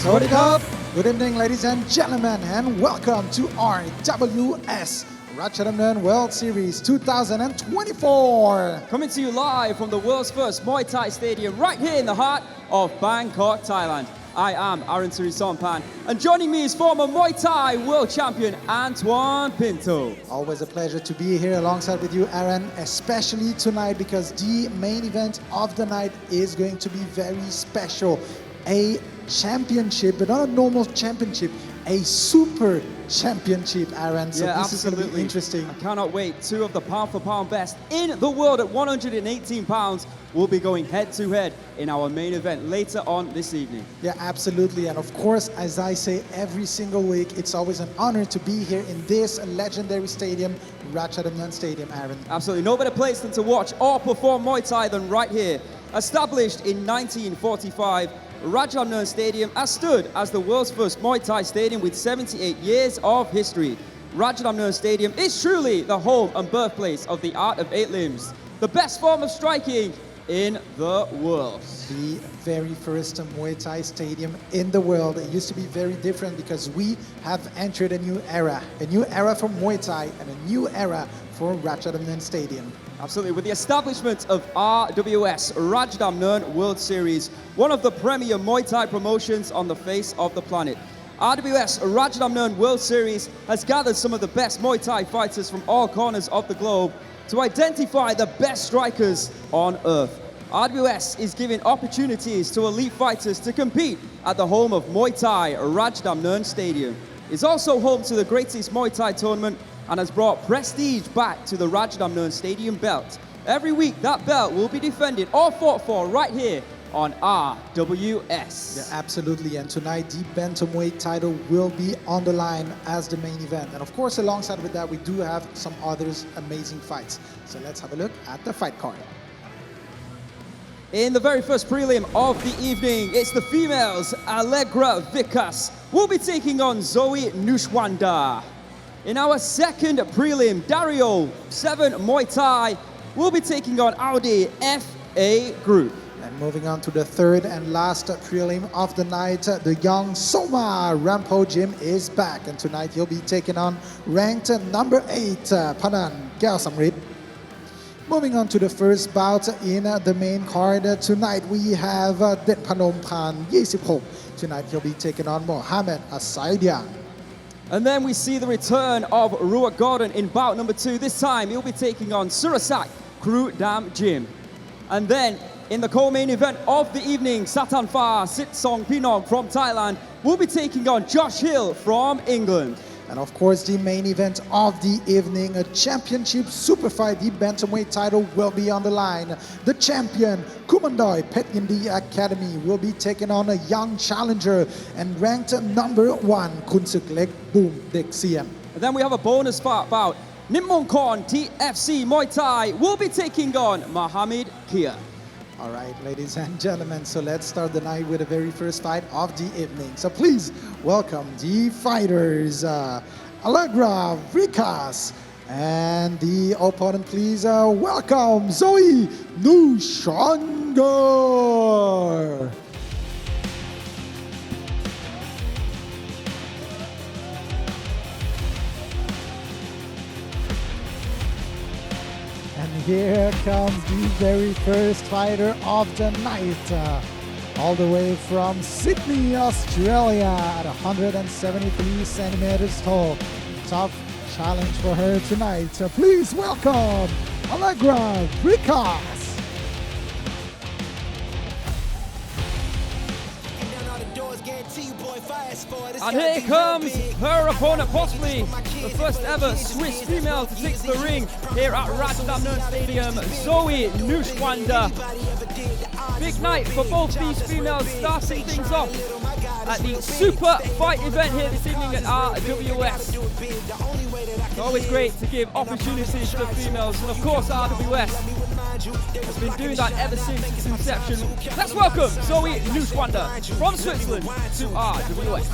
Sawadee Good evening, ladies and gentlemen, and welcome to RWS Rajadamnern World Series 2024. Coming to you live from the world's first Muay Thai stadium right here in the heart of Bangkok, Thailand. I am Sompan, and joining me is former Muay Thai world champion Antoine Pinto. Always a pleasure to be here alongside with you, Aaron, especially tonight because the main event of the night is going to be very special. A championship, but not a normal championship, a super championship, Aaron. So this is going to be interesting. I cannot wait. Two of the pound-for-pound best in the world at 118 pounds will be going head-to-head in our main event later on this evening. Yeah, absolutely. And of course, as I say every single week, it's always an honor to be here in this legendary stadium, Rajadamnern Stadium, Aaron. Absolutely. No better place than to watch or perform Muay Thai than right here. Established in 1945, Rajadamnern Stadium has stood as the world's first Muay Thai stadium with 78 years of history. Rajadamnern Stadium is truly the home and birthplace of the art of 8 limbs, the best form of striking in the world. The very first Muay Thai stadium in the world. It used to be very different because we have entered a new era for Muay Thai and a new era for Rajadamnern Stadium. Absolutely, with the establishment of RWS Rajadamnern World Series, one of the premier Muay Thai promotions on the face of the planet. RWS Rajadamnern World Series has gathered some of the best Muay Thai fighters from all corners of the globe to identify the best strikers on earth. RWS is giving opportunities to elite fighters to compete at the home of Muay Thai Rajadamnern Stadium. It's also home to the greatest Muay Thai tournament and has brought prestige back to the Rajadamnern Stadium belt. Every week, that belt will be defended or fought for right here on RWS. Yeah, absolutely. And tonight, the bantamweight title will be on the line as the main event. And of course, alongside with that, we do have some others amazing fights. So let's have a look at the fight card. In the very first prelim of the evening, it's the females. Allegra Vickas will be taking on Nruschwander. In our second prelim, Dario, 7 Muay Thai, will be taking on Audi FA Group. And moving on to the third and last prelim of the night, the young Soma Rampo Jim is back. And tonight he'll be taking on ranked number 8, Phadan 𝐷𝐀𝐈𝐒. Moving on to the first bout in the main card, tonight we have Denpanom 26. Tonight he'll be taking on Mohammad Asadian. And then we see the return of Ruach in bout number 2. This time he'll be taking on Surasak Khubsueklek. And then in the co-main event of the evening, Satanfah Sitsompinong from Thailand will be taking on Josh Hill from England. And of course, the main event of the evening, a championship super fight. The bantamweight title will be on the line. The champion, Kumandoi Academy, will be taking on a young challenger and ranked number 1, Khubsueklek Boom Dexian. And then we have a bonus bout. Nilmungkorn TFC Muay Thai will be taking on Mohammad Kia. All right, ladies and gentlemen, so let's start the night with the very first fight of the evening. So please welcome the fighters, Allegra, Vickas, and the opponent, please welcome Nruschwander. And here comes the very first fighter of the night, all the way from Sydney, Australia, at 173 centimeters tall. Tough challenge for her tonight. So please welcome Allegra Vickas. And here comes her opponent, possibly the first ever Swiss female to take to the ring here at Rajadamnern Stadium, Nruschwander. Big night for both these females, starting things off at the Super Fight event here this evening at RWS. It's always great to give opportunities to females, and of course RWS has been doing that ever since its inception. Let's welcome Nruschwander from Switzerland to RWS.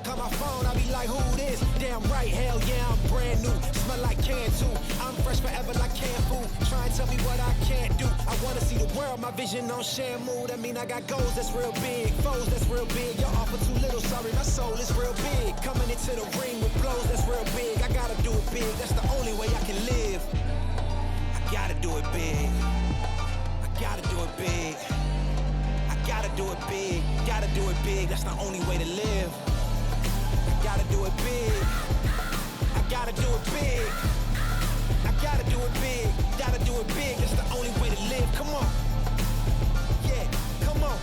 Call my phone, I be like, who this? Damn right, hell yeah, I'm brand new. Smell like can too. I'm fresh forever like canned food. Try and tell me what I can't do. I wanna see the world, my vision on shamu. That mean I got goals that's real big, foes that's real big. Y'all offer too little, sorry, my soul is real big. Coming into the ring with blows that's real big. I gotta do it big, that's the only way I can live. I gotta do it big. I gotta do it big. I gotta do it big. Gotta do it big, that's the only way to live. I gotta do it big. I gotta do it big. I gotta do it big. Gotta do it big, that's the only way to live. Come on. Yeah, come on.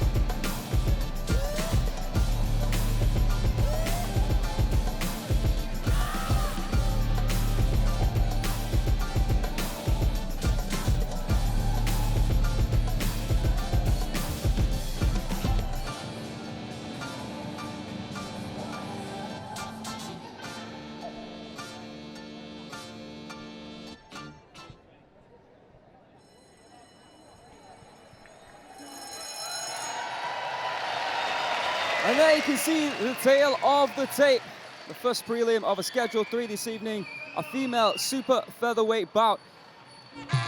And there you can see the tail of the tape. The first prelim of a scheduled 3 this evening, a female super featherweight bout.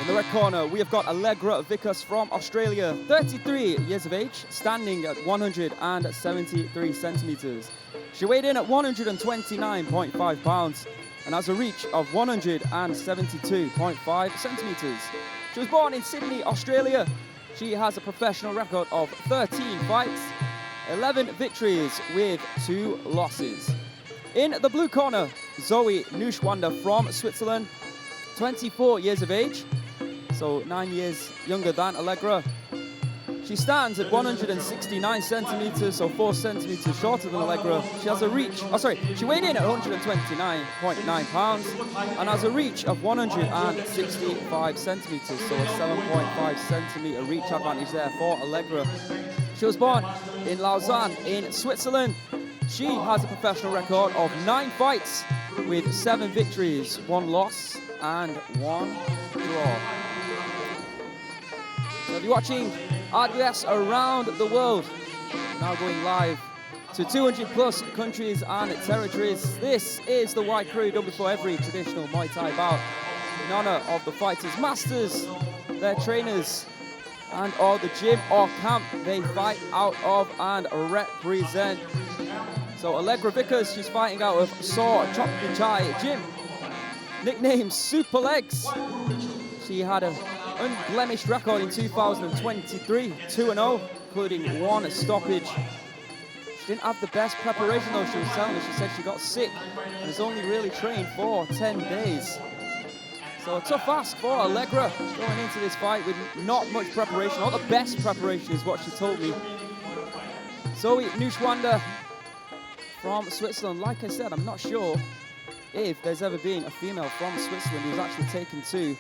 In the red corner, we have got Allegra Vickas from Australia, 33 years of age, standing at 173 centimeters. She weighed in at 129.5 pounds and has a reach of 172.5 centimeters. She was born in Sydney, Australia. She has a professional record of 13 fights, 11 victories with 2 losses. In the blue corner, Nruschwander from Switzerland, 24 years of age, so 9 years younger than Allegra. She stands at 169 centimeters, so 4 centimeters shorter than Allegra. She has a reach, she weighed in at 129.9 pounds and has a reach of 165 centimeters, so a 7.5 centimeter reach advantage there for Allegra. She was born in Lausanne in Switzerland. She has a professional record of 9 fights with 7 victories, 1 loss and 1 draw. So if you're watching RWS around the world, now going live to 200 plus countries and territories, this is the White Crew done before every traditional Muay Thai bout in honor of the fighters' masters, their trainers, and all the gym or camp they fight out of and represent. So Allegra Vickas, she's fighting out of Surasak gym, nicknamed Super Legs. She had an unblemished record in 2023, 2-0, including 1 stoppage. She didn't have the best preparation though, she was telling me. She said she got sick and has only really trained for 10 days. So a tough ask for Allegra going into this fight with not much preparation. Not the best preparation is what she told me. Nruschwander from Switzerland. Like I said, I'm not sure if there's ever been a female from Switzerland who's actually taken to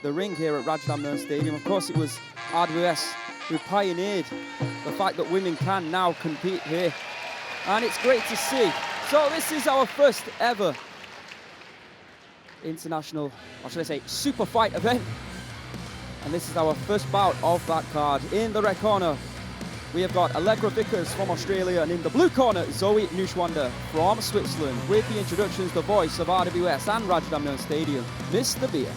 the ring here at Rajadamnern Stadium. Of course, it was RWS who pioneered the fact that women can now compete here. And it's great to see. So this is our first ever international, or should I say, super fight event. And this is our first bout of that card. In the red corner, we have got Allegra Vickas from Australia, and in the blue corner, Nruschwander from Switzerland. With the introductions, the voice of RWS and Rajadamnern Stadium, Mr. Beer.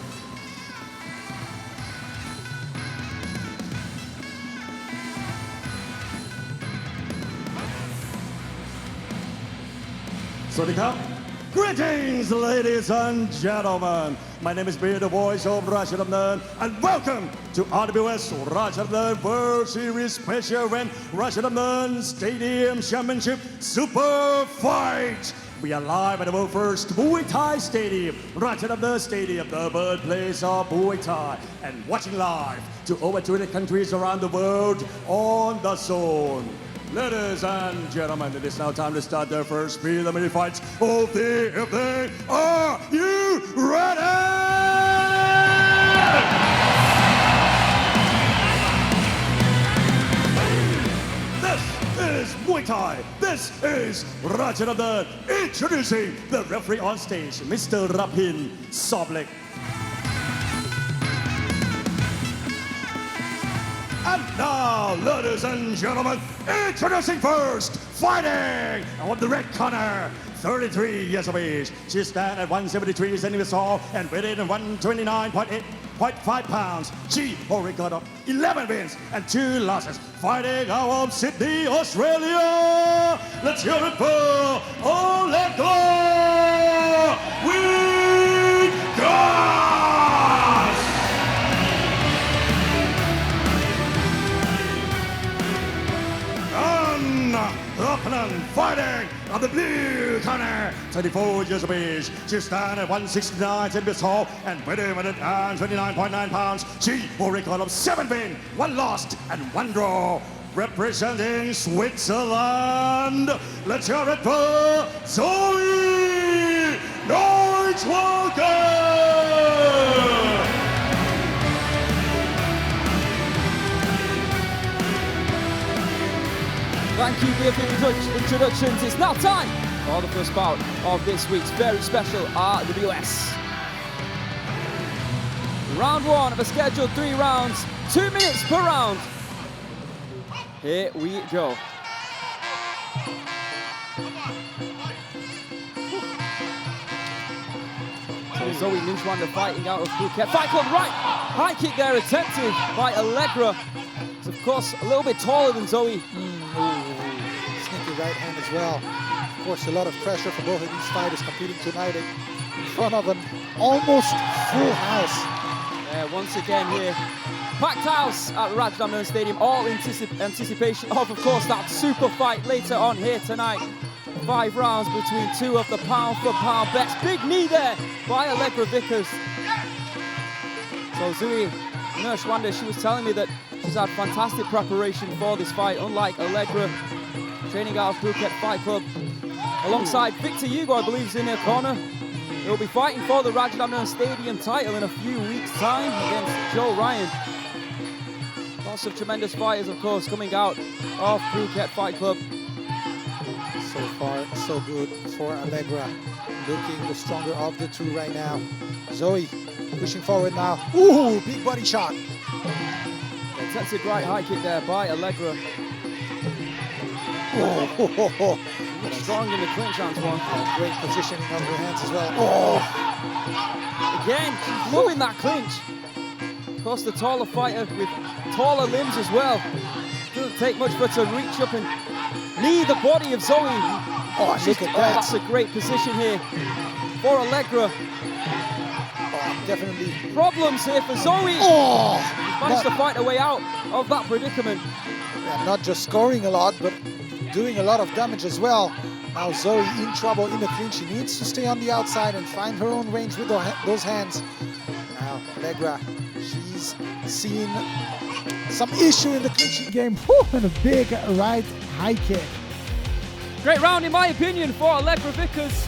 Greetings, ladies and gentlemen. My name is Beer, the voice of Rajadamnern, and welcome to RWS Rajadamnern World Series Special Event, Rajadamnern Stadium Championship Super Fight. We are live at the world first Muay Thai Stadium, Rajadamnern Stadium, the birthplace of Muay Thai, and watching live to over 200 countries around the world on the zone. Ladies and gentlemen, it is now time to start the first preliminary fights of the evening. Are you ready? This is Muay Thai. This is Rajadamnern. Introducing the referee on stage, Mr. Rapin Soblek. And now, ladies and gentlemen, introducing first, fighting on the red corner, 33 years of age. She stands at 173 centimeters tall and weighted in 129.5 pounds. She already got up 11 wins and 2 losses. Fighting out of Sydney, Australia. Let's hear it for Allegra Vickas. Opponent fighting on the blue corner, 34 years of age. She stands at 169 centimeters tall and weighing 129.9 pounds. She will record of 7 wins, 1 loss and 1 draw. Representing Switzerland, let's hear it for Zoe Nruschwander. Thank you for the introductions. It's now time for the first bout of this week's very special RWS. Round 1 of a scheduled 3 rounds, 2 minutes per round. Here we go. So Zoe Nruschwander fighting out of Phuket. Fight club right. High kick there attempted by Allegra. It's of course a little bit taller than Zoe. Sneaky right hand as well. Of course, a lot of pressure for both of these fighters competing tonight in front of an almost full house. Yeah, once again here, packed house at Rajadamnern Stadium. All anticipation of course, that super fight later on here tonight. 5 rounds between 2 of the pound-for-pound best. Big knee there by Allegra Vickas. So Zoe Nruschwander, she was telling me that she's had fantastic preparation for this fight, unlike Allegra, training out of Phuket Fight Club. Alongside Victor Hugo, I believe, is in her corner. They'll be fighting for the Rajadamnern Stadium title in a few weeks' time against Joe Ryan. Lots of tremendous fighters, of course, coming out of Phuket Fight Club. So far, so good for Allegra. Looking the stronger of the 2 right now. Zoe pushing forward now. Ooh, big body shot. Attempted right high kick there by Allegra. Oh, Strong in the clinch, Antoine. great positioning of her hands as well. Oh, Again, she's loving that clinch. Of course, the taller fighter with taller limbs as well. Doesn't take much for her to reach up and knee the body of Zoe. oh, look at that. That's a great position here for Allegra. Oh, definitely. Problems here for Zoe. Oh, Managed to fight her way out of that predicament. yeah, not just scoring a lot, but doing a lot of damage as well. Now Zoe in trouble in the clinch. She needs to stay on the outside and find her own range with those hands. Now Allegra, she's seen some issue in the clinching game. Whew, and a big right high kick. Great round in my opinion for Allegra Vickas.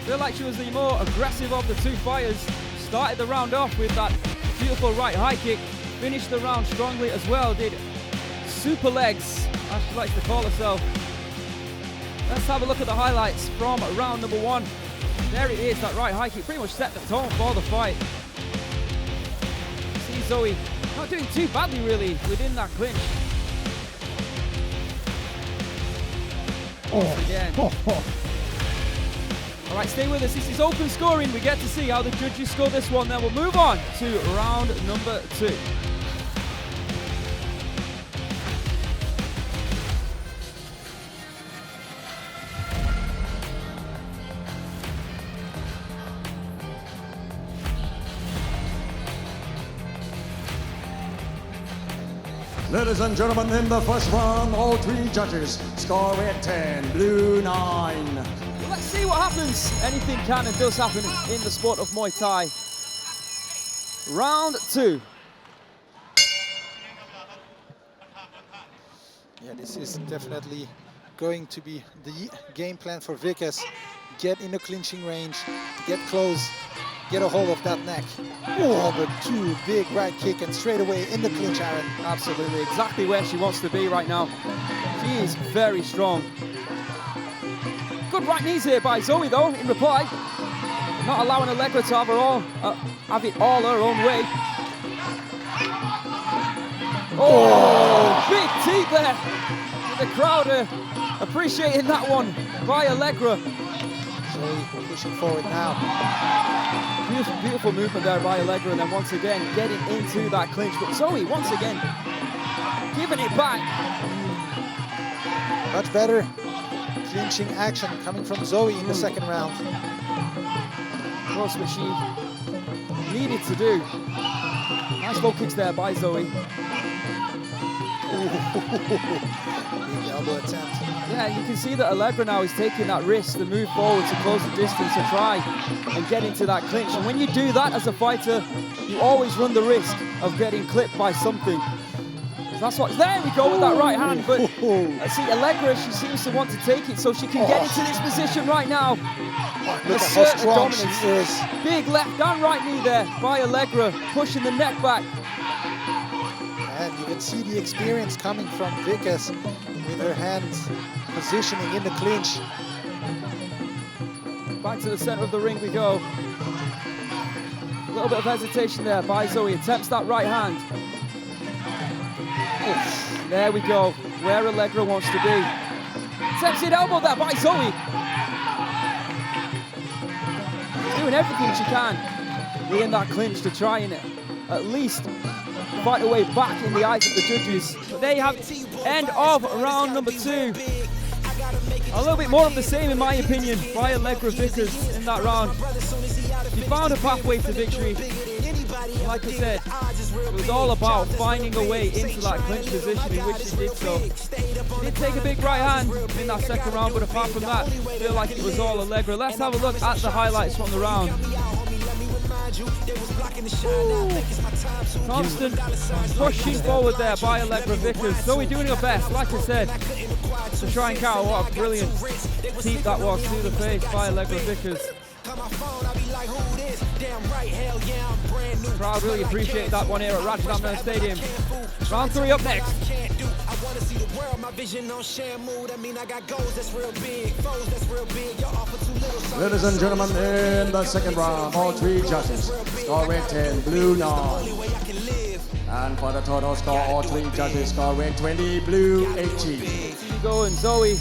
Feel like she was the more aggressive of the 2 fighters. Started the round off with that beautiful right high kick. Finished the round strongly as well. Did super legs, as she likes to call herself. Let's have a look at the highlights from round number 1. There it is, that right high kick pretty much set the tone for the fight. See Zoe not doing too badly really within that clinch. Again. All right, stay with us. This is open scoring. We get to see how the judges score this one. Then we'll move on to round number 2. Ladies and gentlemen, in the first round, all 3 judges score red 10, blue 9. Let's see what happens. Anything can and does happen in the sport of Muay Thai. Round 2. Yeah, this is definitely going to be the game plan for Vickas. Get in the clinching range, get close, get a hold of that neck. Oh, but 2 big right kick and straight away in the clinch, Aaron. Absolutely, exactly where she wants to be right now. She is very strong. Good right knees here by Zoe though, in reply. Not allowing Allegra to have it all her own way. Oh, big teep there. The crowd appreciating that one by Allegra. Zoe pushing forward now. Beautiful, beautiful movement there by Allegra, and then once again getting into that clinch. But Zoe, once again, giving it back. Much better clinching action coming from Zoe in the second round. That's what she needed to do. Nice low kicks there by Zoe. Big elbow attempt. Yeah, you can see that Allegra now is taking that risk to move forward to close the distance to try and get into that clinch. And when you do that as a fighter, you always run the risk of getting clipped by something. That's what, there we go with that right hand, but see Allegra, she seems to want to take it so she can get into this position right now. Look at how strong she is. Big left and right knee there by Allegra, pushing the neck back. And you can see the experience coming from Vickas with her hands positioning in the clinch. Back to the center of the ring we go. A little bit of hesitation there by Zoe, attempts that right hand. There we go, where Allegra wants to be. Attempted elbow there by Zoe. She's doing everything she can within that clinch to try and at least fight her way back in the eyes of the judges. But there you have it, end of round number 2. A little bit more of the same in my opinion by Allegra Vickas in that round. She found a pathway to victory. Like I said, it was all about finding a way into that clinch position in which she did so. She did take a big right hand in that second round, but apart from that, I feel like it was all Allegra. Let's have a look at the highlights from the round. Constant pushing forward there by Allegra Vickas. Zoe doing her best, like I said, to try and counter. What a brilliant teep that was to the face by Allegra Vickas. Crowd really appreciate that one here at Rajadamnern Stadium. Round 3 up next. Ladies and gentlemen, in the second round, all 3 judges score rate 10, blue 9. And for the total score, all 3 judges score rate 20, blue 18. You go and Zoe.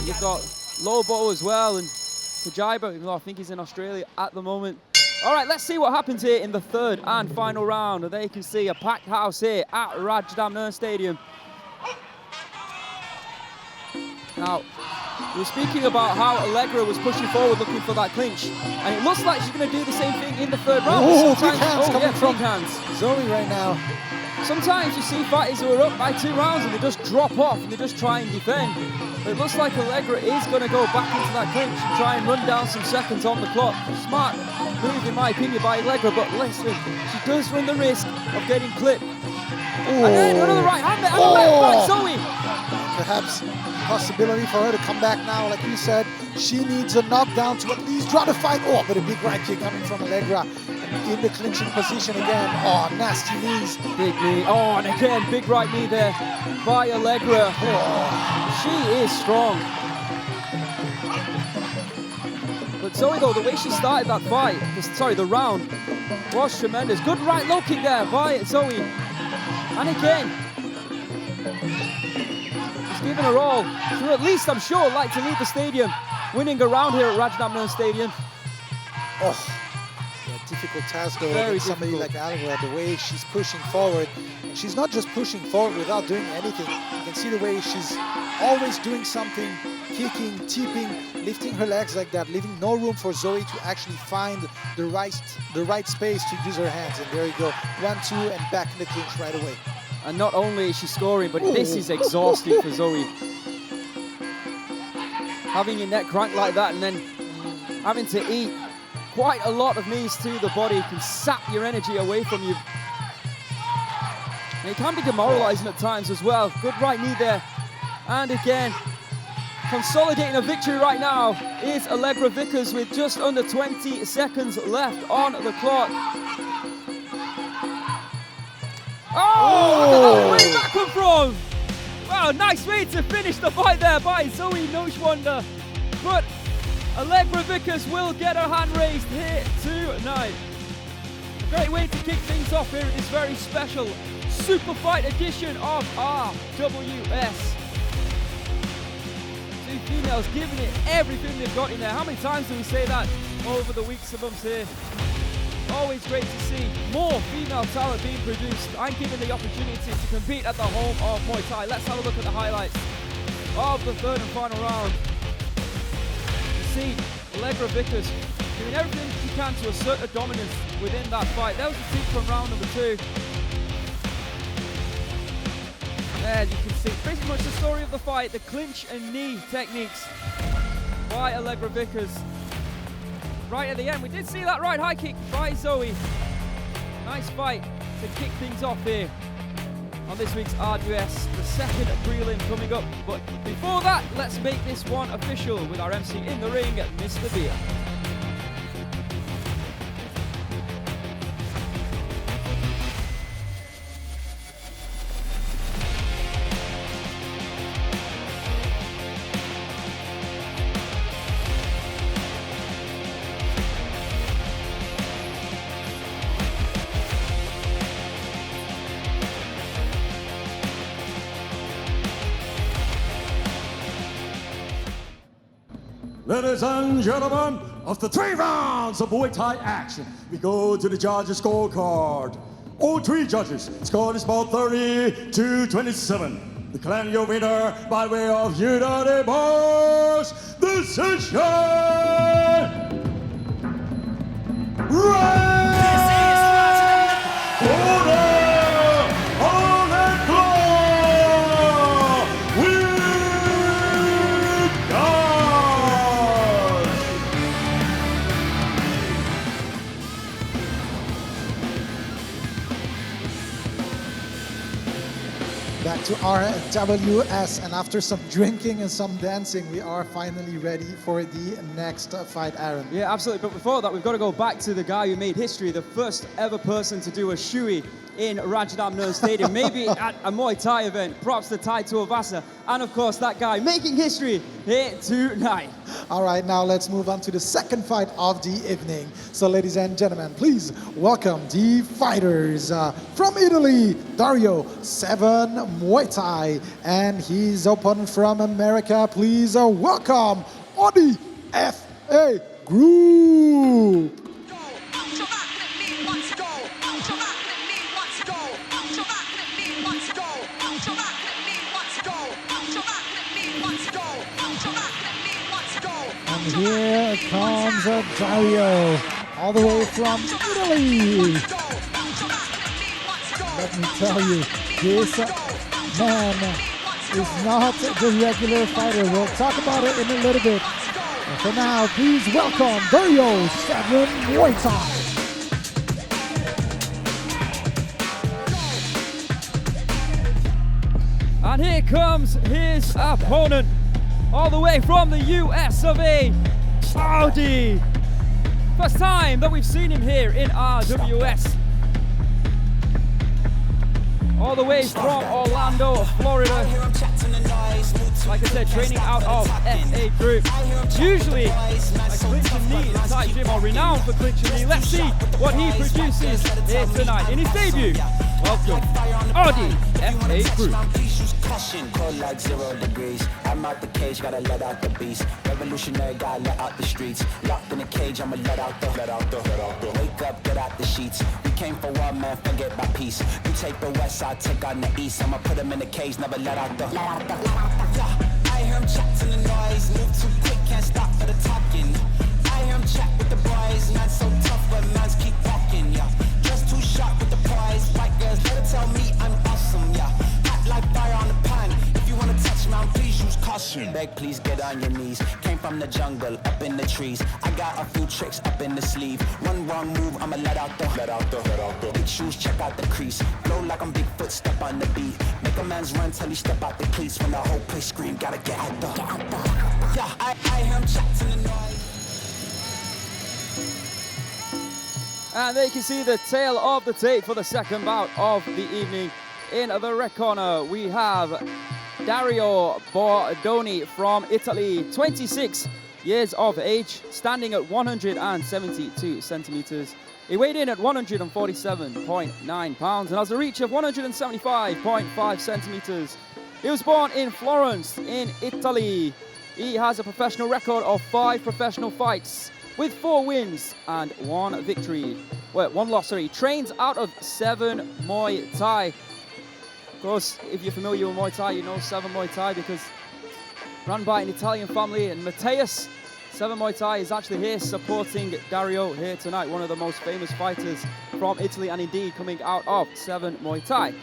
You've got Lobo as well, and Khubsueklek, even though I think he's in Australia at the moment. All right, let's see what happens here in the third and final round. There you can see a packed house here at Rajadamnern Stadium. Now, we were speaking about how Allegra was pushing forward looking for that clinch, and it looks like she's going to do the same thing in the third round. Oh, big hands coming from hands. Zoe right now. Sometimes you see fighters who are up by 2 rounds and they just drop off and they just try and defend. But it looks like Allegra is going to go back into that clinch and try and run down some seconds on the clock. Smart move, in my opinion, by Allegra, but listen, she does run the risk of getting clipped. And then another right hand there, and a left by Zoe. Perhaps possibility for her to come back now, like you said. She needs a knockdown to at least try to fight. Oh, but a big right kick coming from Allegra. In the clinching position again. Oh, nasty knees. Big knee. Oh, and again, big right knee there by Allegra. Oh, she is strong. But Zoe, though, the way she started that fight, the round, was tremendous. Good right low kick there by Zoe. And again, she's giving her all. She will at least, I'm sure, like to leave the stadium winning a round here at Rajadamnern Stadium. Oh. Difficult task though against somebody like Allegra, the way she's pushing forward. And she's not just pushing forward without doing anything. You can see the way she's always doing something, kicking, teeping, lifting her legs like that, leaving no room for Zoe to actually find the right space to use her hands. And there you go, 1-2 and back in the clinch right away. And not only is she scoring, but this is exhausting for Zoe. Having your neck cranked like that and then having to eat quite a lot of knees to the body can sap your energy away from you. And it can be demoralizing at times as well. Good right knee there. And again, consolidating a victory right now is Allegra Vickas with just under 20 seconds left on the clock. Oh, where'd that come from? Wow, nice way to finish the fight there by Zoe Nruschwander. But Allegra Vickas will get her hand raised here tonight. A great way to kick things off here at this very special Super Fight edition of RWS. Two females giving it everything they've got in there. How many times do we say that over the weeks and months here? Always great to see more female talent being produced and given the opportunity to compete at the home of Muay Thai. Let's have a look at the highlights of the third and final round. You see Allegra Vickas doing everything she can to assert a dominance within that fight. That was the team from round number 2. There you can see pretty much the story of the fight, the clinch and knee techniques by Allegra Vickas. Right at the end, we did see that right high kick by Zoe. Nice fight to kick things off here on this week's RWS, the second prelim coming up. But before that, let's make this one official with our MC in the ring, Mr. Beer. Ladies and gentlemen, after 3 rounds of Muay Thai action, we go to the judges' scorecard. All 3 judges scored is about 30-27. Declaring your winner by way of unanimous decision. Back to RWS, and after some drinking and some dancing, we are finally ready for the next fight, Aaron. Yeah, absolutely. But before that, we've got to go back to the guy who made history, the first ever person to do a shui in Rajadamnern Stadium, maybe at a Muay Thai event. Props to Tai Tuivasa, and of course that guy making history here tonight. All right, now let's move on to the second fight of the evening. So ladies and gentlemen, please welcome the fighters from Italy, Dario, 7 Muay Thai, and his opponent from America. Please welcome Audi FA Group. And here comes Dario, all the way from Italy. Let me tell you, this man is not the regular fighter. We'll talk about it in a little bit. And for now, please welcome Dario, 7 Muay Thai. And here comes his opponent, all the way from the US of A, Audi. First time that we've seen him here in RWS. All the way from Orlando, Florida. Like I said, training out of FA Group. Usually a clinch and knee in Thai gym, or renowned for clinch and knee. Let's see what he produces here tonight in his debut. Welcome, Audi FA Group. Cold like 0 degrees. I'm out the cage, gotta let out the beast. Revolutionary, gotta let out the streets. Locked in a cage, I'ma let out the. Wake up, get out the sheets. We came for war, man, forget my peace. You take the west, I'll take on the east. I'ma put him in the cage, never let out the. Yeah, I hear him chat to the noise. Move too quick, can't stop for the talking. I hear him chat with the boys. Man, so tough, but man's keep walking, yeah. Just too sharp with the prize. White girls, let her tell me I'm awesome, yeah. Like fire on the pan. If you wanna touch me, please use caution. Beg, please get on your knees. Came from the jungle, up in the trees. I got a few tricks up in the sleeve. One wrong move, I'ma let out the. Big shoes, check out the crease. Blow like I'm Bigfoot, step on the beat. Make a man's run till he step out the cleats. When the whole place scream, gotta get out the. Yeah, I hear him chat to the noise. And there you can see the tail of the tape for the second bout of the evening. In the red corner, we have Dario Bordoni from Italy, 26 years of age, standing at 172 centimeters. He weighed in at 147.9 pounds and has a reach of 175.5 centimeters. He was born in Florence, in Italy. He has a professional record of 5 professional fights with 4 wins and 1 victory. Well, 1 loss, sorry. He trains out of 7 Muay Thai. Of course, if you're familiar with Muay Thai, you know 7 Muay Thai because run by an Italian family, and Mateus 7 Muay Thai is actually here supporting Dario here tonight, one of the most famous fighters from Italy and indeed coming out of 7 Muay Thai.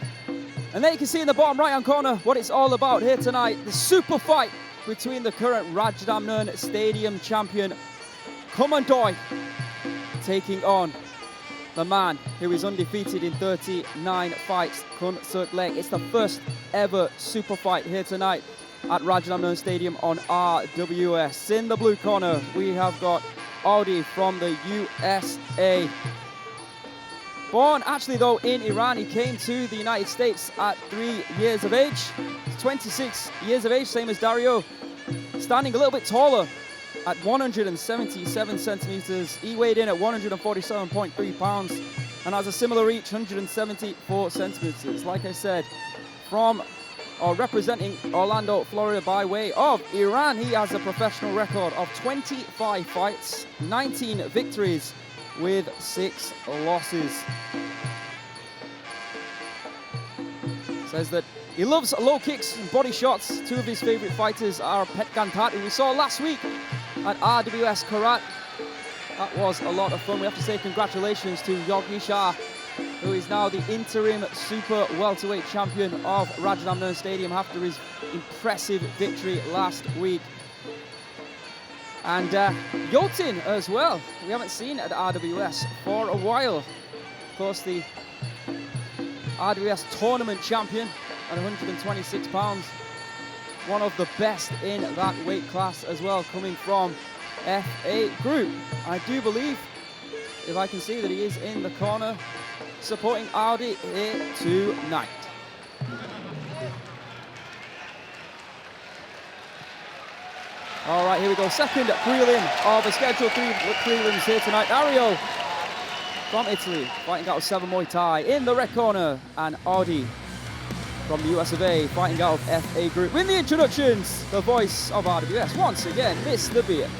And there you can see in the bottom right hand corner what it's all about here tonight, the super fight between the current Rajadamnern Stadium champion Kumandoi taking on the man who is undefeated in 39 fights, Khubsueklek. It's the first ever super fight here tonight at Rajadamnern Stadium on RWS. In the blue corner, we have got Audi from the USA. Born actually though in Iran, he came to the United States at 3 years of age. He's 26 years of age, same as Dario. Standing a little bit taller at 177 centimeters. He weighed in at 147.3 pounds and has a similar reach, 174 centimeters. Like I said, from or representing Orlando, Florida by way of Iran, he has a professional record of 25 fights, 19 victories with 6 losses. Says that he loves low kicks and body shots. 2 of his favorite fighters are Phadan, who we saw last week at RWS Karat. That was a lot of fun. We have to say congratulations to Ishida, who is now the interim super welterweight champion of Rajadamnern Stadium after his impressive victory last week. And Yotin as well, we haven't seen at RWS for a while. Of course, the RWS tournament champion at 126 pounds. One of the best in that weight class as well, coming from FA Group. I do believe, if I can see, that he is in the corner supporting Audi here tonight. All right, here we go. Second prelim of the scheduled 3 prelims here tonight. Dario from Italy, fighting out of 7 Muay Thai in the red corner, and Audi from the US of A, fighting out of FA Group. In the introductions, the voice of RWS, once again, Mr. Beer.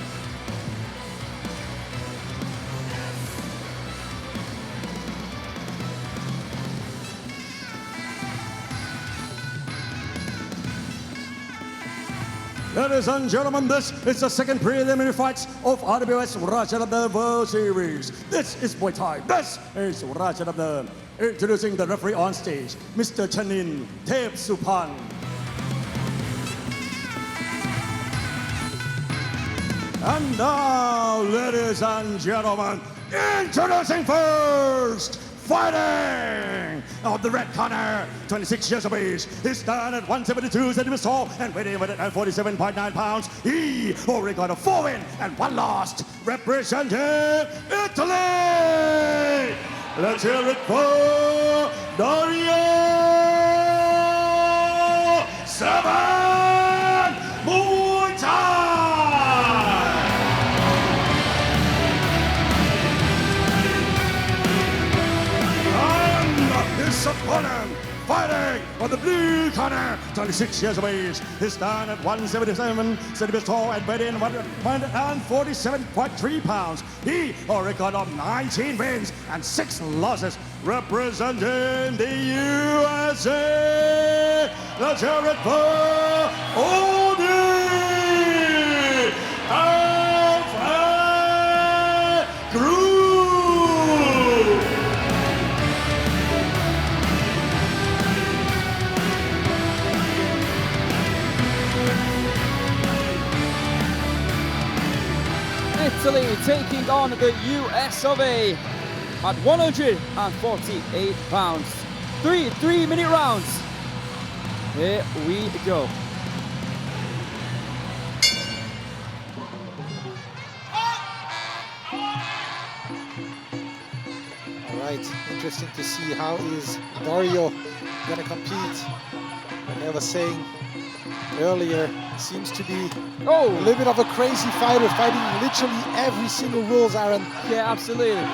Ladies and gentlemen, this is the second preliminary fight of RWS Rajadamnern World Series. This is Muay Thai. This is Rajadamnern. Introducing the referee on stage, Mr. Chanin Thepsupan. And now, ladies and gentlemen, introducing first, fighting of the red corner, 26 years of age. He stands at 172 centimeters tall and weighing in at 47.9 pounds. He already got a 4 win and 1 loss. Representing Italy. Let's hear it for Dario 7 Muay Thai. His opponent, fighting on the blue corner, 26 years of age. He stands at 177 centimeters tall and weighed in 147.3 pounds. He a record of 19 wins and 6 losses, representing the USA. Let's hear it for Audi FA Group. Italy taking on the US of A at 148 pounds. 3 3-minute rounds. Here we go. All right, interesting to see how is Dario going to compete. Like I was saying earlier, seems to be a little bit of a crazy fighter, fighting literally every single rules, Aaron. Yeah, absolutely.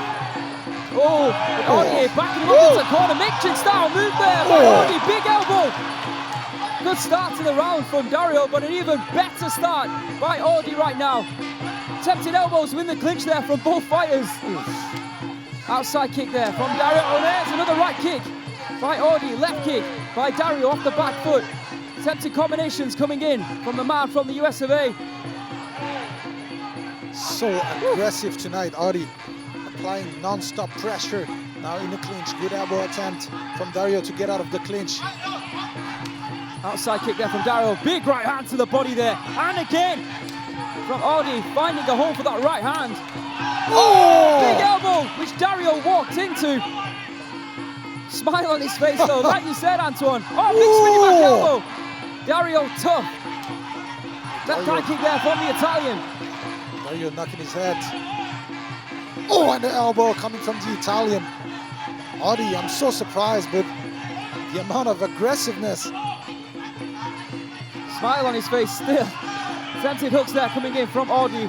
Oh, Audi backing him up into the corner. Mixing style move there by Audi. Big elbow. Good start to the round from Dario, but an even better start by Audi right now. Tempting elbows win the clinch there from both fighters. Outside kick there from Dario. Oh, there's another right kick by Audi. Left kick by Dario off the back foot. Tempting combinations coming in from the man from the US of A. So aggressive tonight, Audi. Applying non-stop pressure. Now in the clinch. Good elbow attempt from Dario to get out of the clinch. Outside kick there from Dario. Big right hand to the body there. And again from Audi, finding a home for that right hand. Oh! Big elbow, which Dario walked into. Smile on his face though, like you said, Antoine. Oh, big spinning back elbow. Dario tough. Left high kick there from the Italian. Dario knocking his head. Oh, and the elbow coming from the Italian. Audi, I'm so surprised, but the amount of aggressiveness. Smile on his face still. Tempted hooks there coming in from Audi.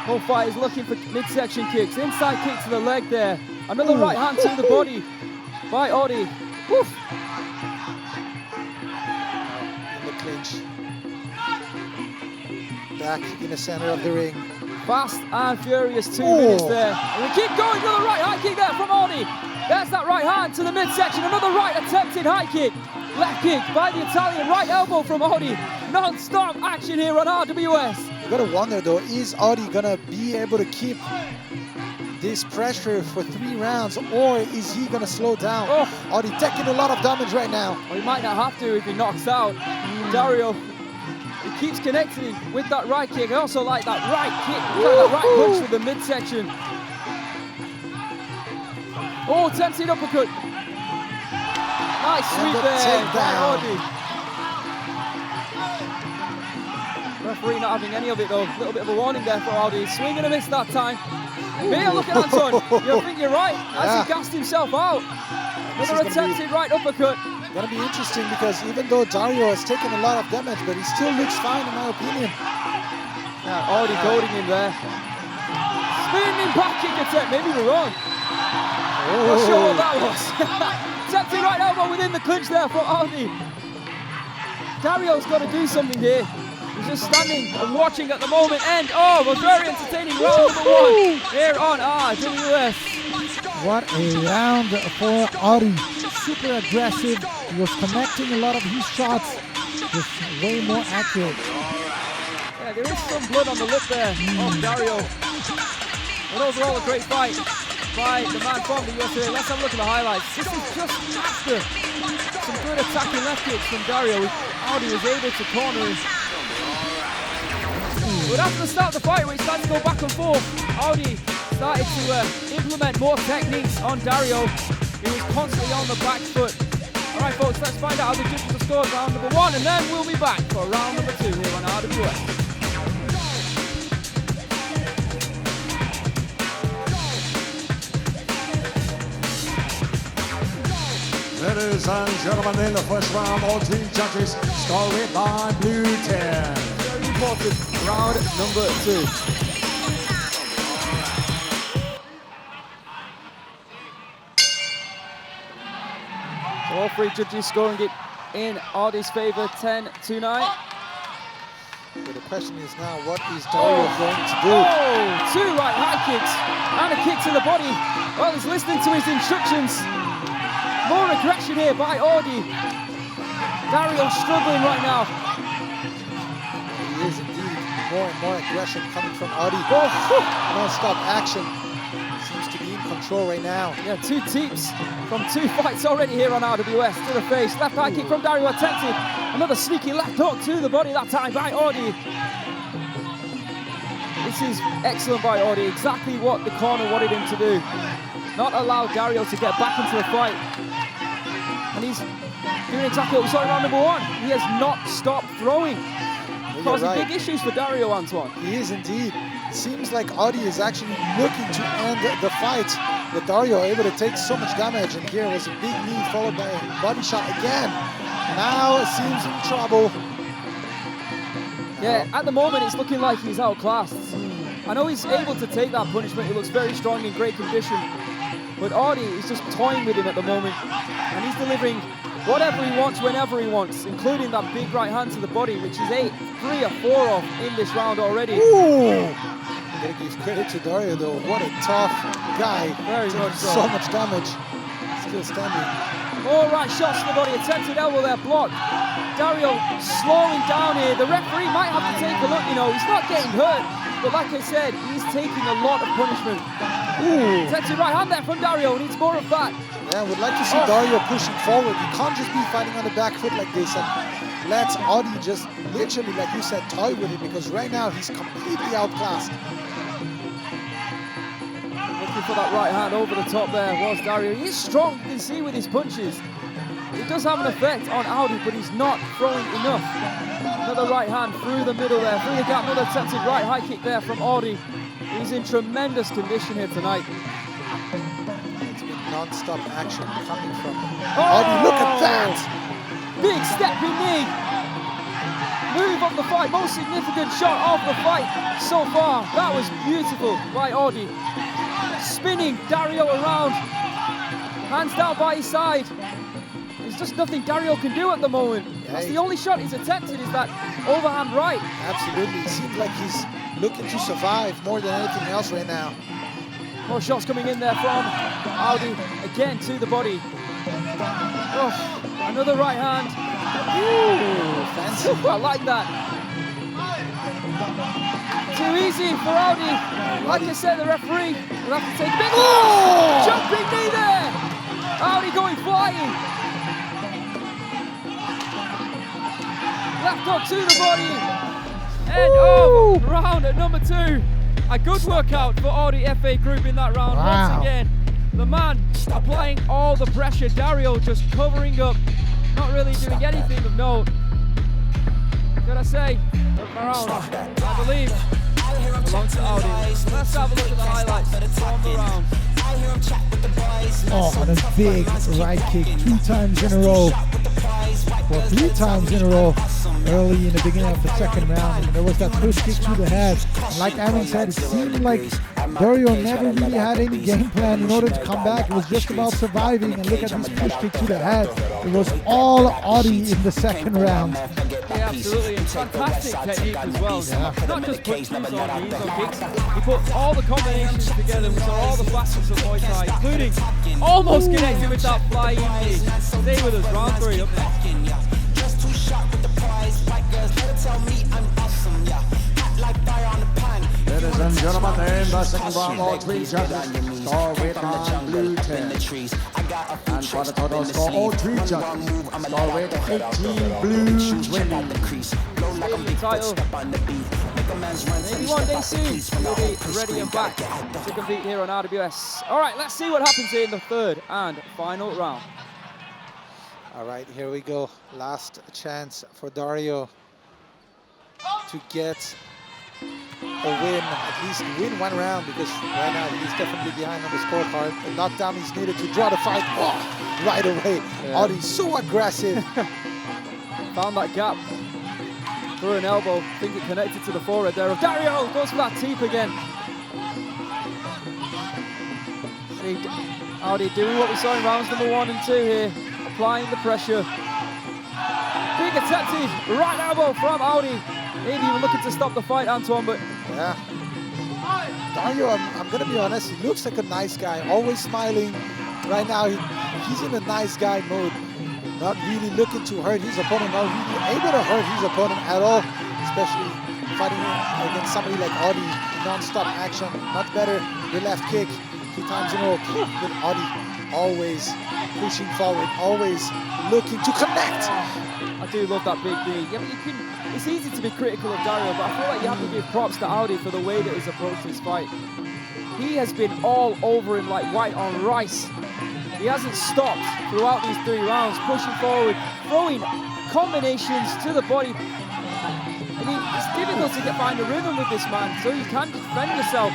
Both fighters looking for midsection kicks. Inside kick to the leg there. Another right hand to the body by Audi. Woof. In the clinch. Back in the center of the ring. Fast and furious 2 minutes there. And we keep going with a right high kick there from Audi. There's that right hand to the midsection. Another right attempted high kick. Left kick by the Italian. Right elbow from Audi. Non-stop action here on RWS. You gotta wonder though, is Audi gonna be able to keep this pressure for 3 rounds, or is he gonna slow down? Oh. Audi taking a lot of damage right now. Well, he might not have to if he knocks out. Dario, he keeps connecting with that right kick. I also like that right kick, that right punch with the midsection. Oh, tempting uppercut. Nice sweep there by Audi. Referee not having any of it though. A little bit of a warning there for Audi. Swing and a miss that time. Here, look at Anton. You think you're right as he gassed himself out. Another attempted right uppercut. Gonna be interesting because even though Dario has taken a lot of damage, but he still looks fine in my opinion. Yeah, Audi goading him there. Spinning back kick attempt. Maybe we're wrong. Not sure what that was. Attempted right elbow within the clinch there for Audi. Dario's got to do something here. He's just standing and watching at the moment. And oh, a very entertaining round number 1 here on RWS. What a round for Audi. Super aggressive. He was connecting a lot of his shots. Just way more accurate. Yeah, there is some blood on the lip there of Dario. But overall, a great fight by the man from the USA. Let's have a look at the highlights. This is just after some good attacking left kicks from Dario. Audi was able to corner him. But after the start of the fight, where he started to go back and forth, Audi started to implement more techniques on Dario. He was constantly on the back foot. All right, folks, let's find out how the judges have scored round number 1, and then we'll be back for round number 2 here on RWS. Ladies and gentlemen, in the first round, all 3 judges scored by blue 10. Very important, round number 2. So all 3 judges scoring it in Audi's favor, 10-9. So the question is now, what is Dario going to do? Oh, 2 right high kicks and a kick to the body. Well, he's listening to his instructions. More aggression here by Audi. Dario struggling right now. He is indeed. More and more aggression coming from Audi. Oh, non-stop action. Seems to be in control right now. Yeah, 2 teeps from 2 fights already here on RWS. To the face. Left high kick from Dario attempted. Another sneaky left hook to the body that time by Audi. This is excellent by Audi. Exactly what the corner wanted him to do. Not allow Dario to get back into the fight. And he's doing exactly what we saw in round number 1. He has not stopped throwing. Causing big issues for Dario, Antoine. He is indeed. Seems like Audi is actually looking to end the fight. But Dario able to take so much damage. And here was a big knee followed by a body shot again. Now it seems in trouble. Yeah, at the moment it's looking like he's outclassed. I know he's able to take that punishment. He looks very strong in great condition. But Audi is just toying with him at the moment. And he's delivering whatever he wants, whenever he wants, including that big right hand to the body, which is 3 or 4 of in this round already. Ooh! Gotta give credit to Dario though. What a tough guy. Very much so. So much damage. Still standing. All right, shots to the body. Attempted elbow there, blocked. Dario slowing down here. The referee might have to take a look, you know. He's not getting hurt. But like I said, he's taking a lot of punishment. Ooh. Attempted right hand there from Dario. Needs more of that. Yeah, we'd like to see Dario pushing forward. He can't just be fighting on the back foot like this and let Audi just literally, like you said, toy with him, because right now he's completely outclassed. Looking for that right hand over the top there was Dario. He's strong, you can see with his punches. It does have an effect on Audi, but he's not throwing enough. Another right hand through the middle there, through the gap. Another attempted right high kick there from Audi. He's in tremendous condition here tonight. It's been non-stop action coming from Audi. Look at that! Big stepping knee. Move of the fight, most significant shot of the fight so far. That was beautiful by Audi. Spinning Dario around. Hands down by his side. There's just nothing Dario can do at the moment. That's the only shot he's attempted, is that overhand right. Absolutely. It seems like he's looking to survive more than anything else right now. More shots coming in there from Audi. Again to the body. Oh, another right hand. Ooh, fancy. I like that. Too easy for Audi. Like I said, the referee will have to take a big jumping knee there. Audi going flying. Left hook to the body. End of round at number 2. A good workout for Audi FA Group in that round. Once again, the man applying all the pressure. Dario just covering up, not really doing anything of note. Gotta say, round, I believe, belongs to Audi. Let's have a look at the highlights from the round. Oh, and a big right kick 2 times in a row. Well, 3 times in a row early in the beginning of the second round. And there was that push kick to the head. And like Aaron said, it seemed like Dario never really had any game plan in order to come back. It was just about surviving. And look at this push kick to the head. It was all Audi in the second round. Yeah, absolutely. And fantastic technique as well. Yeah. Not just punches on knees or kicks. He put all the combinations together. We saw all the flashes of Muay Thai, including almost connecting with that flying knee. Stay with us, round 3 up next. Ladies and gentlemen, in the second round, all 3 judges score weight on blue 10. And for the total score, all 3 judges score weight 18, blue 20. Title. Maybe one day soon we'll be ready and back to compete here on RWS. All right, let's see what happens here in the 3rd and final round. All right, here we go. Last chance for Dario to get a win, at least win 1 round, because right now he's definitely behind on the scorecard. The knockdown is needed to draw the fight. Oh, right away. Yeah. Audi so aggressive. Found that gap. Through an elbow. I think it connected to the forehead there of Dario. Goes for that teep again. See Audi doing what we saw in rounds number 1 and 2 here. Applying the pressure. Big attempted right elbow from Audi. Maybe even looking to stop the fight, Antoine, but... Yeah. Dario, I'm going to be honest, he looks like a nice guy, always smiling. Right now, he's in a nice guy mode. Not really looking to hurt his opponent, not really able to hurt his opponent at all, especially fighting against somebody like Audi. Non-stop action, much better. The left kick, 2 times in a row. But Audi always pushing forward, always looking to connect. I do love that big knee. Yeah, but it's easy to be critical of Dario, but I feel like you have to give props to Audi for the way that he's approached this fight. He has been all over him like white on rice. He hasn't stopped throughout these 3 rounds, pushing forward, throwing combinations to the body. I mean, it's difficult to find a rhythm with this man, so you can defend yourself.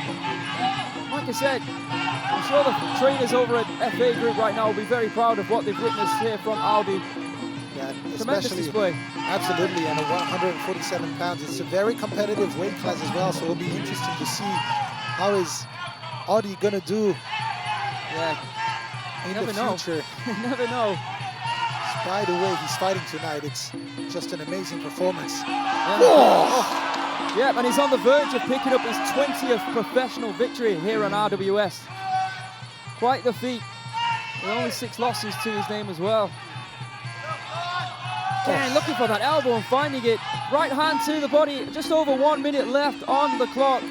Like I said, I'm sure the trainers over at FA Group right now will be very proud of what they've witnessed here from Audi. Yeah, and Tremendous especially display. absolutely, and at 147 pounds, it's a very competitive weight class as well. So it'll be interesting to see how is Audi gonna do Yeah, in never the know. future. You never know. By the way he's fighting tonight, it's just an amazing performance. Yeah, and he's on the verge of picking up his 20th professional victory here on RWS. Quite the feat. With only 6 losses to his name as well. Again, looking for that elbow and finding it. Right hand to the body. Just over 1 minute left on the clock.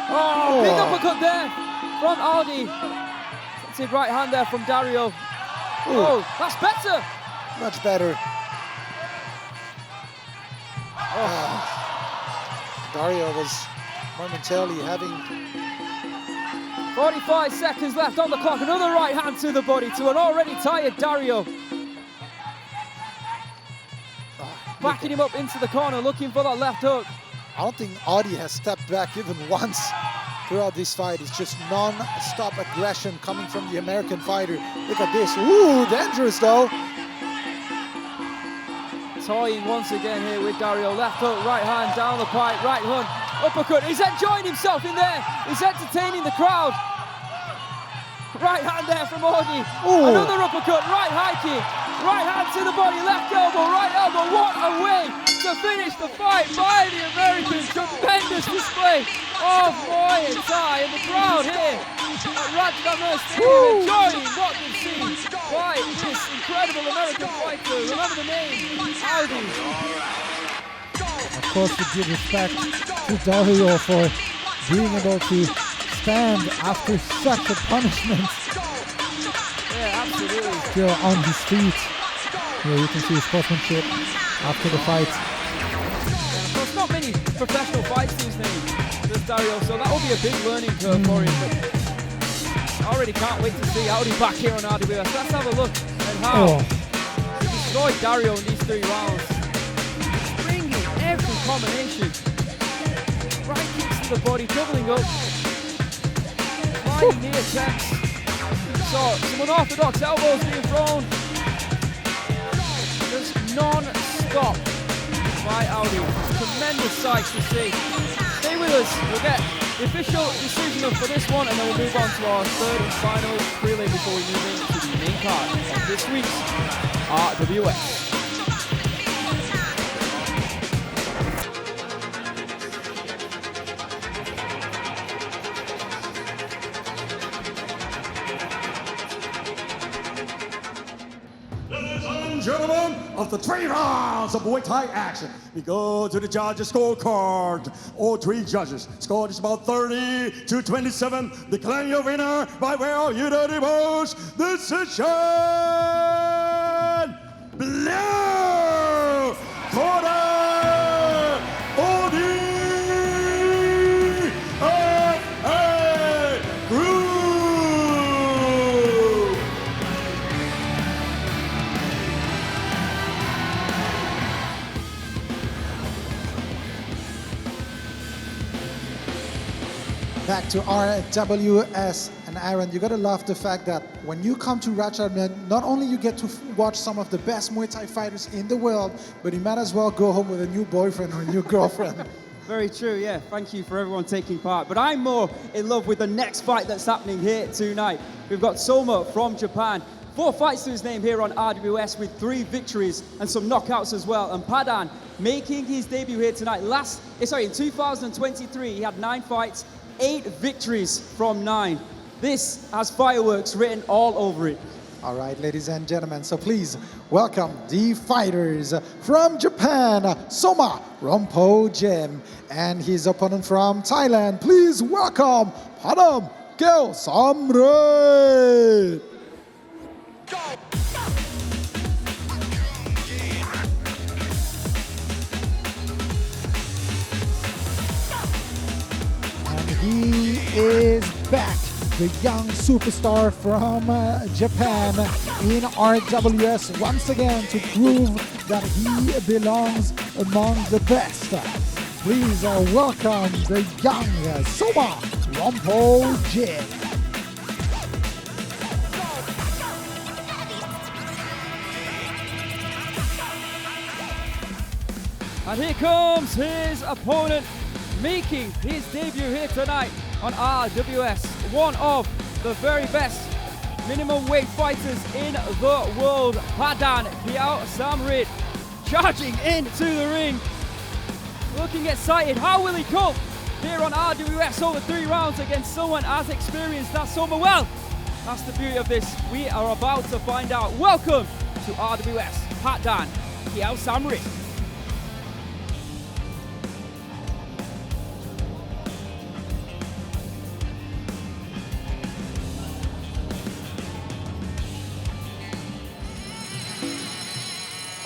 Oh, big uppercut there from Audi. That's it, right hand there from Dario. Oh, that's better. Much better. Dario was momentarily having 45 seconds left on the clock. Another right hand to the body to an already tired Dario. Backing him up into the corner, looking for that left hook. I don't think Audi has stepped back even once throughout this fight. It's just non-stop aggression coming from the American fighter. Look at this. Ooh, dangerous though. Toying once again here with Dario. Left hook, right hand down the pipe, right hook, uppercut. He's enjoying himself in there. He's entertaining the crowd. Right hand there from Audi. Ooh. Another uppercut, right high kick. Right hand to the body, left elbow, right elbow. What a way to finish the fight by the Americans. Tremendous display of Muay Thai, and the crowd here at Rajadamnern Stadium enjoying what they've seen by this incredible American fighter. Remember the name, Audi. Of course, with due respect to Dario for being able to stand after such a punishment. Yeah, absolutely. Still on his feet. Here you can see his sportsmanship after the fight. Of course, not many professional fights these days, does Dario, so that will be a big learning curve for him. But I already can't wait to see Audi back here on RWS. Let's have a look at how he destroyed Dario in these 3 rounds. Bringing every combination. Right kicks to the body, doubling up. Flying knee attempts. So some unorthodox elbows being thrown. Just non-stop by Audi. Tremendous sight to see. Stay with us. We'll get the official decision for this one, and then we'll move on to our 3rd and final prelim before we move into the main card of this week's RWS. Gentlemen, after 3 rounds of Muay Thai action, we go to the judges' scorecard. All 3 judges scored is about 30-27. Declaring your winner by way of unanimous decision. Blue corner, Audi Group. Back to RWS, and Aaron, you gotta love the fact that when you come to Rajadamnern, not only you get to watch some of the best Muay Thai fighters in the world, but you might as well go home with a new boyfriend or a new girlfriend. Very true, yeah. Thank you for everyone taking part. But I'm more in love with the next fight that's happening here tonight. We've got Soma from Japan. 4 fights to his name here on RWS with 3 victories and some knockouts as well. And Phadan making his debut here tonight. In 2023, he had 9 fights, 8 victories from 9. This has fireworks written all over it. All right, ladies and gentlemen, so please welcome the fighters from Japan, Soma Rinpoche, and his opponent from Thailand. Please welcome Phadan Samrit. And he is back, the young superstar from Japan in RWS once again to prove that he belongs among the best. Please welcome the young Soma Rinpoche. And here comes his opponent, making his debut here tonight on RWS. One of the very best minimum weight fighters in the world, Phadan 𝐷𝐈𝐒, charging into the ring. Looking excited. How will he cope here on RWS over 3 rounds against someone as experienced as Soma? Well, that's the beauty of this. We are about to find out. Welcome to RWS, Phadan 𝐷𝐈𝐒.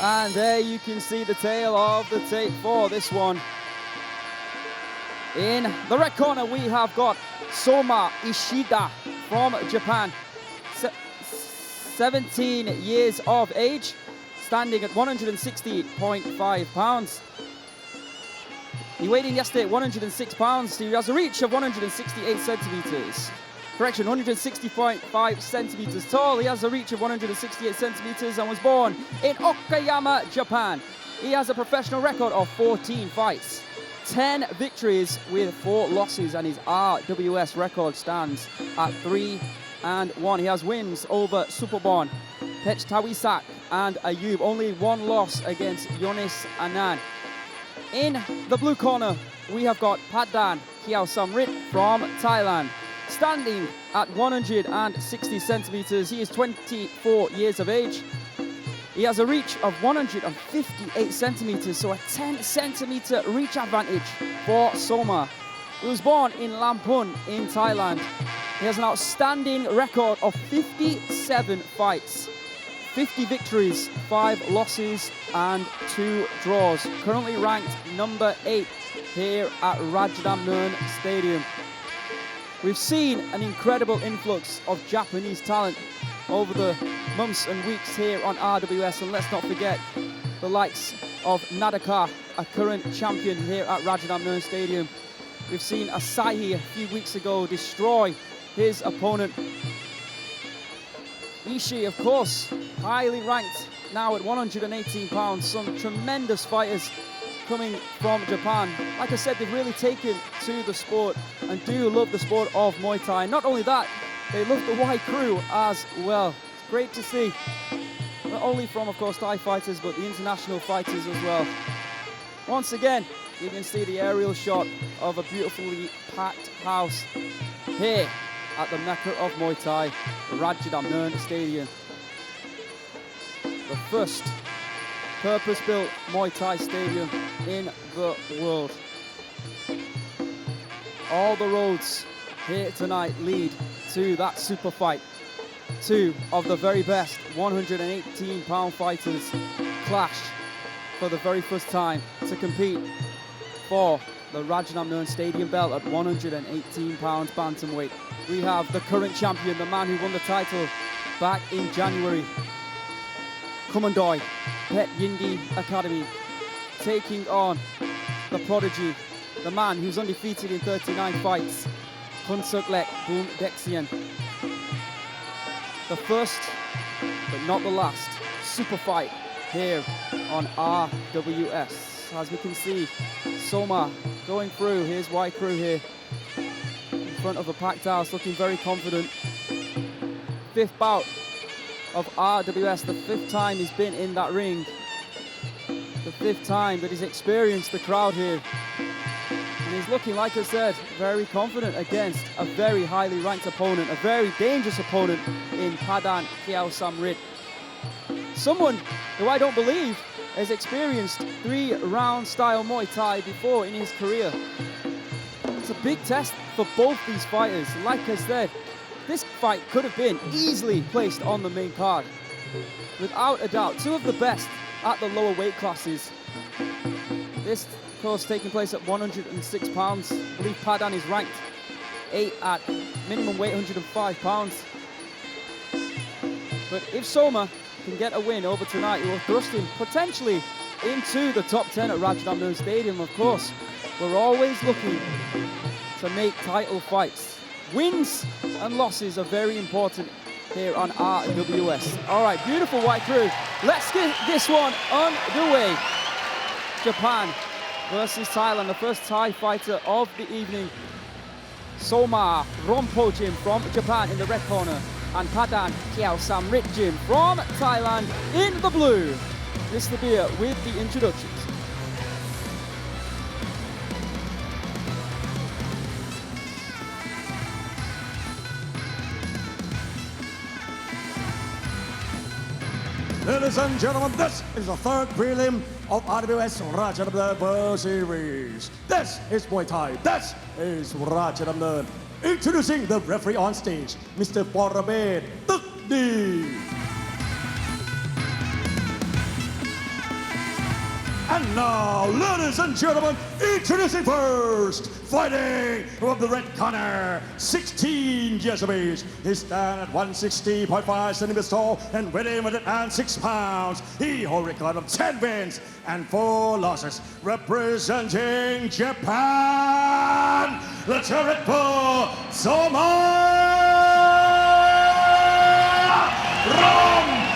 And there you can see the tail of the tape for this one. In the red corner, we have got Soma Ishida from Japan. 17 years of age, standing at 160.5 pounds. He weighed in yesterday at 106 pounds. He has a reach of 168 centimeters. Correction, 160.5 centimeters tall. He has a reach of 168 centimeters and was born in Okayama, Japan. He has a professional record of 14 fights, 10 victories with 4 losses, and his RWS record stands at 3-1. He has wins over Superbon, Pechtawisak, and Ayub. Only 1 loss against Yonis Anand. In the blue corner, we have got Phadan 𝐷𝐈𝐒 from Thailand. Standing at 160 centimeters, he is 24 years of age. He has a reach of 158 centimeters, so a 10 centimeter reach advantage for Soma. He was born in Lampun in Thailand. He has an outstanding record of 57 fights, 50 victories, 5 losses and 2 draws. Currently ranked number 8 here at Rajadamnern Stadium. We've seen an incredible influx of Japanese talent over the months and weeks here on RWS, and let's not forget the likes of Nadaka, a current champion here at Rajadamnern Stadium. We've seen Asahi a few weeks ago destroy his opponent. Ishii, of course, highly ranked now at 118 pounds. Some tremendous fighters coming from Japan. Like I said, they've really taken to the sport and do love the sport of Muay Thai. Not only that, they love the white crew as well. It's great to see, not only from, of course, Thai fighters, but the international fighters as well. Once again, you can see the aerial shot of a beautifully packed house here at the Mecca of Muay Thai, Rajadamnern Stadium. The first purpose-built Muay Thai stadium in the world. All the roads here tonight lead to that super fight. 2 of the very best 118-pound fighters clash for the very first time to compete for the Rajadamnern Stadium belt at 118 pounds bantamweight. We have the current champion, the man who won the title back in January, Kumandoi, Pet Yindi Academy, taking on the prodigy, the man who's undefeated in 39 fights, Khubsueklek Boom Dexian. The first, but not the last, super fight here on RWS. As we can see, Soma going through his white crew here in front of a packed house, looking very confident. 5th bout of RWS, the 5th time he's been in that ring, the 5th time that he's experienced the crowd here. And he's looking, like I said, very confident against a very highly ranked opponent, a very dangerous opponent in Phadan 𝐷𝐈𝐒. Someone who I don't believe has experienced 3-round style Muay Thai before in his career. It's a big test for both these fighters. Like I said, this fight could have been easily placed on the main card. Without a doubt, 2 of the best at the lower weight classes. This, of course, taking place at 106 pounds. I believe Phadan is ranked 8 at minimum weight, 105 pounds. But if Soma can get a win over tonight, it will thrust him potentially into the top 10 at Rajadamnern Stadium. Of course, we're always looking to make title fights. Wins and losses are very important here on RWS. All right, beautiful white crew. Let's get this one underway. Japan versus Thailand. The first Thai fighter of the evening. Soma Rompojim from Japan in the red corner. And Phadan Kyaosamritjim from Thailand in the blue. Mr. Beer with the introductions. Ladies and gentlemen, this is the third prelim of RWS Rajadamnern World Series. This is Muay Thai. This is Rajadamnern. Introducing the referee on stage, Mr. Mohammad Tukdi. And now, ladies and gentlemen, introducing first, fighting from the red corner, 16 years of age. He stands at 160.5 centimeters tall and weighing 106 pounds. He holds a record of 10 wins and 4 losses. Representing Japan, let's hear it for Soma Rompojim.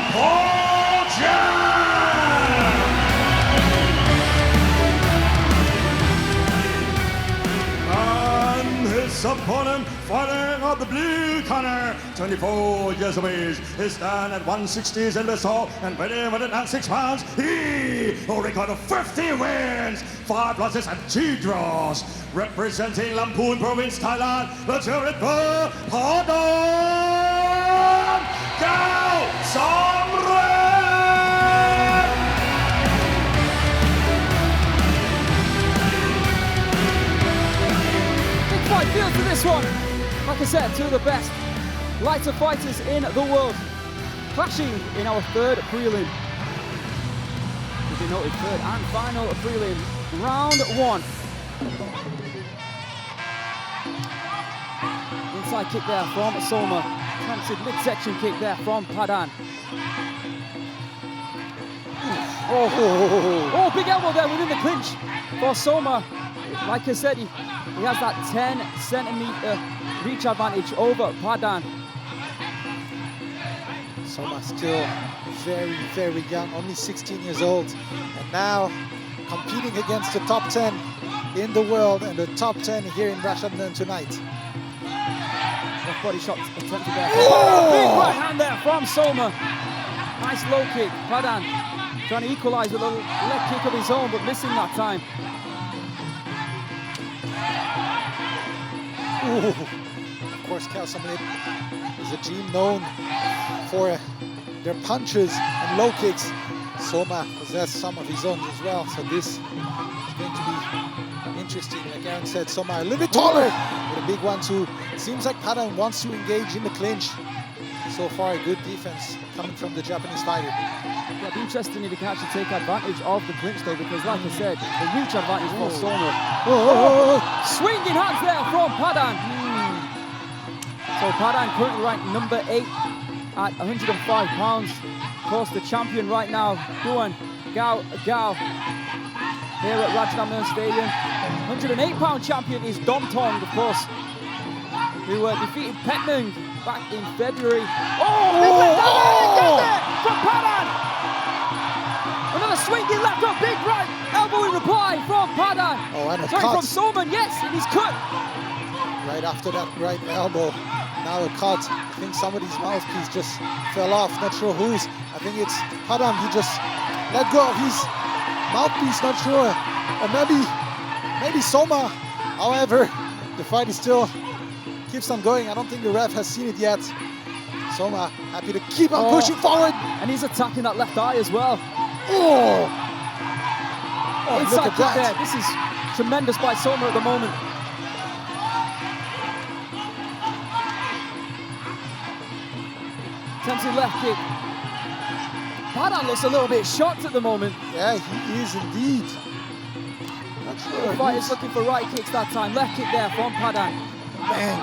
His opponent fighting on the blue corner, 24 years of age. He stands at 160 centimeters tall and weighing 106 pounds. He holds a record of 50 wins, 5 losses and 2 draws. Representing Lamphun Province, Thailand, let's hear it for Phadan Kyaosamritjim. Fight feel to this one. Like I said, two of the best lighter fighters in the world clashing in our third prelim. To be noted, third and final prelim, round 1. Inside kick there from Soma. Attempted midsection kick there from Phadan. Oh, big elbow there within the clinch for Soma. Like I said, he has that 10 centimeter reach advantage over Phadan. Soma still very, very young, only 16 years old. And now competing against the top 10 in the world and the top 10 here in Rajadamnern tonight. Rough body shot attempted there. Oh! Big right hand there from Soma. Nice low kick. Phadan trying to equalize with a leg kick of his own, but missing that time. Ooh. Of course, Kyaosamritjim is a team known for their punches and low kicks. Soma possesses some of his own as well, so this is going to be interesting. Like Aaron said, Soma a little bit taller with a big 1-2. Seems like Phadan wants to engage in the clinch. So far, a good defense coming from the Japanese fighter. Yeah, it'd be interesting if he can actually take advantage of the clinch though, because like I said, the reach advantage for Soma. Swinging hands there from Phadan. So Phadan currently ranked number 8 at 105 pounds. Of course, the champion right now, 𝐷𝐀𝐈𝐒 here at Rajadamnern Stadium. 108-pound champion is Denpanom, of course, who defeated Petnung back in February. From Phadan! Another swinging left hook, big right elbow in reply from Phadan. From Soma, yes, and he's cut. Right after that right elbow, now a cut. I think somebody's mouthpiece just fell off, not sure whose. I think it's Phadan, he just let go of his mouthpiece, not sure. Or maybe Soma. However, the fight is still keeps on going. I don't think the ref has seen it yet. Soma happy to keep on pushing forward. And he's attacking that left eye as well. Inside look at that. This is tremendous by Soma at the moment. Attempting left kick. Phadan looks a little bit shocked at the moment. Yeah, he is indeed. Not sure. The fighter's looking for right kicks that time. Left kick there from Phadan. Bang.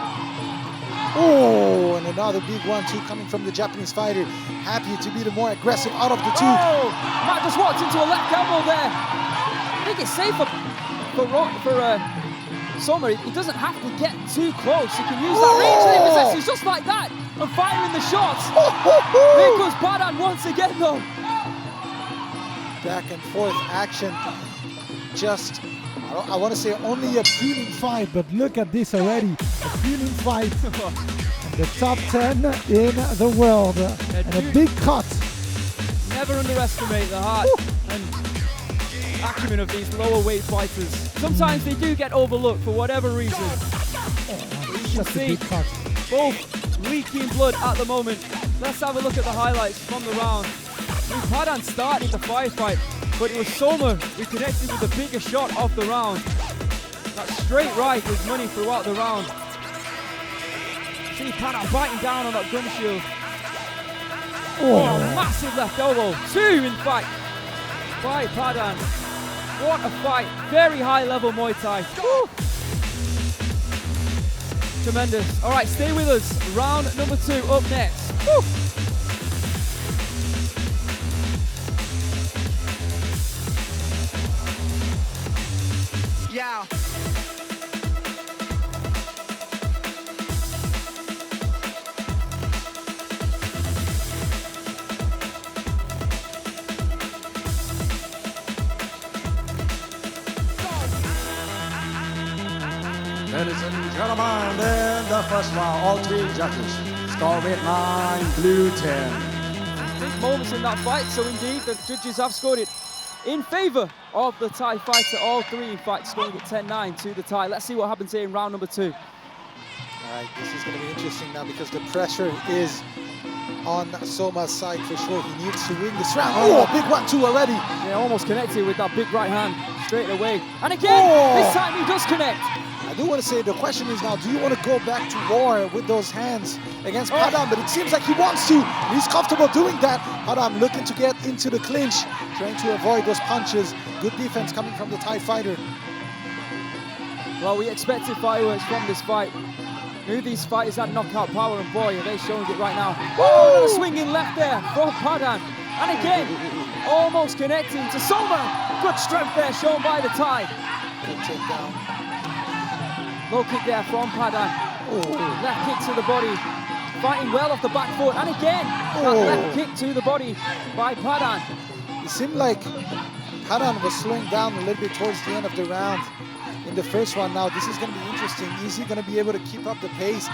Oh, and another big 1-2 coming from the Japanese fighter. Happy to be the more aggressive out of the two. Might just walked into a left elbow there. I think it's safe for Soma. He doesn't have to get too close. He can use that range that he possesses just like that and firing the shots. Here comes Phadan once again though. Back and forth action. just, I want to say only a Feeling fight, but look at this already. A feeling fight. The top 10 in the world. And a big cut. Never underestimate the heart and acumen of these lower weight fighters. Sometimes they do get overlooked for whatever reason. You can see both leaking blood at the moment. Let's have a look at the highlights from the round. Phadan started the firefight, but it was Soma who connected with the bigger shot of the round. That straight right was money throughout the round. See Phadan biting down on that gun shield. Oh, massive left elbow. Two, in fact, by Phadan. What a fight. Very high level Muay Thai. Woo. Tremendous. All right, stay with us. Round number 2 up next. Woo. Yeah. Ladies and gentlemen, in the first round, all 3 judges score red 9, blue 10. Big moments in that fight, so indeed the judges have scored it in favour of the Thai fighter. All 3, in fact, scoring it 10-9 to the Thai. Let's see what happens here in round number 2. All right, this is going to be interesting now because the pressure is on Soma's side for sure. He needs to win this round. Oh, big 1-2 already. Yeah, almost connected with that big right hand straight away. And again, this time he does connect. I do want to say the question is now, do you want to go back to war with those hands against Phadan? But it seems like he wants to. He's comfortable doing that. Phadan looking to get into the clinch, trying to avoid those punches. Good defense coming from the Thai fighter. Well, we expected fireworks from this fight. Knew these fighters had knockout power, and boy, are they showing it right now. Oh, a swinging left there from Phadan. And again, almost connecting to Soma. Good strength there shown by the Thai. Good takedown. Low kick there from Phadan. Left kick to the body. Fighting well off the back foot. And again, that left kick to the body by Phadan. It seemed like Phadan was slowing down a little bit towards the end of the round. In the first one now, this is going to be interesting. Is he going to be able to keep up the pace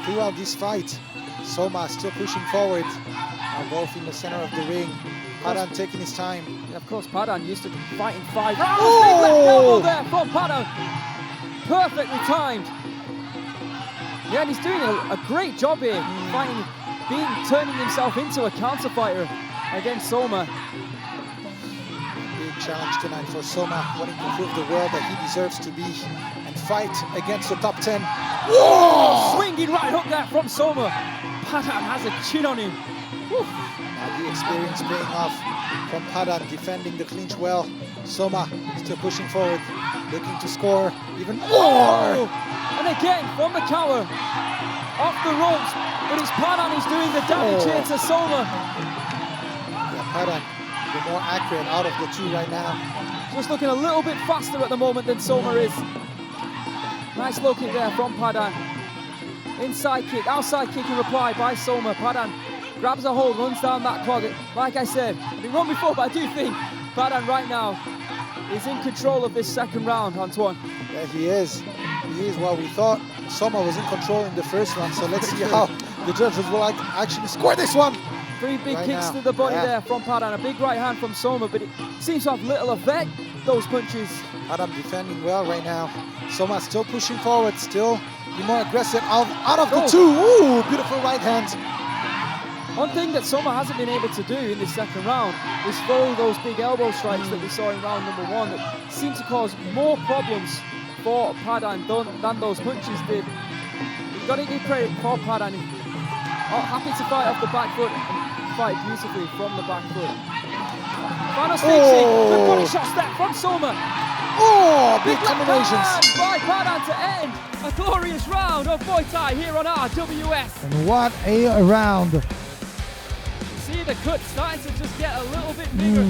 throughout this fight? Soma still pushing forward. Now both in the center of the ring. Phadan taking his time. And of course, Phadan used to fighting 5 rounds. Big left elbow there from Phadan. Perfectly timed. Yeah, and he's doing a great job here, turning himself into a counter fighter against Soma. Big challenge tonight for Soma, wanting to prove the world that he deserves to be and fight against the top 10. Whoa! Swinging right hook there from Soma. Phadan has a chin on him. Woo. Now the experience paying off from Phadan, defending the clinch well. Soma still pushing forward, looking to score even more. And again from the cover, off the ropes, but it's Phadan who's doing the damage here to Soma. Yeah, Phadan, the more accurate out of the 2 right now. Just looking a little bit faster at the moment than Soma is. Nice low kick there from Phadan. Inside kick, outside kick in reply by Soma. Phadan grabs a hold, runs down that quad. Like I said, I've been wrong before, but I do think Phadan right now is in control of this second round, Antoine. Yeah, he is. He is. Well, we thought Soma was in control in the first one, so let's see how the judges will actually score this one. 3 big kicks to the body there from Phadan. A big right hand from Soma, but it seems to have little effect, those punches. Phadan defending well right now. Soma still pushing forward, still be more aggressive out of the 2. Ooh, beautiful right hand. One thing that Soma hasn't been able to do in this second round is follow those big elbow strikes that we saw in round number 1 that seem to cause more problems for Phadan than those punches did. You've got to give credit for Phadan. Happy to fight off the back foot and fight beautifully from the back foot. Final sneaks in. Good body shots there from Soma. Oh, big combinations. By Phadan to end a glorious round of Muay Thai here on RWS. And what a round. See the cut starting to just get a little bit bigger.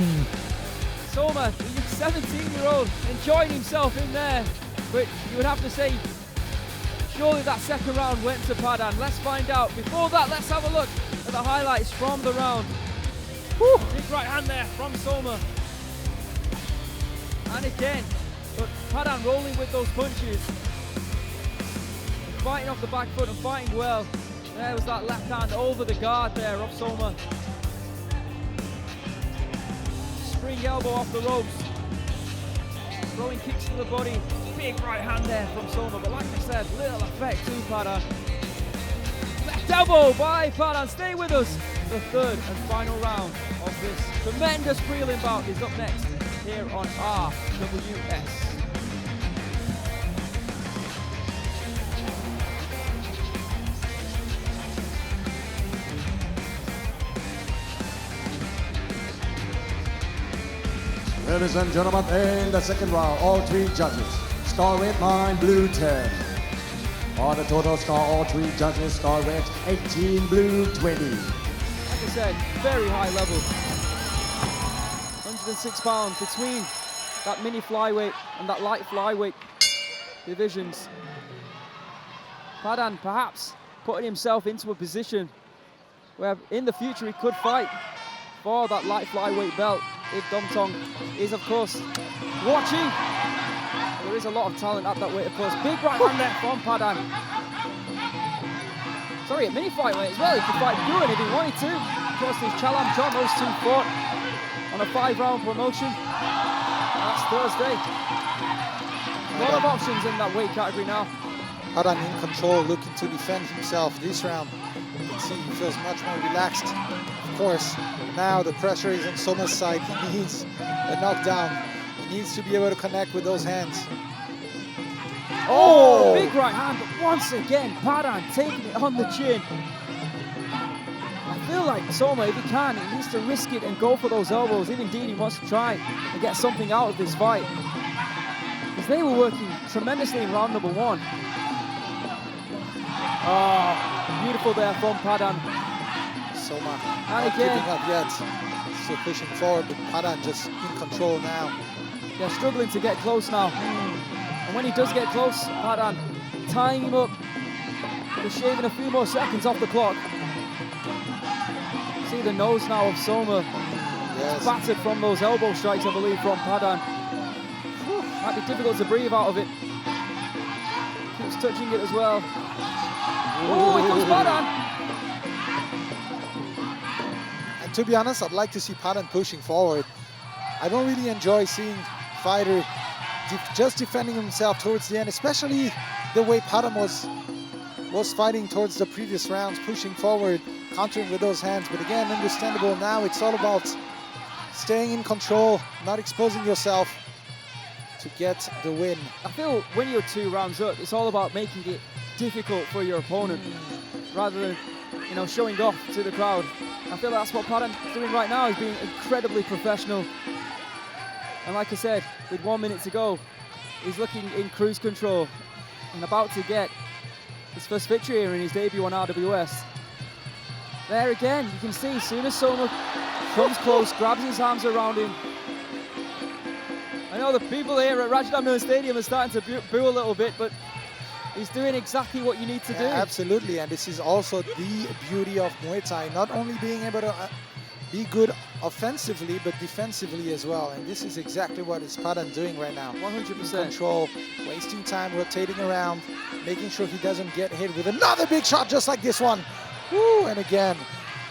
Soma, the 17-year-old, enjoying himself in there. But you would have to say, surely that second round went to Phadan. Let's find out. Before that, let's have a look at the highlights from the round. Woo. Big right hand there from Soma. And again, but Phadan rolling with those punches. Fighting off the back foot and fighting well. There was that left hand over the guard there of Soma. Spring elbow off the ropes. Throwing kicks to the body. Big right hand there from Soma, but like I said, little effect to Phadan. Left elbow by Phadan. Stay with us. The third and final round of this tremendous prelim bout is up next here on RWS. Ladies and gentlemen, in the second round, all three judges score red 9, blue 10. On the total score, all three judges score red 18, blue 20. Like I said, very high level. 106 pounds between that mini flyweight and that light flyweight divisions. Phadan perhaps putting himself into a position where in the future he could fight for that light flyweight belt if 𝐓𝐇𝐈𝐒 is of course watching. There is a lot of talent at that weight of course. Big right hand there from Phadan. Sorry, at mini flyweight as well, he could fight Buin if he wanted to. Of course there's Chalam Chon, those two fought on a 5-round promotion. That's Thursday. A lot of options in that weight category now. Phadan in control, looking to defend himself this round. You can see he feels much more relaxed. Of course, now the pressure is on Soma's side. He needs a knockdown. He needs to be able to connect with those hands. Oh, big right hand, but once again, Phadan taking it on the chin. I feel like Soma, if he can, he needs to risk it and go for those elbows, if indeed he wants to try and get something out of this fight. Because they were working tremendously in round number 1. Oh, beautiful there from Phadan. Soma And not again, giving up yet. Still pushing forward, but Phadan just in control now. they're struggling to get close now. And when he does get close, Phadan tying him up, just shaving a few more seconds off the clock. See the nose now of Soma. Yes. Battered from those elbow strikes, I believe, from Phadan. Might be difficult to breathe out of it. Keeps touching it as well. Oh, here comes Phadan. And to be honest, I'd like to see Phadan pushing forward. I don't really enjoy seeing fighter just defending himself towards the end, especially the way Phadan was fighting towards the previous rounds, pushing forward, countering with those hands. But again, understandable now. It's all about staying in control, not exposing yourself to get the win. I feel when you're 2 rounds up, it's all about making it difficult for your opponent rather than, you know, showing off to the crowd. I feel that's what Phadan's doing right now. He's being incredibly professional. And like I said, with 1 minute to go, he's looking in cruise control and about to get his first victory here in his debut on RWS. There again, you can see as soon as Soma comes close, grabs his arms around him. I know the people here at Rajadamnern Stadium are starting to boo a little bit, but he's doing exactly what you need to do. Absolutely, and this is also the beauty of Muay Thai, not only being able to be good offensively, but defensively as well. And this is exactly what is Phadan doing right now. 100%. Control, wasting time, rotating around, making sure he doesn't get hit with another big shot just like this one. Woo, and again,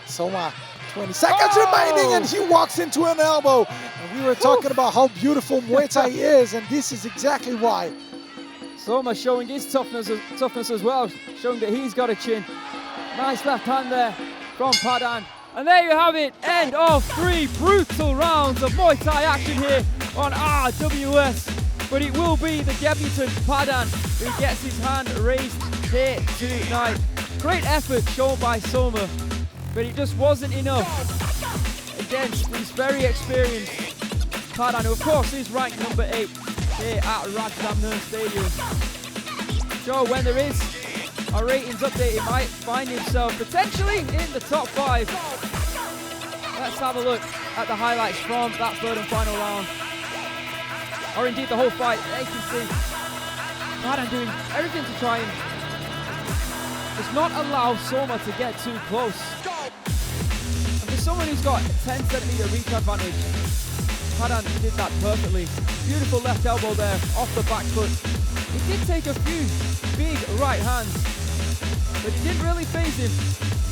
Soma, 20 seconds remaining, and he walks into an elbow. And we were talking about how beautiful Muay Thai is, and this is exactly why. Soma showing his toughness as well, showing that he's got a chin. Nice left hand there from Phadan. And there you have it, end of 3 brutal rounds of Muay Thai action here on RWS. But it will be the debutant Phadan who gets his hand raised here tonight. Great effort shown by Soma, but it just wasn't enough against this very experienced Phadan, who of course is ranked number 8 here at Rajadamnern Stadium. So when there is a ratings update, he might find himself potentially in the top 5. Let's have a look at the highlights from that third and final round. Or indeed the whole fight. There you can see Phadan doing everything to try and just not allow Soma to get too close. And for someone who's got a 10 centimeter reach advantage, Phadan did that perfectly. Beautiful left elbow there off the back foot. He did take a few big right hands, but he didn't really phase him.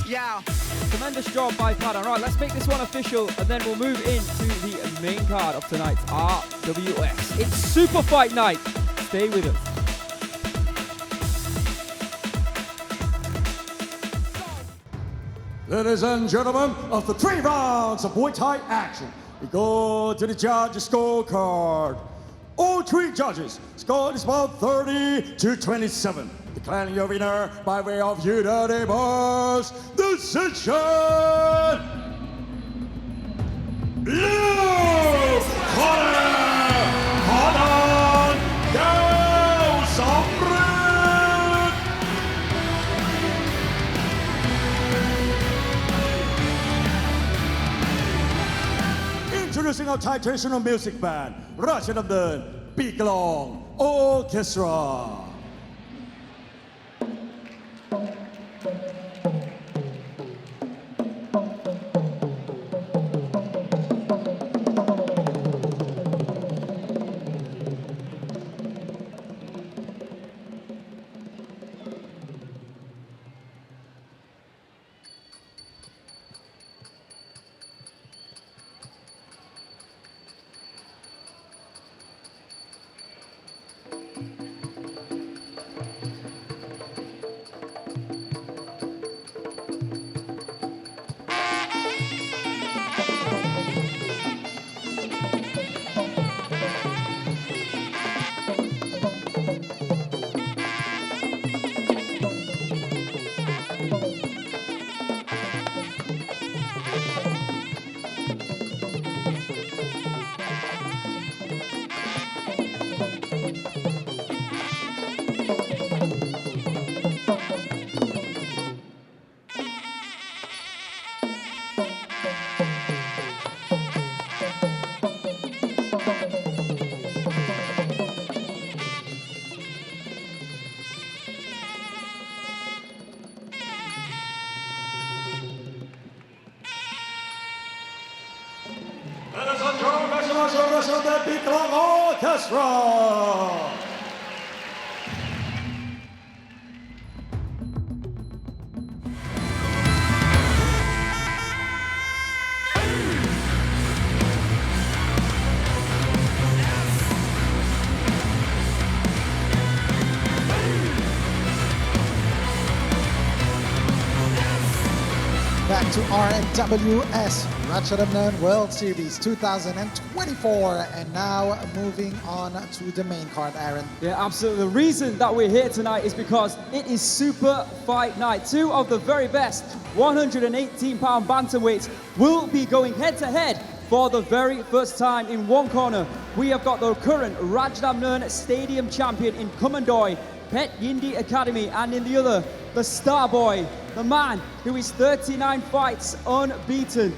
Yeah. Tremendous job by Phadan. Right, let's make this one official and then we'll move into the main card of tonight's RWS. It's Super Fight night. Stay with us. Ladies and gentlemen, after 3 rounds of Muay Thai action, we go to the judges' scorecard. All 3 judges scored is about 30-27. Declaring your winner by way of unanimous decision. Blue corner, Phadan 𝐷𝐿 Introducing our Thai traditional music band, Rajadamnern Big Long Orchestra. The Big Long Orchestra. Back to RWS Rajadamnern World Series 2024, and now moving on to the main card, Aaron. Yeah, absolutely. The reason that we're here tonight is because it is Super Fight Night. 2 of the very best 118-pound bantamweights will be going head-to-head for the very first time. In one corner, we have got the current Rajadamnern Stadium champion in Kumandoi, Phet Yindi Academy, and in the other, the star boy, the man who is 39 fights unbeaten.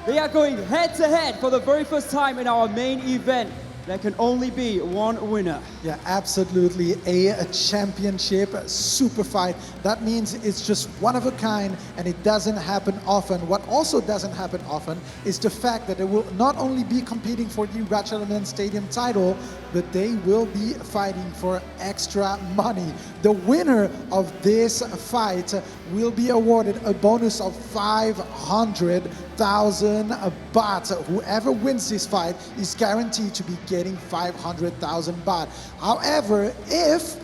They are going head-to-head for the very first time in our main event. There can only be one winner. Yeah, absolutely. A championship super fight. That means it's just one of a kind, and it doesn't happen often. What also doesn't happen often is the fact that they will not only be competing for the Rajadamnern Stadium title, but they will be fighting for extra money. The winner of this fight will be awarded a bonus of 500,000 baht. Whoever wins this fight is guaranteed to be getting 500,000 baht. However, if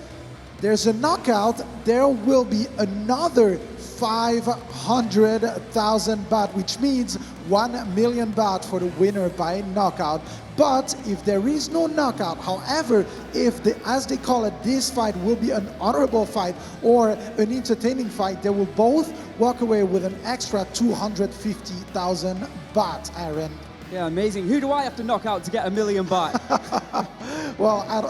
there's a knockout, there will be another 500,000 baht, which means 1 million baht for the winner by knockout. But if there is no knockout, however, if as they call it, this fight will be an honorable fight or an entertaining fight, they will both walk away with an extra 250,000 baht, Aaron. Yeah, amazing. Who do I have to knock out to get 1 million baht? Well, I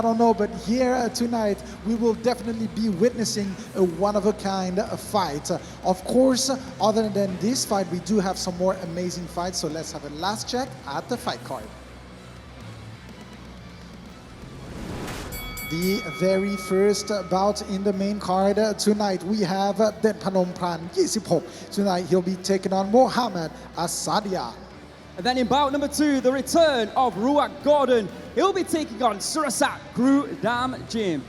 don't know, but here tonight we will definitely be witnessing a one-of-a-kind fight. Of course, other than this fight, we do have some more amazing fights, so let's have a last check at the fight card. The very first bout in the main card tonight, we have Denpanom 26. Tonight he'll be taking on Mohammad Asadian. And then in bout number 2, the return of Ruach Gordon. He'll be taking on Surasak 𝐓𝐇𝐈𝐒.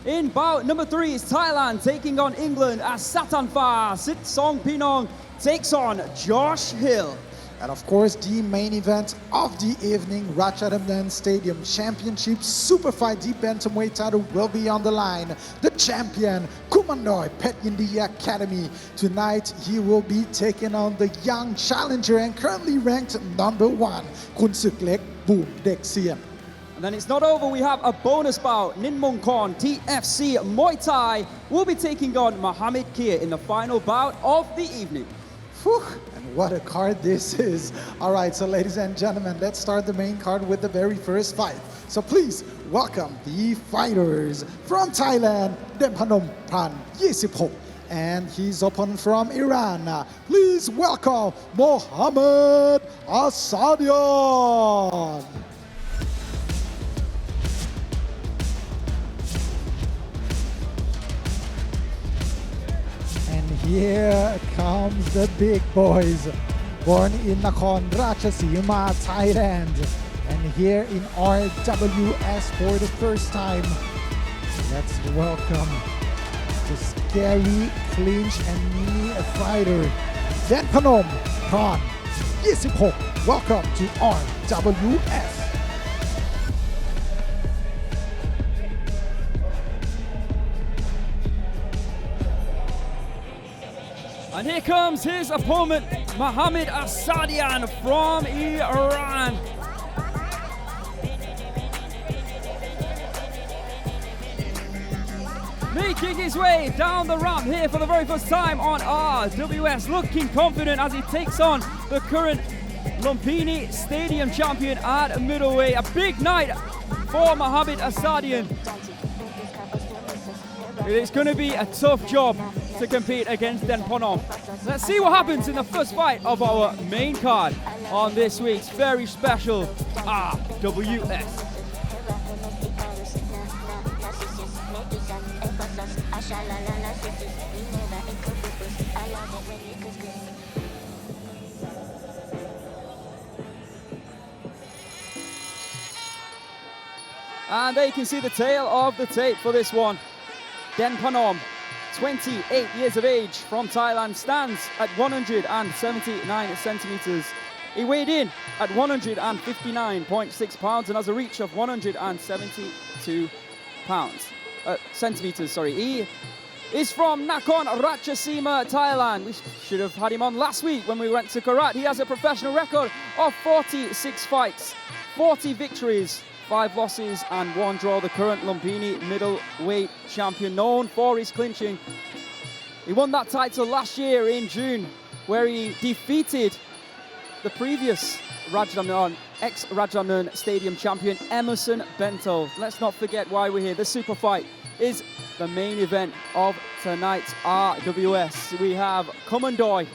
In bout number 3 is Thailand taking on England as Satanfah Sitsongsapeenong takes on Josh Hill. And of course, the main event of the evening, Rajadamnern Stadium Championship Super Fight Deep Bantamweight title will be on the line. The champion, Kumandoi Pet India Academy. Tonight, he will be taking on the young challenger and currently ranked number 1, Khubsueklek Boom Dexian. And then it's not over, we have a bonus bout. Nilmungkorn TFC Muay Thai will be taking on Mohammad in the final bout of the evening. Whew, and what a card this is. All right, so ladies and gentlemen, let's start the main card with the very first fight. So please welcome the fighters from Thailand, Denpanom Pran 26, and his opponent from Iran. Please welcome Mohammad Asadian. And here comes the big boys, born in Nakhon Ratchasima, Thailand, and here in RWS for the first time. Let's welcome the scary clinch and knee fighter, Denpanom Pran 26. Welcome to RWS. And here comes his opponent, Mohammad Asadian from Iran. Making his way down the ramp here for the very first time on RWS, looking confident as he takes on the current Lumpini Stadium champion at middleweight. A big night for Mohammad Asadian. It's going to be a tough job to compete against Denpanom. Let's see what happens in the first fight of our main card on this week's very special RWS. And there you can see the tail of the tape for this one. Denpanom, 28 years of age, from Thailand, stands at 179 centimeters. He weighed in at 159.6 pounds and has a reach of 172 centimeters. He is from Nakhon Ratchasima, Thailand. We should have had him on last week when we went to Karat. He has a professional record of 46 fights, 40 victories, 5 losses and 1 draw. The current Lumpini middleweight champion, known for his clinching. He won that title last year in June, where he defeated the previous Rajadamnern, ex-Rajadamnern Stadium champion, Emerson Bento. Let's not forget why we're here. The super fight is the main event of tonight's RWS. We have Kumandoi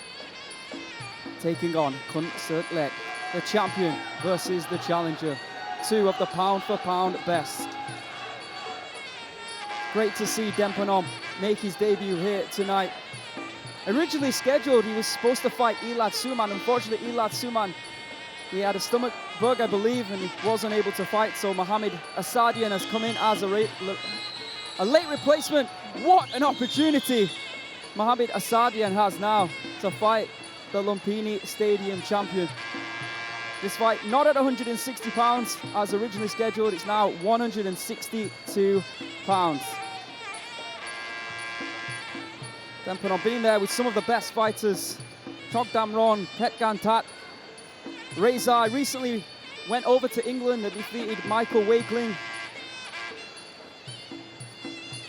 taking on Khubsueklek, the champion versus the challenger. 2 of the pound-for-pound best. Great to see Denpanom make his debut here tonight. Originally scheduled, he was supposed to fight Elad Suman. Unfortunately, Elad Suman, he had a stomach bug, I believe, and he wasn't able to fight. So Mohammad Asadian has come in as a late replacement. What an opportunity Mohammad Asadian has now to fight the Lumpini Stadium champion. This fight not at 160 pounds as originally scheduled, it's now 162 pounds. Denpanom been there with some of the best fighters. Rajadamnern, Petgan, Reza recently went over to England and defeated Michael Wakeling.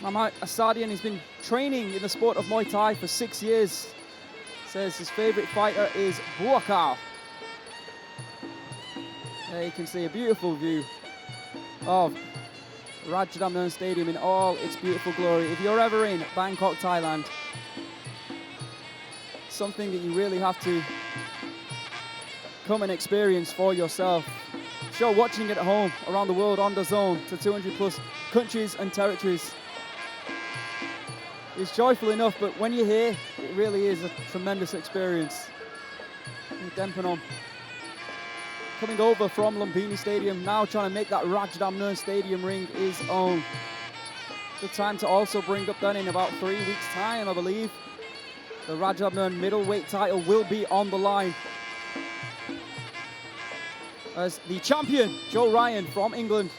Mohammad Asadian has been training in the sport of Muay Thai for 6 years. Says his favorite fighter is Ruach. There you can see a beautiful view of Rajadamnern Stadium in all its beautiful glory. If you're ever in Bangkok, Thailand, something that you really have to come and experience for yourself. Sure, watching it at home around the world on DAZN to 200 plus countries and territories is joyful enough, but when you're here, it really is a tremendous experience. Denpanom coming over from Lumpini Stadium, now trying to make that Rajadamnern Stadium ring his own. Good time to also bring up then in about 3 weeks' time, I believe. The Rajadamnern middleweight title will be on the line, as the champion, Joe Ryan from England,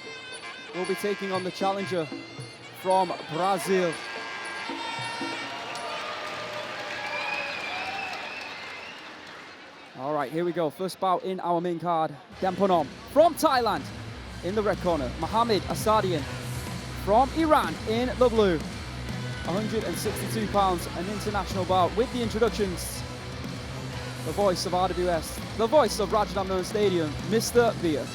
will be taking on the challenger from Brazil. All right, here we go. First bout in our main card. Denpanom from Thailand in the red corner. Mohammad Asadian from Iran in the blue. 162 pounds, an international bout with the introductions. The voice of RWS, the voice of Rajadamnern Stadium, Mr. Via.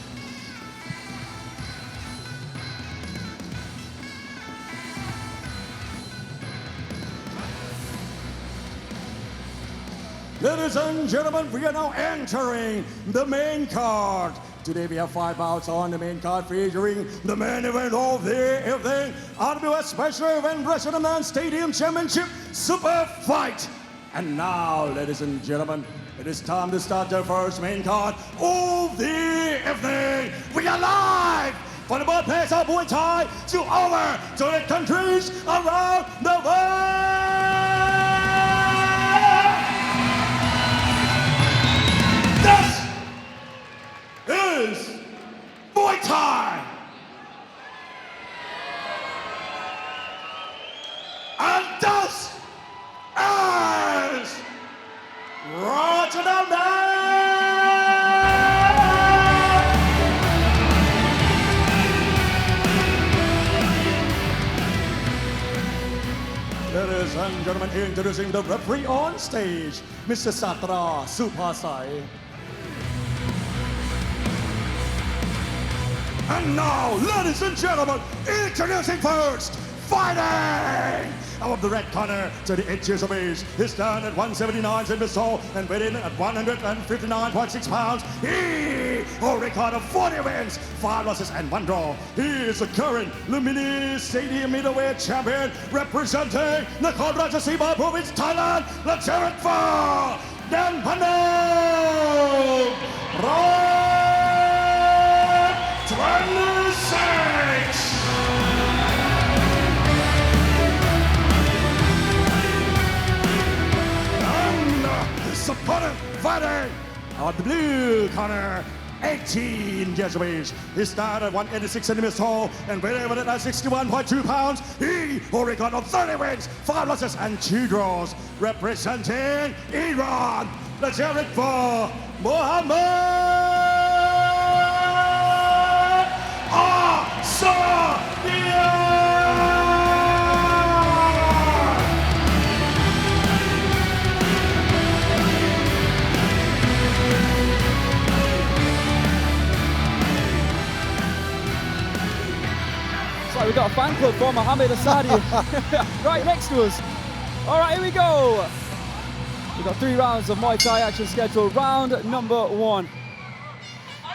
Ladies and gentlemen, we are now entering the main card. Today we have 5 bouts on the main card featuring the main event of the evening, RWS Special Event Rajadamnern Stadium Championship Super Fight. And now, ladies and gentlemen, it is time to start the first main card of the evening. We are live from the birthplace of Muay Thai to over 200 countries around the world. This is Muay Thai. And this is Rajadamnern. Ladies and gentlemen, introducing the referee on stage, Mr. Satra Supasai. And now, ladies and gentlemen, introducing first, fighting! Out of the red corner, 38 years of age, he stands at 179 centimeters tall and weighed in at 159.6 pounds. He holds a record of 40 wins, 5 losses and 1 draw. He is the current Lumpini Stadium middleweight champion, representing Nakhon Ratchasima province, Thailand. Let's hear it for Denpanom! Round 26! Opponent fighting on the blue corner, 18 years of age. He started at 186 centimeters tall and weighed in at 61.2 pounds. He holds a record of 30 wins, 5 losses and 2 draws. Representing Iran, let's hear it for Mohammad Asadian. We've got a fan club for Mohammad Asadian right next to us. All right, here we go. We've got 3 rounds of Muay Thai action scheduled. Round number 1.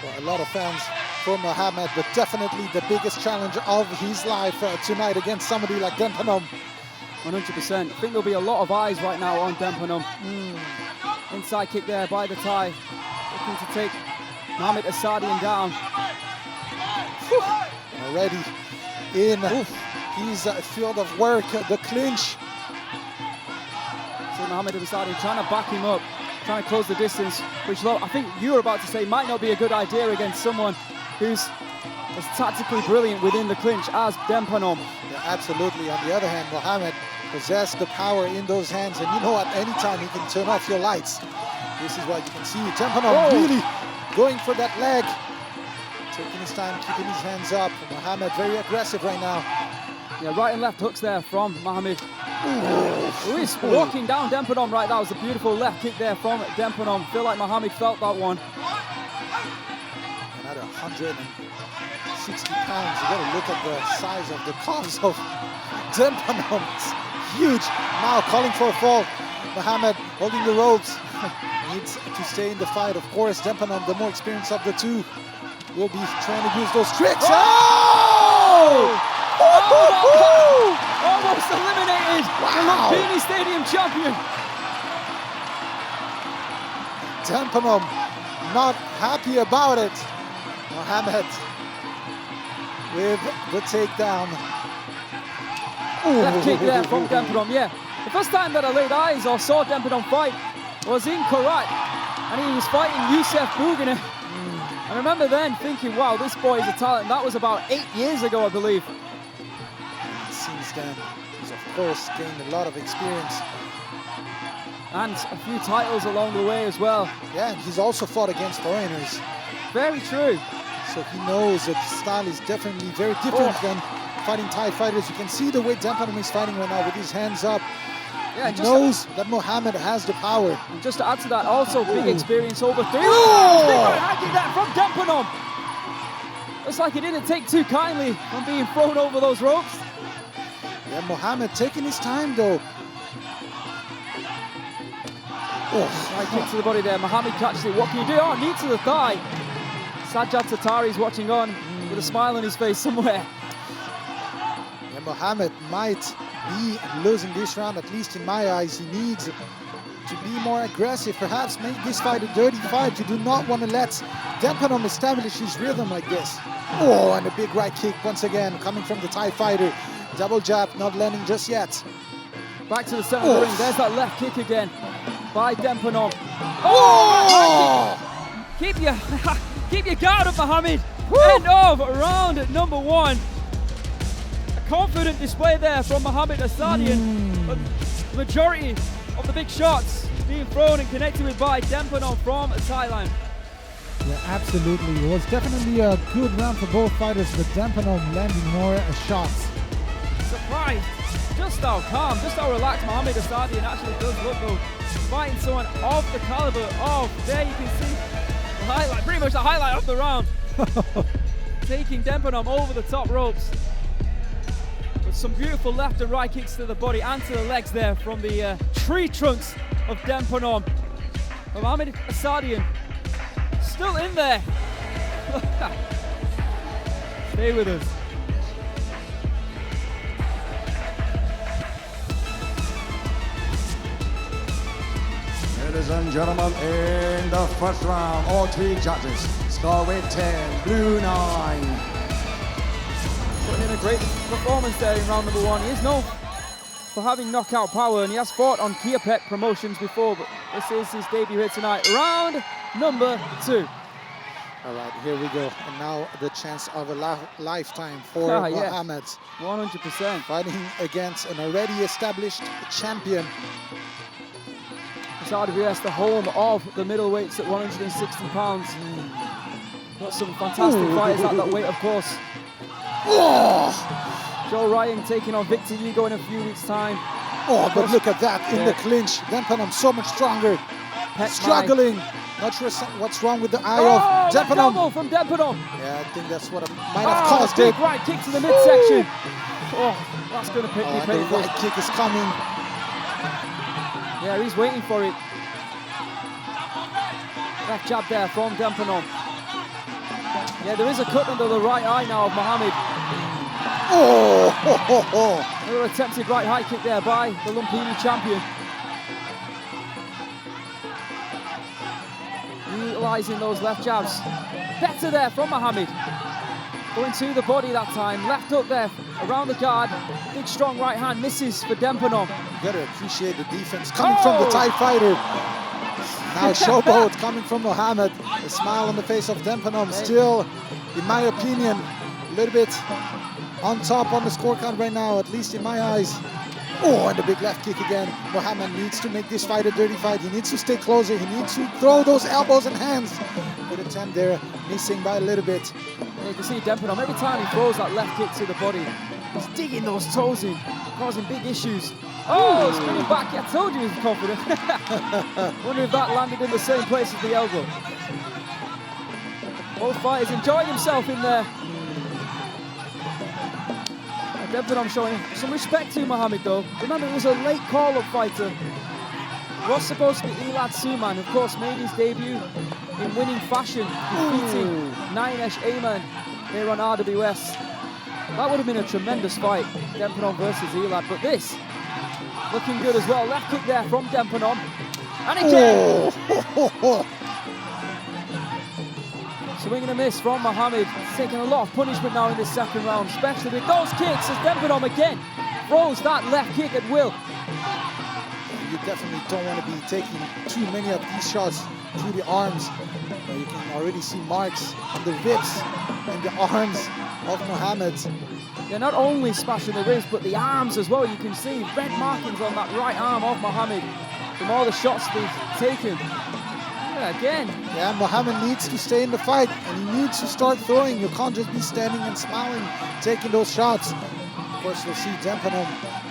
Well, a lot of fans for Mohammad, but definitely the biggest challenge of his life tonight against somebody like Denpanom. 100%. I think there'll be a lot of eyes right now on Denpanom. Inside kick there by the Thai. Looking to take Mohammad Asadian down. Already in his field of work, the clinch. So Mohammad Asadian trying to back him up, trying to close the distance, which I think you were about to say might not be a good idea against someone who's as tactically brilliant within the clinch as Denpanom. Yeah, absolutely. On the other hand, Mohammad possessed the power in those hands, and you know at any time he can turn off your lights. This is what you can see. Denpanom really going for that leg. Taking his time, keeping his hands up. Mohammad very aggressive right now. Yeah, right and left hooks there from Mohammad. Who is walking down Denpanom right now. It was a beautiful left kick there from Denpanom. Feel like Mohammad felt that one. Another 160 pounds. You gotta look at the size of the calves of Denpanom. It's huge. Now calling for a fall. Mohammad holding the ropes. Needs to stay in the fight. Of course, Denpanom, the more experienced of the two, will be trying to use those tricks. Almost eliminated the Lumpini Stadium champion. Denpanom not happy about it. Mohammad with the takedown. Left kick there from Denpanom, yeah. The first time that I laid eyes or saw Denpanom fight was in Korat, and he was fighting Yusuf Buginer. And I remember then thinking, wow, this boy is a talent. That was about 8 years ago, I believe. Since then, he's of course gained a lot of experience. And a few titles along the way as well. Yeah, and he's also fought against foreigners. Very true. So he knows that the style is definitely very different than fighting Thai fighters. You can see the way Denpanom is fighting right now with his hands up. Yeah, he knows that Mohammad has the power. And just to add to that, also big experience over 3 rounds. Big right hand kick that from Denpanom. Looks like he didn't take too kindly from being thrown over those ropes. Yeah, Mohammad taking his time though. Right kick to the body there. Mohammad catches it. What can you do? Oh, knee to the thigh. Sajjad Tatari's watching on with a smile on his face somewhere. Yeah, Mohammad might be losing this round, at least in my eyes. He needs to be more aggressive. Perhaps make this fight a dirty fight. You do not want to let Denpanom establish his rhythm like this. Oh, and a big right kick once again coming from the Thai fighter. Double jab, not landing just yet. Back to the center of the ring. There's that left kick again by Denpanom. Oh! Keep your guard up, Mohammad. End of round number 1. A confident display there from Mohammad Asadian. But the majority of the big shots being thrown and connected with by Denpanom from Thailand. Yeah, absolutely. It was definitely a good round for both fighters, but Denpanom landing more shots. Surprised just how calm, just how relaxed Mohammad Asadian actually does look though. Fighting someone of the caliber of, there you can see the highlight, pretty much the highlight of the round. Taking Denpanom over the top ropes. With some beautiful left and right kicks to the body and to the legs there from the tree trunks of Denpanom. Mohammad Asadian still in there. Stay with us. Ladies and gentlemen, in the first round, all 3 judges score with 10, blue 9. Putting in a great performance there in round number 1. He is known for having knockout power, and he has fought on Kiapet promotions before, but this is his debut here tonight. Round number 2. All right, here we go. And now the chance of a lifetime for Mohammad. 100%. Fighting against an already established champion. RWS, the home of the middleweights at 160 pounds. Got some fantastic fighters at that weight, of course. Joe Ryan taking on Victor Hugo in a few weeks' time. Oh, but look at that in the clinch. Denpanom so much stronger. Struggling. Not sure what's wrong with the eye of Denpanom. Elbow from Denpanom. Yeah, I think that's what might have caused it. Big right kick to the midsection. Oh, that's going to be painful. The right kick is coming. Yeah, he's waiting for it. Left jab there from Denpanom. Yeah, there is a cut under the right eye now of Mohammad. Another attempted right high kick there by the Lumpini champion. Utilising those left jabs. Better there from Mohammad. Going to the body that time. Left hook there around the guard. Big strong right hand misses for Denpanom. You gotta appreciate the defense coming from the Thai fighter. Now showboat coming from Mohammad. A smile on the face of Denpanom. Still, in my opinion, a little bit on top on the scorecard right now, at least in my eyes. Oh, and the big left kick again. Mohammad needs to make this fight a dirty fight. He needs to stay closer. He needs to throw those elbows and hands. Good attempt there, missing by a little bit. You can see Denpanom, every time he throws that left kick to the body, he's digging those toes in, causing big issues. Oh, spinning back. I told you he was confident. Wonder if that landed in the same place as the elbow. Both fighters enjoying himself in there. Denpanom showing some respect to Mohammad though. Remember, it was a late call-up fighter. It was supposed to be Elad Suman, of course, made his debut in winning fashion, defeating Nainesh Ayman here on RWS. That would have been a tremendous fight, Denpanom versus Elad, but this, looking good as well. Left kick there from Denpanom. And again! Swing and a miss from Mohammad. He's taking a lot of punishment now in this second round, especially with those kicks as Denpanom again throws that left kick at will. You definitely don't want to be taking too many of these shots through the arms. You can already see marks on the ribs and the arms of Mohammad. They're not only smashing the ribs, but the arms as well. You can see red markings on that right arm of Mohammad from all the shots they've taken. Yeah, again. Yeah, Mohammad needs to stay in the fight, and he needs to start throwing. You can't just be standing and smiling, taking those shots. Of course, you'll see Denpanom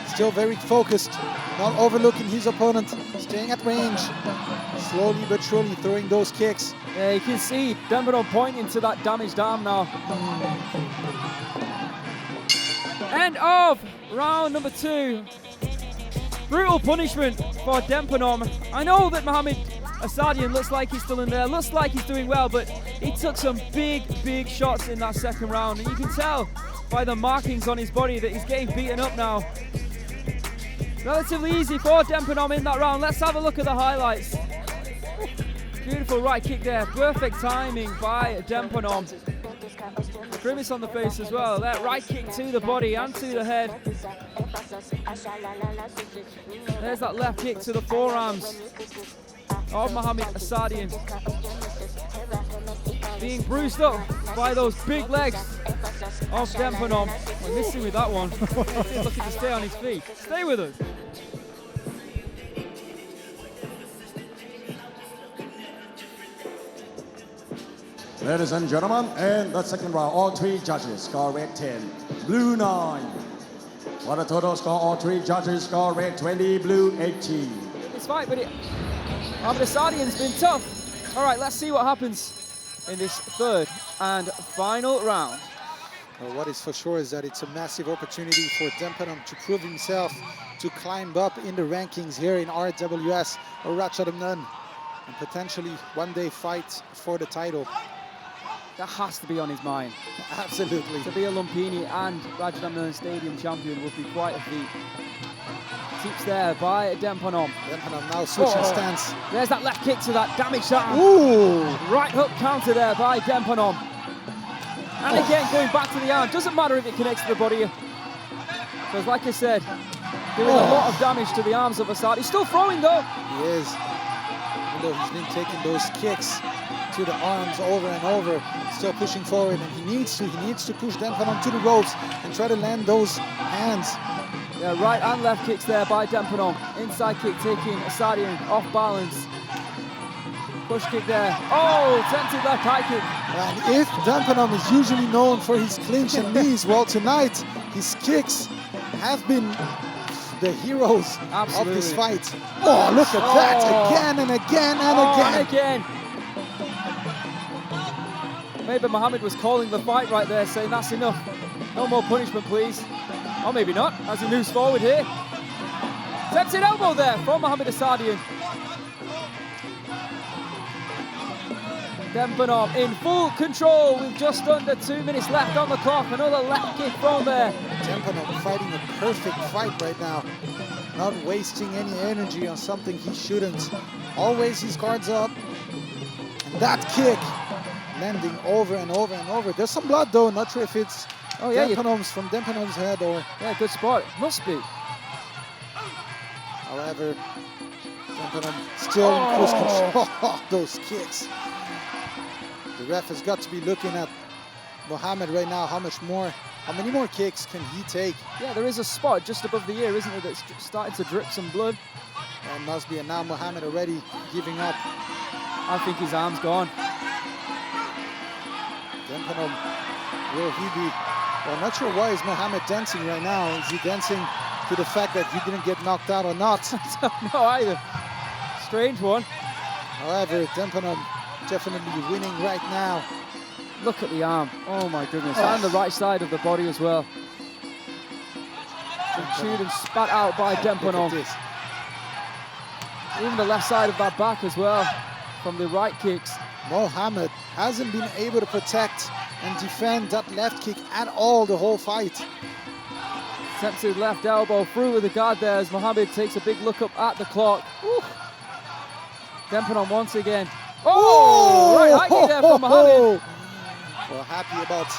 still very focused, not overlooking his opponent, staying at range, slowly but surely throwing those kicks. Yeah, you can see Denpanom pointing to that damaged arm now. End of round number 2. Brutal punishment for Denpanom. I know that Mohammad Asadian looks like he's still in there, looks like he's doing well, but he took some big shots in that second round, and you can tell by the markings on his body that he's getting beaten up now. Relatively easy for Denpanom in that round. Let's have a look at the highlights. Beautiful right kick there, perfect timing by Denpanom. Grimace on the face as well. That right kick to the body and to the head. There's that left kick to the forearms of Mohammad Asadian. Being bruised up by those big legs of Denpanom. We're missing with that one. He's looking to stay on his feet. Stay with us. Ladies and gentlemen, in the second round, all 3 judges score red 10, blue 9. For the total score, all 3 judges score red 20, blue 18. This fight, but Mohammad Asadian's been tough. All right, let's see what happens in this third and final round. Well, what is for sure is that it's a massive opportunity for Denpanom to prove himself, to climb up in the rankings here in RWS or Rajadamnern, and potentially one day fight for the title. That has to be on his mind. Absolutely. To be a Lumpini and Rajadamnern Stadium champion would be quite a feat. Keeps there by Denpanom. Denpanom now switching stance. There's that left kick to that damaged arm. Ooh! Right hook counter there by Denpanom. And again, going back to the arm. Doesn't matter if it connects to the body. Because like I said, doing a lot of damage to the arms of Asadian. He's still throwing though. He is. Even though he's been taking those kicks to the arms over and over, still pushing forward, and he needs to push Denpanom to the ropes and try to land those hands. Yeah, right and left kicks there by Denpanom. Inside kick taking Asadian off balance. Push kick there. Oh, tempted left high kick. And if Denpanom is usually known for his clinch and knees, well tonight his kicks have been the heroes of this fight. Oh, look at that, again and again and again. Maybe Mohammad was calling the fight right there, saying that's enough. No more punishment, please. Or maybe not, as he moves forward here. Tempted elbow there from Mohammad Asadian. Denpanom in full control with just under 2 minutes left on the clock. Another left kick from there. Denpanom fighting a perfect fight right now. Not wasting any energy on something he shouldn't. Always his guards up. And that kick landing over and over and over. There's some blood though, not sure if it's from Denpanom's head or... Yeah, good spot. Must be. However, Denpanom still in close control. Those kicks. The ref has got to be looking at Mohammad right now. How many more kicks can he take? Yeah, there is a spot just above the ear, isn't there, that's starting to drip some blood. And must be, and now Mohammad already giving up. I think his arm's gone. Denpanom, will he be... Well, I'm not sure why is Mohammad dancing right now. Is he dancing to the fact that he didn't get knocked out or not? I don't know either. Strange one. However, Denpanom definitely winning right now. Look at the arm. Oh my goodness. And the right side of the body as well. Chewed and spat out by Denpanom. Even the left side of that back as well from the right kicks. Mohammad hasn't been able to protect and defend that left kick at all the whole fight. Tempted left elbow through with the guard there as Mohammad takes a big look up at the clock. Woo. Denpanom once again. Oh! Right high kick there from Mohammad. Well, happy about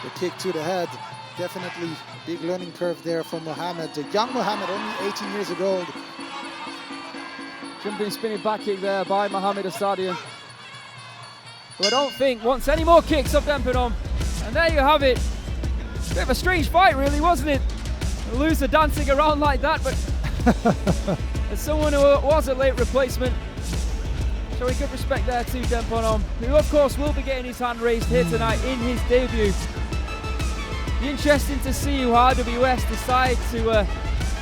the kick to the head. Definitely big learning curve there for Mohammad. The young Mohammad, only 18 years old. Jumping spinning back kick there by Mohammad Asadian, who I don't think wants any more kicks of Denpanom. And there you have it. Bit of a strange fight, really, wasn't it? A loser dancing around like that, but as someone who was a late replacement, showing good respect there to Denpanom, who of course will be getting his hand raised here tonight in his debut. Be interesting to see who RWS decide to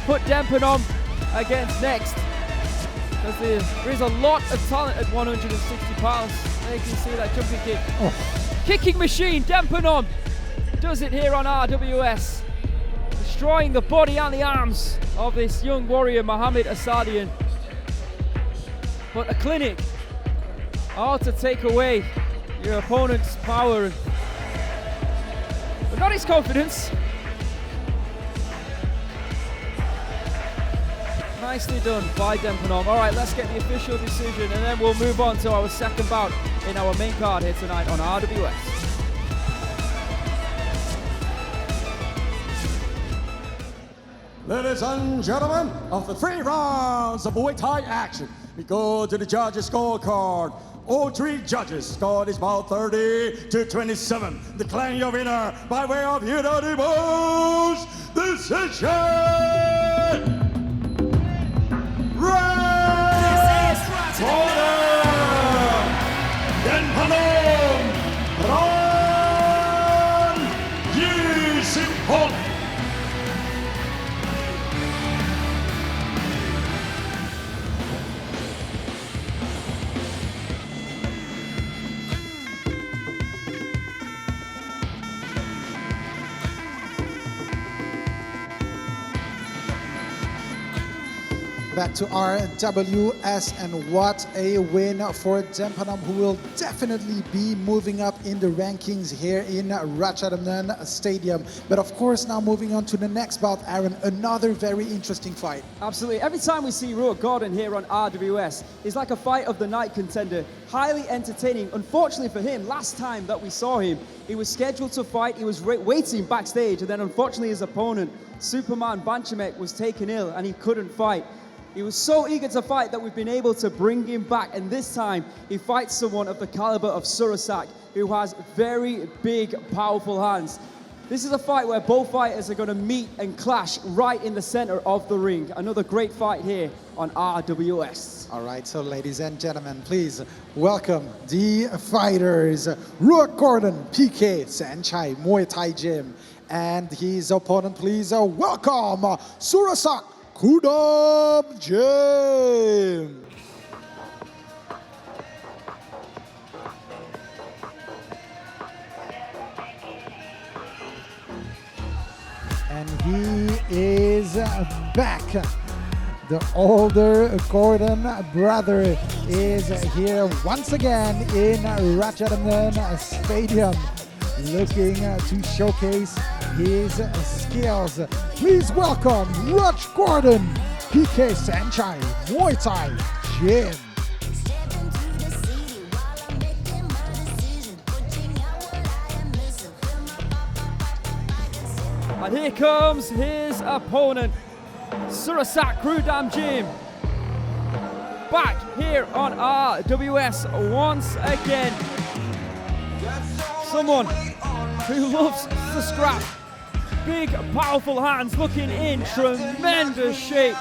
put Denpanom against next, because there is a lot of talent at 160 pounds. There you can see that jumping kick. Kicking machine, Denpanom does it here on RWS, destroying the body and the arms of this young warrior, Mohammad Asadian. But a clinic, how to take away your opponent's power, but not his confidence. Nicely done by Denpanom. All right, let's get the official decision, and then we'll move on to our second bout in our main card here tonight on RWS. Ladies and gentlemen, after 3 rounds of Muay Thai action, we go to the judges' scorecard. All 3 judges scored is about 30-27, declaring your winner by way of unanimous decision. Red corner, Denpanom, round 26. Back to RWS, and what a win for Denpanom, who will definitely be moving up in the rankings here in Rajadamnern Stadium. But of course, now moving on to the next bout, Aaron, another very interesting fight. Absolutely. Every time we see Ruach Gordon here on RWS, it's like a fight of the night contender. Highly entertaining. Unfortunately for him, last time that we saw him, he was scheduled to fight. He was waiting backstage, and then unfortunately his opponent, Superman Banchamek, was taken ill and he couldn't fight. He was so eager to fight that we've been able to bring him back, and this time he fights someone of the caliber of Surasak, who has very big, powerful hands. This is a fight where both fighters are going to meet and clash right in the center of the ring. Another great fight here on RWS. All right, so ladies and gentlemen, please welcome the fighters, Ruach Gordon, PK Sanchai, Muay Thai Gym, and his opponent, please welcome Surasak, 𝐓𝐇𝐈𝐒. And he is back. The older Gordon brother is here once again in Rajadamnern Stadium, looking to showcase his skills. Please welcome Ruach Gordon, PK Sanchai, Muay Thai Gym. And here comes his opponent, Surasak Gym, back here on RWS once again. Someone who loves to scrap. Big, powerful hands, looking in tremendous shape.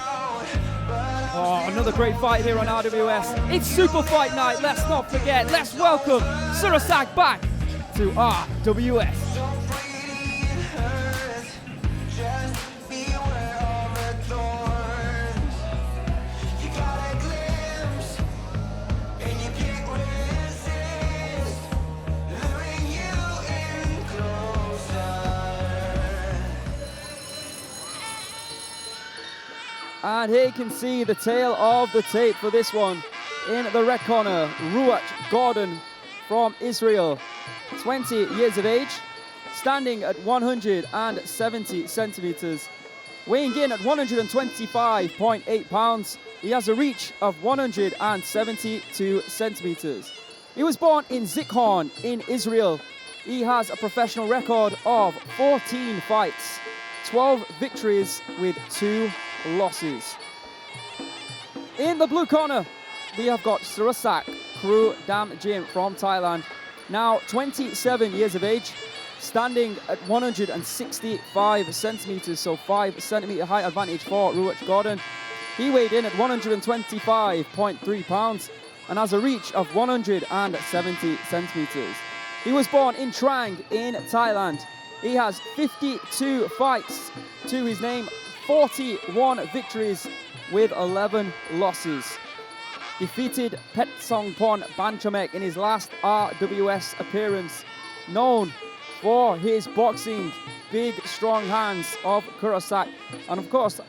Oh, another great fight here on RWS. It's Super Fight Night, let's not forget. Let's welcome Surasak back to RWS. And here you can see the tail of the tape for this one. In the red corner, Ruach Gordon from Israel, 20 years of age, standing at 170 centimeters, weighing in at 125.8 pounds. He has a reach of 172 centimeters. He was born in Zichron in Israel. He has a professional record of 14 fights, 12 victories with 2 losses. In the blue corner, we have got Surasak Khubsueklek Jim from Thailand, now 27 years of age, standing at 165 centimeters, so 5 centimeter height advantage for Ruach Gordon. He weighed in at 125.3 pounds and has a reach of 170 centimeters. He was born in Trang in Thailand. He has 52 fights to his name, 41 victories with 11 losses. Defeated Petsongpon Banchamek in his last RWS appearance, known for his boxing, big, strong hands of Surasak, and of course,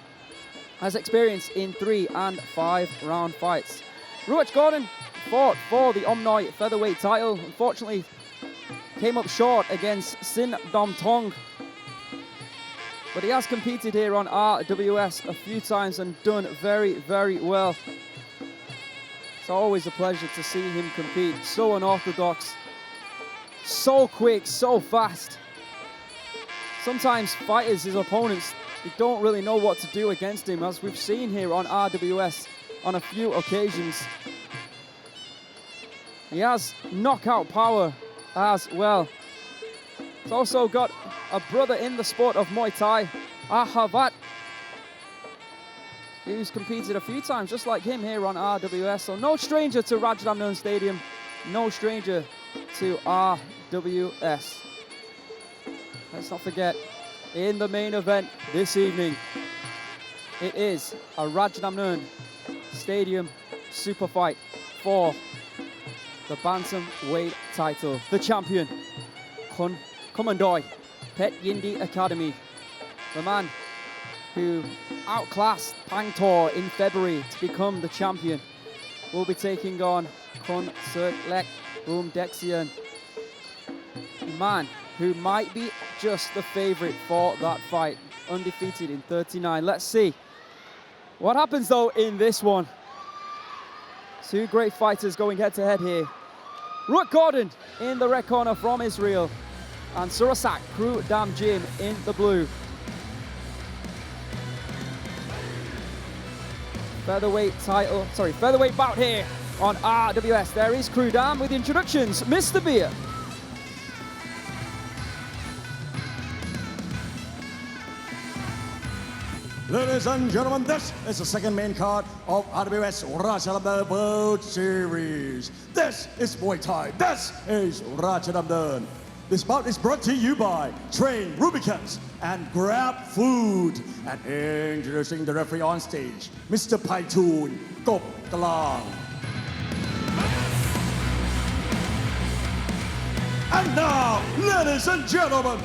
has experience in 3 and 5 round fights. Ruach Gordon fought for the Omnoi featherweight title. Unfortunately, came up short against Sin Dom Tong. But he has competed here on RWS a few times and done very, very well. It's always a pleasure to see him compete. So unorthodox, so quick, so fast. Sometimes fighters, his opponents, they don't really know what to do against him, as we've seen here on RWS on a few occasions. He has knockout power as well. He's also got a brother in the sport of Muay Thai, Ahavat, who's competed a few times just like him here on RWS. So no stranger to Rajadamnern Stadium, no stranger to RWS. Let's not forget, in the main event this evening, it is a Rajadamnern Stadium super fight for the bantamweight title. The champion, Kumandoi, Pet Yindi Academy, the man who outclassed Pangtor in February to become the champion, will be taking on Khubsueklek Dexian, a man who might be just the favorite for that fight, undefeated in 39. Let's see what happens though in this one. 2 great fighters going head to head here. Ruach Gordon in the red corner from Israel, and Surasak Khubsueklek Jim in the blue. Featherweight bout here on RWS. There is Khubsueklek with introductions. Mr. Beer. Ladies and gentlemen, this is the second main card of RWS Rajadamnern World Series. This is Muay Thai. This is Rajadamnern. This bout is brought to you by Train Vickas and Grab Food. And introducing the referee on stage, Mr. Paitoon Gopkalang. And now, ladies and gentlemen,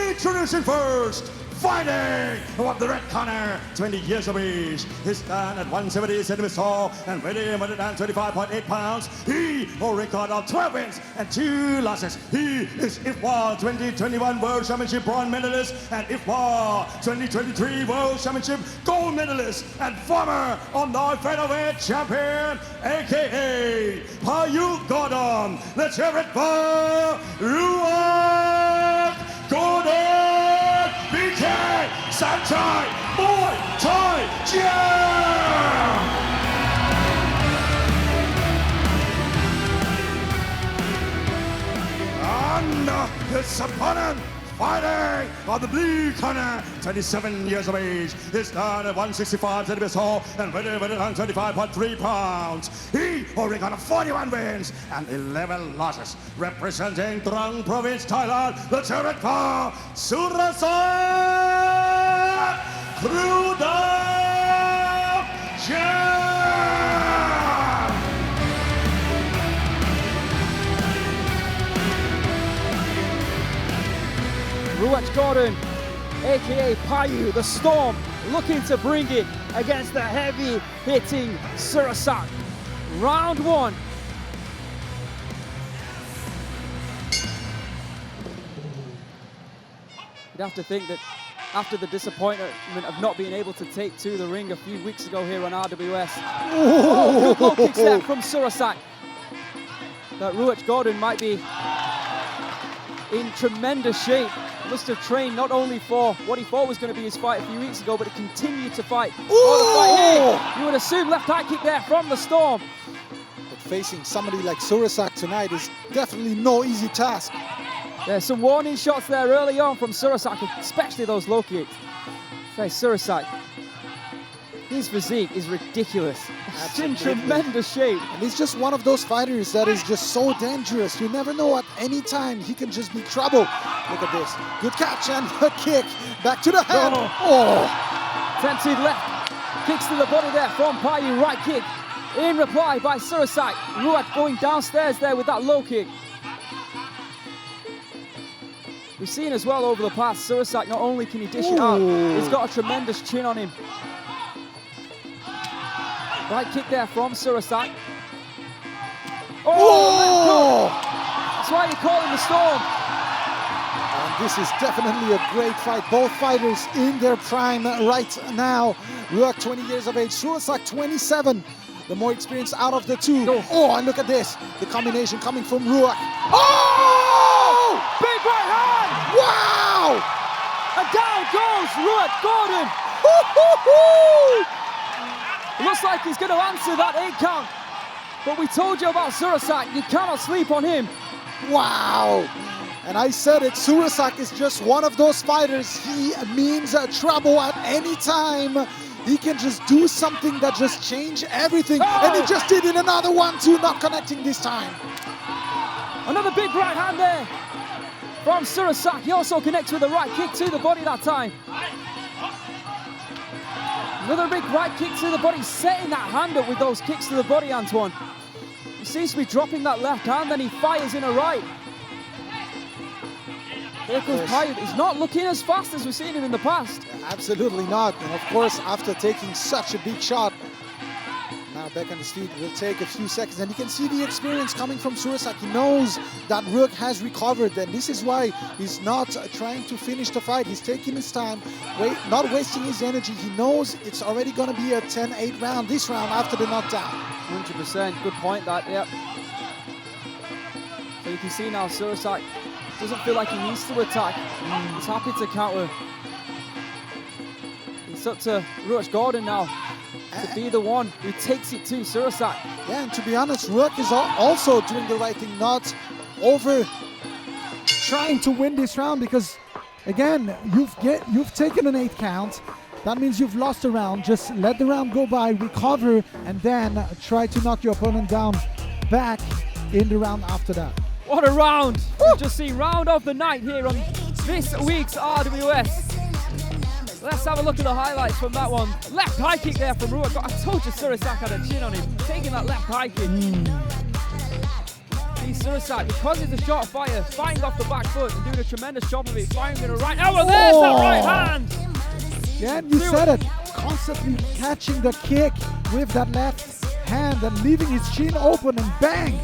introducing first, fighting from the red corner, 20 years of age. He stands at 170 centimeters tall and weighing 125.8 pounds. He holds a record of 12 wins and 2 losses. He is IFBA 2021 World Championship bronze medalist and IFBA 2023 World Championship gold medalist and former Omnoi featherweight champion, aka Payu Gordon. Let's hear it for Ruach Gordon! BK Sanchai Muay Thai Jam! And his opponent fighting on the blue corner, 27 years of age. He's down at 165 centimeters tall and weighing 125.3 pounds. He already got 41 wins and 11 losses. Representing Trang Province, Thailand, the turret for Surasak Khubsueklek Jam! Ruach Gordon, aka Payu, the Storm, looking to bring it against the heavy-hitting Surasak. Round 1. You'd have to think that after the disappointment of not being able to take to the ring a few weeks ago here on RWS. Oh, good low kick step from Surasak. That Ruach Gordon might be in tremendous shape. Must have trained not only for what he thought was going to be his fight a few weeks ago, but to continue to fight. Oh, the fight here. You would assume left high kick there from the Storm. But facing somebody like Surasak tonight is definitely no easy task. There's some warning shots there early on from Surasak, especially those low kicks. Say Surasak, his physique is ridiculous. It's in tremendous shape. And he's just one of those fighters that is just so dangerous. You never know, at any time he can just be trouble. Look at this. Good catch and a kick. Back to the head. Oh. Tempted left. Kicks to the body there from Payu. Right kick. In reply by Surasak. Ruach going downstairs there with that low kick. We've seen as well over the past, Surasak not only can he dish it out, he's got a tremendous chin on him. Right kick there from Surasak. Oh! That's why you call him the Storm. And this is definitely a great fight. Both fighters in their prime right now. Ruach 20 years of age, Surasak 27. The more experienced out of the two. Oh, and look at this. The combination coming from Ruach. Oh! Big right hand! Wow! And down goes Ruach Gordon. Looks like he's going to answer that 8 count. But we told you about Surasak. You cannot sleep on him. Wow! And I said it, Surasak is just one of those fighters. He means trouble at any time. He can just do something that just change everything. And he just did in another 1-2, not connecting this time. Another big right hand there from Surasak. He also connects with a right kick to the body that time. Another big right kick to the body, setting that hand up with those kicks to the body, Antoine. He seems to be dropping that left hand, then he fires in a right. There goes Payu. He's not looking as fast as we've seen him in the past. Absolutely not. And of course, after taking such a big shot, now back on his feet will take a few seconds. And you can see the experience coming from Surasak. He knows that Ruach has recovered. And this is why he's not trying to finish the fight. He's taking his time, not wasting his energy. He knows it's already going to be a 10-8 round, this round after the knockdown. 100%. Good point, that, yep. So you can see now Surasak doesn't feel like he needs to attack. He's happy to counter. It's up to Ruach Gordon now to be the one who takes it to Surasak. Yeah, and to be honest, Ruach is also doing the right thing, not over trying to win this round, because again, you've taken an 8 count. That means you've lost a round. Just let the round go by, recover, and then try to knock your opponent down back in the round after that. What a round! We've just seen round of the night here on this week's RWS. Let's have a look at the highlights from that one. Left high kick there from Ruach. I told you Surasak had a chin on him, taking that left high kick. See Surasak, because he's a short fire, fighting off the back foot and doing a tremendous job of it, firing with a right. Oh, and there's that right hand! Yeah, and you said it. Constantly catching the kick with that left hand and leaving his chin open, and bang!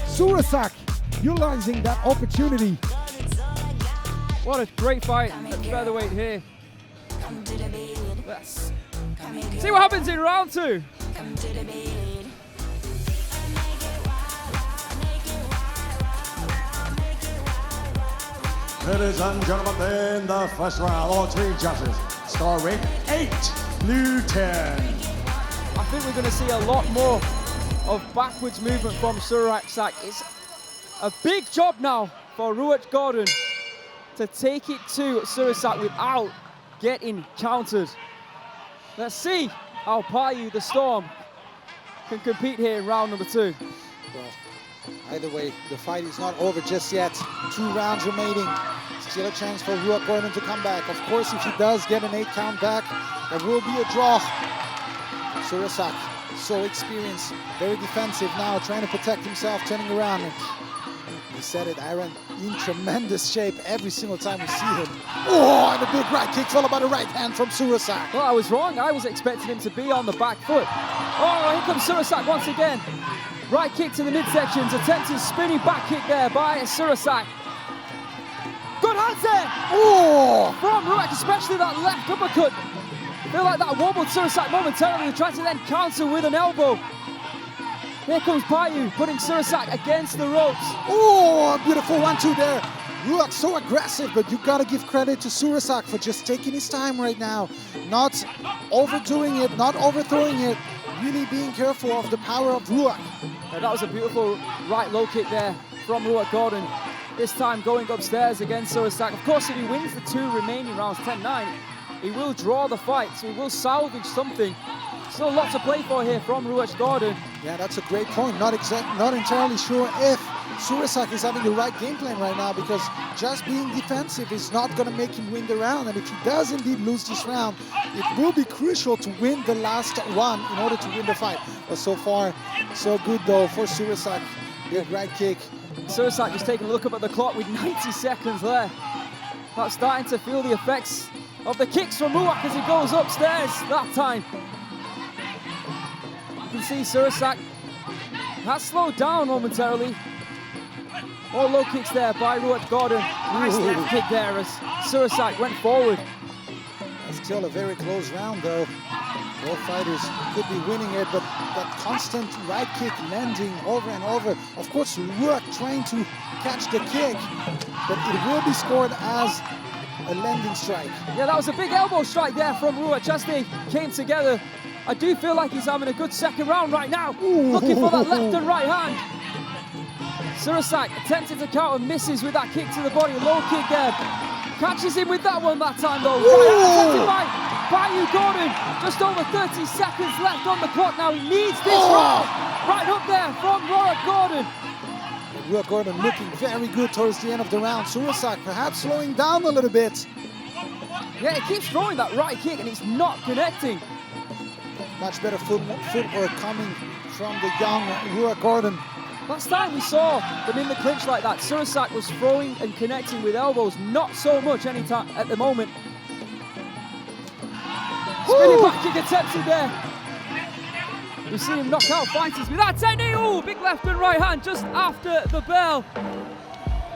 Surasak utilizing that opportunity. What a great fight at featherweight here. Let's see what happens in round 2. Ladies and gentlemen, in the first round, all 3 judges scoring 8 new 10. I think we're going to see a lot more of backwards movement from Surasak. It's a big job now for Ruach Gordon to take it to Surasak without getting countered. Let's see how Payu, the Storm, can compete here in round number 2. Well, either way, the fight is not over just yet. 2 rounds remaining. Still a chance for Ruach Gordon to come back. Of course, if he does get an 8 count back, there will be a draw. Surasak, so experienced, very defensive now, trying to protect himself, turning around. And he said it, Aaron, in tremendous shape every single time we see him. Oh, and a big right kick followed by the right hand from Surasak. Well, I was wrong. I was expecting him to be on the back foot. Oh, here comes Surasak once again. Right kick to the midsection, attempting spinning back kick there by Surasak. Good hands there! Oh! From Ruach, especially that left uppercut. I feel like that wobbled Surasak momentarily. He tried to then counter with an elbow. Here comes Payu, putting Surasak against the ropes. Oh, beautiful 1-2 there. Ruach so aggressive, but you gotta give credit to Surasak for just taking his time right now, not overdoing it, not overthrowing it, really being careful of the power of Ruach. That was a beautiful right low kick there from Ruach Gordon. This time going upstairs against Surasak. Of course, if he wins the 2 remaining rounds, 10-9, he will draw the fight, so he will salvage something. Still a lot to play for here from Ruach Gordon. Yeah, that's a great point. Not entirely sure if Surasak is having the right game plan right now, because just being defensive is not going to make him win the round. And if he does indeed lose this round, it will be crucial to win the last one in order to win the fight. But so far, so good though for Surasak. Big right kick. Surasak just taking a look up at the clock with 90 seconds left. That's starting to feel the effects of the kicks from Ruach as he goes upstairs that time. You can see Surasak has slowed down momentarily. More low kicks there by Ruach Gordon. Nice left kick there as Surasak went forward. Still a very close round though. Both fighters could be winning it, but that constant right kick landing over and over. Of course, Ruach trying to catch the kick, but it will be scored as a landing strike. Yeah, that was a big elbow strike there from Ruach as they came together. I do feel like he's having a good second round right now. Looking for that left and right hand. Surasak attempted to counter, misses with that kick to the body. Low kick there. Catches him with that one that time though. Right, by Gordon. Just over 30 seconds left on the clock now. He needs this round. Right up there from Ruach Gordon. Ruach Gordon looking very good towards the end of the round. Surasak perhaps slowing down a little bit. Yeah, he keeps throwing that right kick and it's not connecting. Much better footwork coming from the young Ruach Gordon. Last time we saw them in the clinch like that, Surasak was throwing and connecting with elbows, not so much any time at the moment. Spinning back kick attempted there. We've seen him knock out fighters with that technique. Ooh, big left and right hand just after the bell.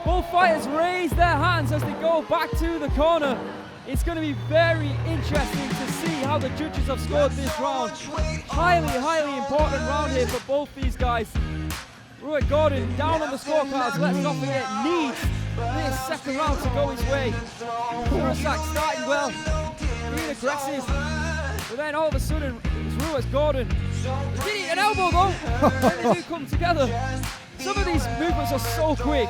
Both fighters raise their hands as they go back to the corner. It's going to be very interesting to see how the judges have scored this round. Highly important round here for both these guys. Ruach Gordon down on the scorecards, let's not forget, needs this second round to go his way. Surasak starting well, being aggressive, but then all of a sudden it's Ruach Gordon. He did eat an elbow though, when they do come together. Some of these movements are so quick.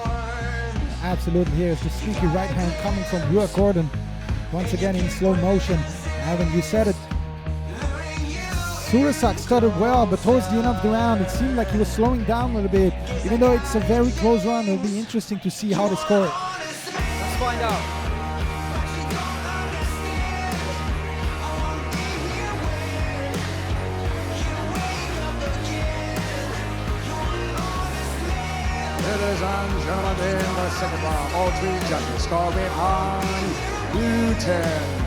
Absolutely, here's the sneaky right hand coming from Ruach Gordon. Once again in slow motion. Alvin, you said it. Surasak started well, but towards the end of the round, it seemed like he was slowing down a little bit. Even though it's a very close round, it'll be interesting to see how to score it. Let's find out. Ladies and gentlemen, in the second round, all 3 judges scoring on blue 10.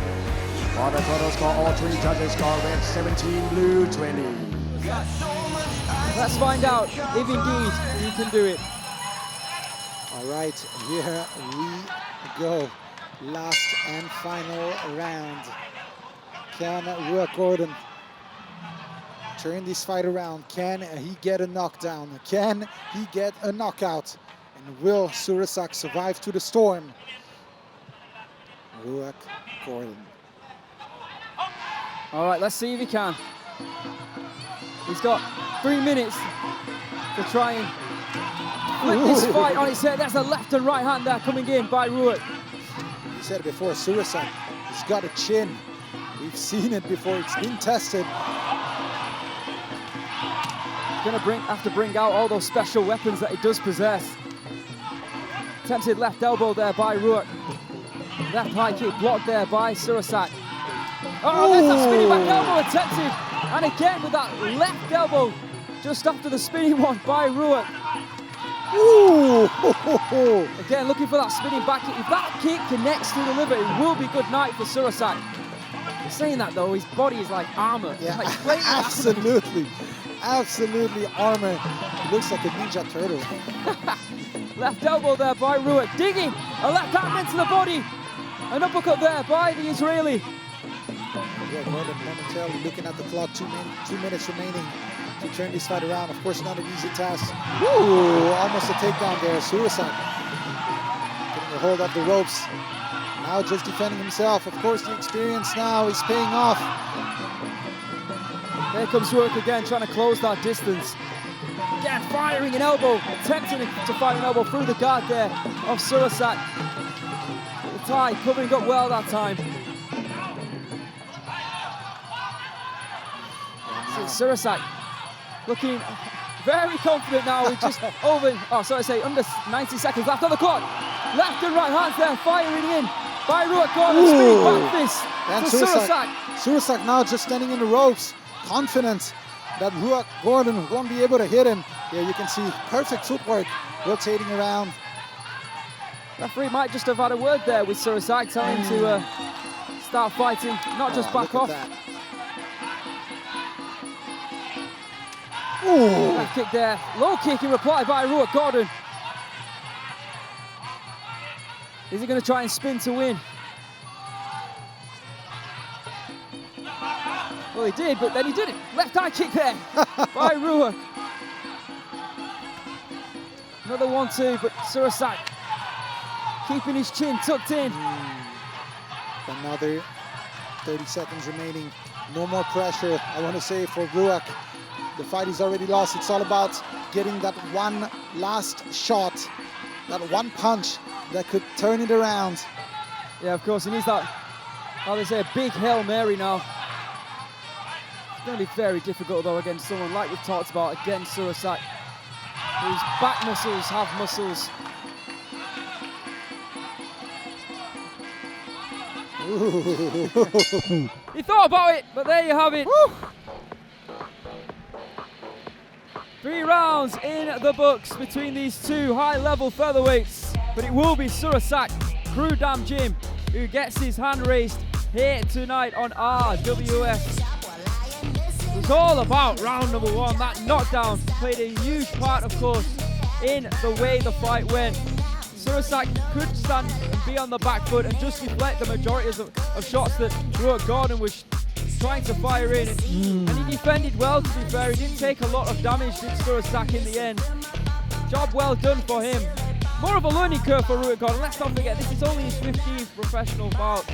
For the total score, all 3 judges scoring 17, blue 20. Let's find out if indeed you can do it. All right, here we go. Last and final round. Can Ruach Gordon turn this fight around? Can he get a knockdown? Can he get a knockout? And will Surasak survive to the storm? Ruach Gordon. All right, let's see if he can. He's got 3 minutes to try and flip this fight on its head. That's a left and right hand there coming in by Ruach. You said it before, Surasak, he's got a chin. We've seen it before, it's been tested. Gonna have to bring out all those special weapons that he does possess. Attempted left elbow there by Ruach. Left high kick blocked there by Surasak. Oh, there's that spinning back elbow attempted. And again with that left elbow just after the spinning one by Ruach. Ooh. Again, looking for that spinning back kick. If that kick connects to the liver, it will be good night for Surasak. Saying that though, his body is like armor. Yeah, like absolutely. Absolutely armor. Looks like a Ninja Turtle. Left elbow there by Ruach. Digging a left hand into the body. An uppercut there by the Israeli. Yeah, Gordon momentarily looking at the clock, 2 minutes remaining to turn this fight around. Of course, not an easy task. Ooh, almost a takedown there. Surasak getting a the hold of the ropes. Now just defending himself. Of course, the experience now is paying off. There comes Ruach again, trying to close that distance. Again, firing an elbow, attempting to fire an elbow through the guard there of Surasak. The tie covering up well that time. Surasak looking very confident now. With just under 90 seconds left on the clock. Left and right hands there, firing in by Ruach Gordon. Spinning back fist And to Surasak. Surasak now just standing in the ropes, confident that Ruach Gordon won't be able to hit him. Here you can see perfect footwork, rotating around. Referee might just have had a word there with Surasak, telling him to start fighting, not just back off. Left kick there, low kick in reply by Ruach Gordon. Is he going to try and spin to win? Well, he did, but then he didn't. Left high kick there by Ruach. Another 1-2, but Surasak keeping his chin tucked in. Another 30 seconds remaining. No more pressure, I want to say, for Ruach. The fight is already lost. It's all about getting that one last shot, that one punch that could turn it around. Yeah, of course, he needs that, how they say, a big Hail Mary now. It's going to be very difficult, though, against someone like we've talked about, against Surasak, whose back muscles have muscles. He thought about it, but there you have it. Woo! 3 rounds in the books between these two high-level featherweights, but it will be Surasak, Crew Dam Gym, who gets his hand raised here tonight on RWS. It was all about round number 1. That knockdown played a huge part, of course, in the way the fight went. Surasak could stand and be on the back foot and just deflect the majority of shots that Ruach Gordon was trying to fire in, and he defended well, to be fair. He didn't take a lot of damage, did Surasak, in the end. Job well done for him. More of a learning curve for Ruach Gordon. Let's not forget, this is only his 15th professional bout.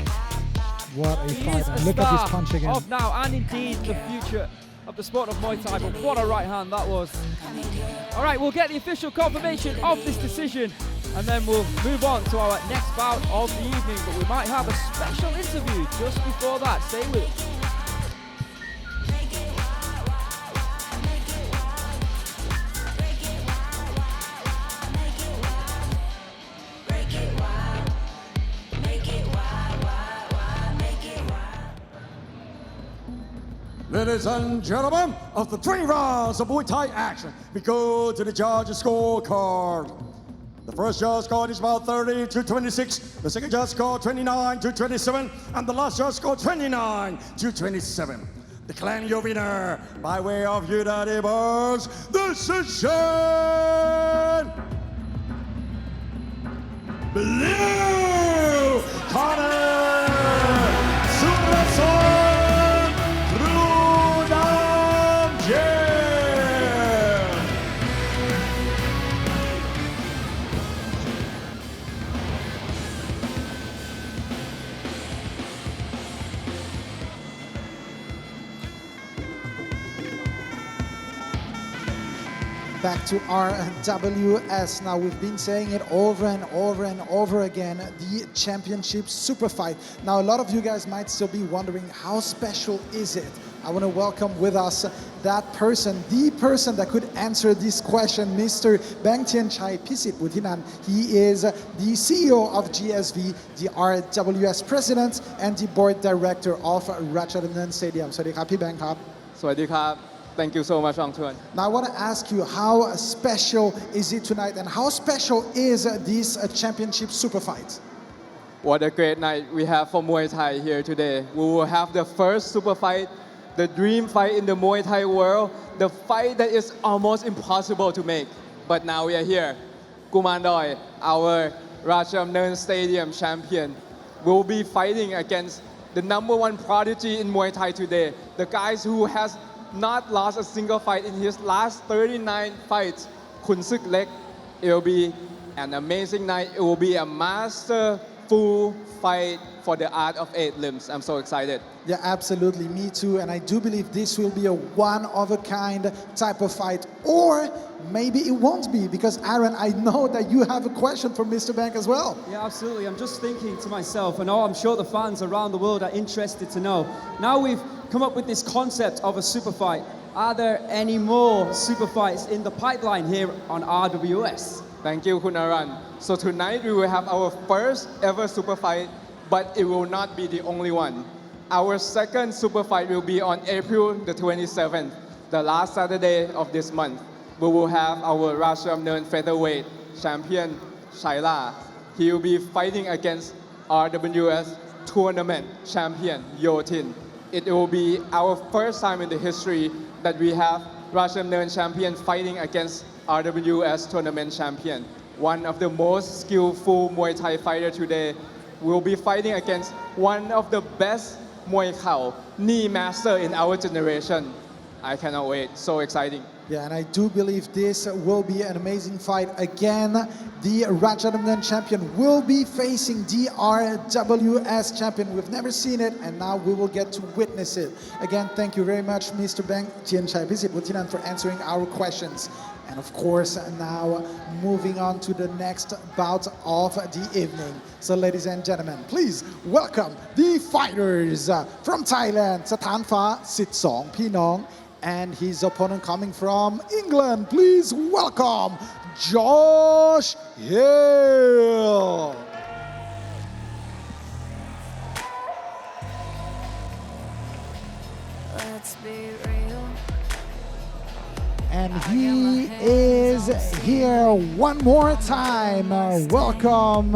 What a He fight. is a Look at star this punch again. of now, and indeed the future of the sport of Muay Thai, but what a right hand that was. All right, we'll get the official confirmation of this decision, and then we'll move on to our next bout of the evening, but we might have a special interview just before that. Stay with us. Ladies and gentlemen, after 3 rounds of Muay Thai action, we go to the judges' scorecard. The first judge scored is about 30-26. The second judge scored 29-27, and the last judge scored 29-27. Declaring your winner by way of unanimous decision. Blue corner, Surasak. Back to RWS. Now, we've been saying it over and over and over again, the championship super fight. Now, a lot of you guys might still be wondering, how special is it? I want to welcome with us that person, the person that could answer this question, Mr. Bangtianchai Pisit Butinan. He is the CEO of GSV, the RWS president, and the board director of Rajadamnern Stadium. สวัสดีครับพี่แบงค์ครับ สวัสดีครับ Thank you so much, Angtuan. Now I want to ask you, how special is it tonight, and how special is this championship super fight? What a great night we have for Muay Thai here today. We will have the first super fight, the dream fight in the Muay Thai world, the fight that is almost impossible to make. But now we are here. Kumandoi, our Rajadamnern Stadium champion, will be fighting against the #1 prodigy in Muay Thai today, the guys who has not lost a single fight in his last 39 fights. Khubsueklek, it will be an amazing night. It will be a masterful fight for the art of 8 limbs. I'm so excited. Yeah, absolutely. Me too. And I do believe this will be a one-of-a-kind type of fight. Or maybe it won't be, because Aaron, I know that you have a question for Mr. Bank as well. Yeah, absolutely. I'm just thinking to myself, and I'm sure the fans around the world are interested to know. Now we've come up with this concept of a super fight. Are there any more super fights in the pipeline here on RWS? Thank you, Kun Aran. So tonight we will have our first ever super fight, but it will not be the only one. Our second super fight will be on April the 27th, the last Saturday of this month. We will have our Rajadamnern featherweight champion, Shaila. He will be fighting against RWS tournament champion, Yotin. It will be our first time in the history that we have Rajadamnern champion fighting against RWS tournament champion. One of the most skillful Muay Thai fighter today will be fighting against one of the best Muay Khao knee master in our generation. I cannot wait. So exciting. Yeah, and I do believe this will be an amazing fight. Again, the Rajadamnern champion will be facing the RWS champion. We've never seen it, and now we will get to witness it. Again, thank you very much, Mr. Bang Tianchai Visit Wutinan, for answering our questions. And of course, now moving on to the next bout of the evening. So ladies and gentlemen, please welcome the fighters from Thailand, Satanfah, Sitsong Pinong, and his opponent coming from England. Please welcome Josh Hill. Let's be real. And he is here one more time. Welcome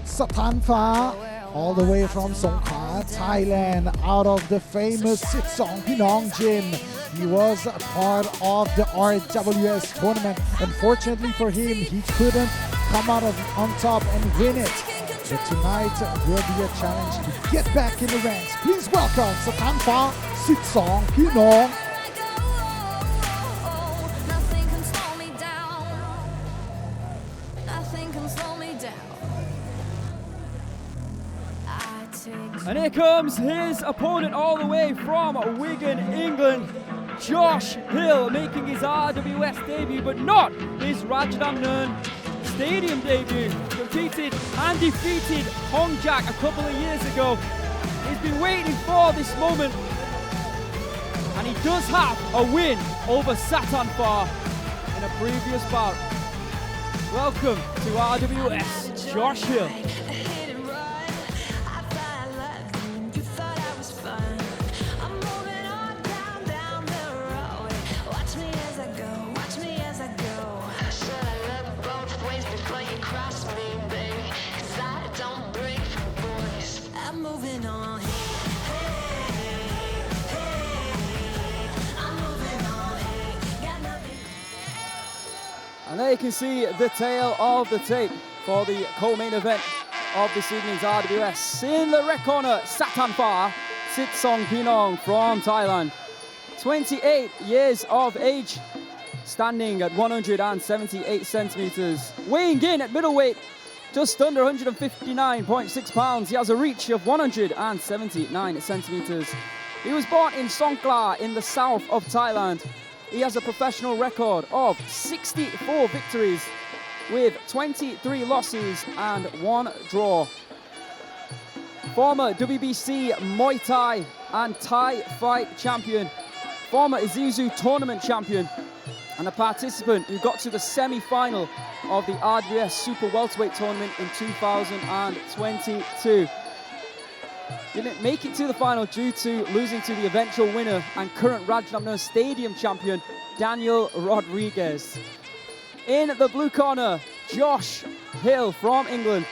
Satanfah, all the way from Songkhla, Thailand, out of the famous Sitsong Pinong gym. He was a part of the RWS tournament. Unfortunately for him, he couldn't come out on top and win it. But tonight will be a challenge to get back in the ranks. Please welcome Satanfah, Sitsong Pinong. Nothing can slow me down. Nothing can slow me down. I take. And here comes his opponent all the way from Wigan, England. Josh Hill making his RWS debut, but not his Rajadamnern Stadium debut. Competed and defeated Hong Jack a couple of years ago. He's been waiting for this moment, and he does have a win over Satanfah in a previous bout. Welcome to RWS, Josh Hill. And there you can see the tail of the tape for the co-main event of this evening's RWS. In the red corner, Satanfah, Sitsong Pinong from Thailand. 28 years of age, standing at 178 centimeters. Weighing in at middleweight, just under 159.6 pounds. He has a reach of 179 centimeters. He was born in Songkhla in the south of Thailand. He has a professional record of 64 victories with 23 losses and 1 draw. Former WBC Muay Thai and Thai fight champion, former Isuzu tournament champion, and a participant who got to the semi-final of the RWS Super Welterweight tournament in 2022. Didn't make it to the final due to losing to the eventual winner and current Rajadamnern Stadium champion, Daniel Rodriguez. In the blue corner, Josh Hill from England,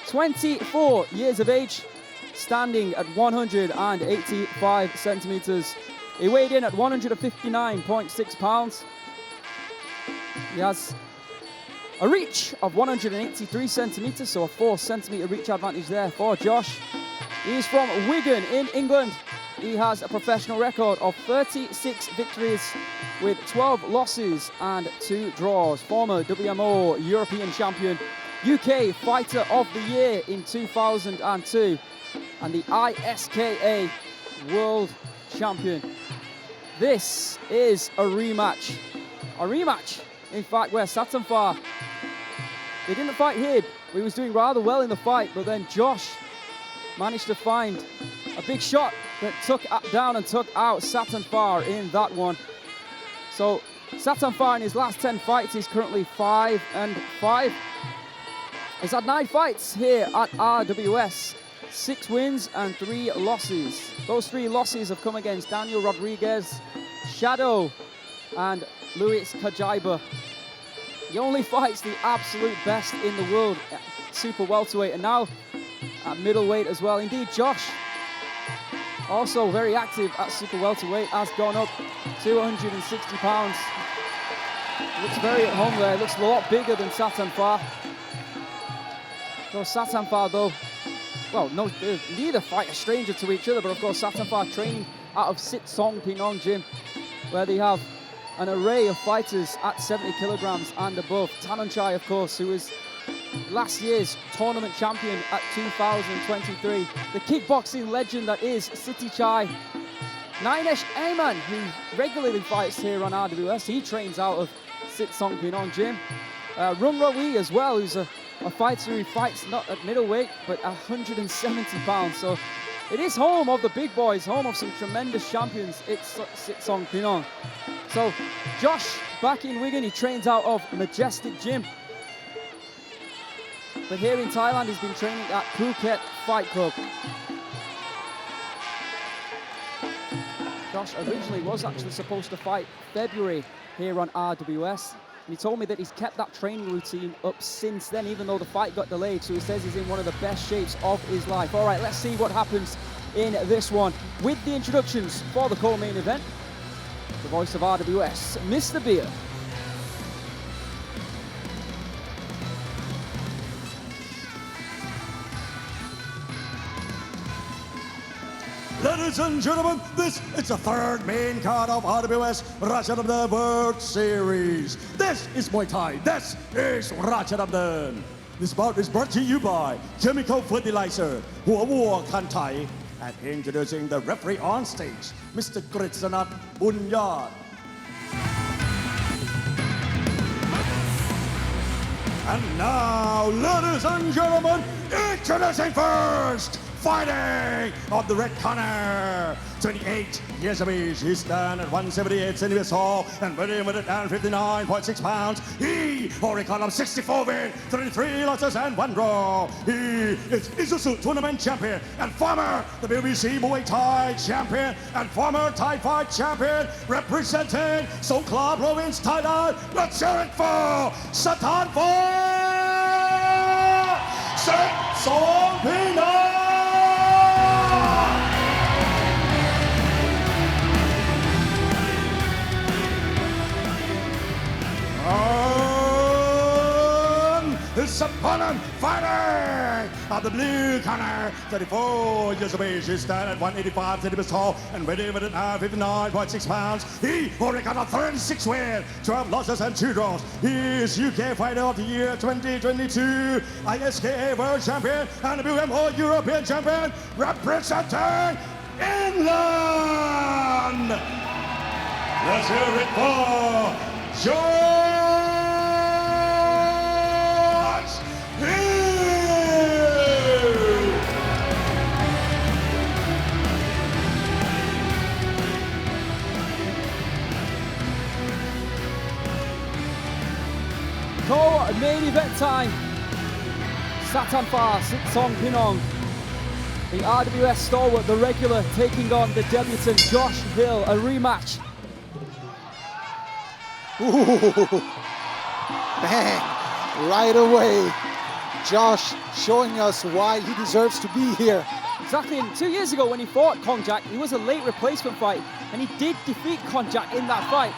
24 years of age, standing at 185 centimeters. He weighed in at 159.6 pounds. He has a reach of 183 centimeters, so a 4 centimeter reach advantage there for Josh. He is from Wigan in England. he has a professional record of 36 victories with 12 losses and 2 draws. Former WMO European Champion, UK Fighter of the Year in 2002, and the ISKA World Champion. This is a rematch. In fact, where Satanfah, they didn't fight him. He was doing rather well in the fight, but then Josh managed to find a big shot that took down and took out Satanfah in that one. So Satanfah in his last 10 fights is currently 5-5. He's had 9 fights here at RWS, 6 wins and 3 losses. Those 3 losses have come against Daniel Rodriguez, Shadow, and Louis Kajiba. He only fights the absolute best in the world at super welterweight, and now at middleweight as well. Indeed, Josh, also very active at super welterweight, has gone up 260 pounds. Looks very at home there. Looks a lot bigger than Satanfah. Satanfah, though, well, no, neither fight a stranger to each other, but of course Satanfah training out of Sit Song Pinong Gym, where they have an array of fighters at 70 kilograms and above. Tanonchai, of course, who was last year's tournament champion at 2023. The kickboxing legend that is City Chai. Nainesh Ayman, who regularly fights here on RWS, he trains out of Sit Song Pinong Gym. Rung Rawi as well, who's a fighter who fights not at middleweight, but 170 pounds. So it is home of the big boys, home of some tremendous champions. It's Sit Song Pinong. So Josh, back in Wigan, he trains out of Majestic Gym. But here in Thailand, he's been training at Phuket Fight Club. Josh originally was actually supposed to fight February here on RWS. And he told me that he's kept that training routine up since then, even though the fight got delayed. So he says he's in one of the best shapes of his life. All right, let's see what happens in this one. With the introductions for the co-main event, the voice of RWS, Mr. Beer. Ladies and gentlemen, this is the 3rd main card of RWS Rajadamnern World Series. This is Muay Thai. This is Rajadamnern. This bout is brought to you by Chemical Fertilizer, 𝐷𝐒 and introducing the referee on stage, Mr. Kritsanat Bunyad. And now, ladies and gentlemen, introducing first, fighting on the red corner, 28 years of age. He stands at 178 centimeters tall and weighing 159.6 pounds. He already caught up 64 wins, 33 losses and 1 draw. He is Isuzu Tournament Champion and former WBC Muay Thai Champion and former Thai Fight Champion, representing Songkhla Province, Thailand. Let's hear it for Satanfah! Sit Song Pinong! His opponent fighting at the blue corner, 34 years of age. He stands at 185 centimeters tall and weighing 159.6 pounds. He already got a 36 wins, 12 losses and 2 draws. He is UK Fighter of the Year 2022, ISKA World Champion and WMO European Champion, representing England. Let's hear it for George Hill. Co-main event time. Satanfah, Sit Song Pinong. The RWS stalwart, the regular, taking on the debutant Josh Hill, a rematch. Ooh, bang, right away. Josh showing us why he deserves to be here. Exactly, and 2 years ago when he fought Kongjak, he was a late replacement fight, and he did defeat Kongjak in that fight.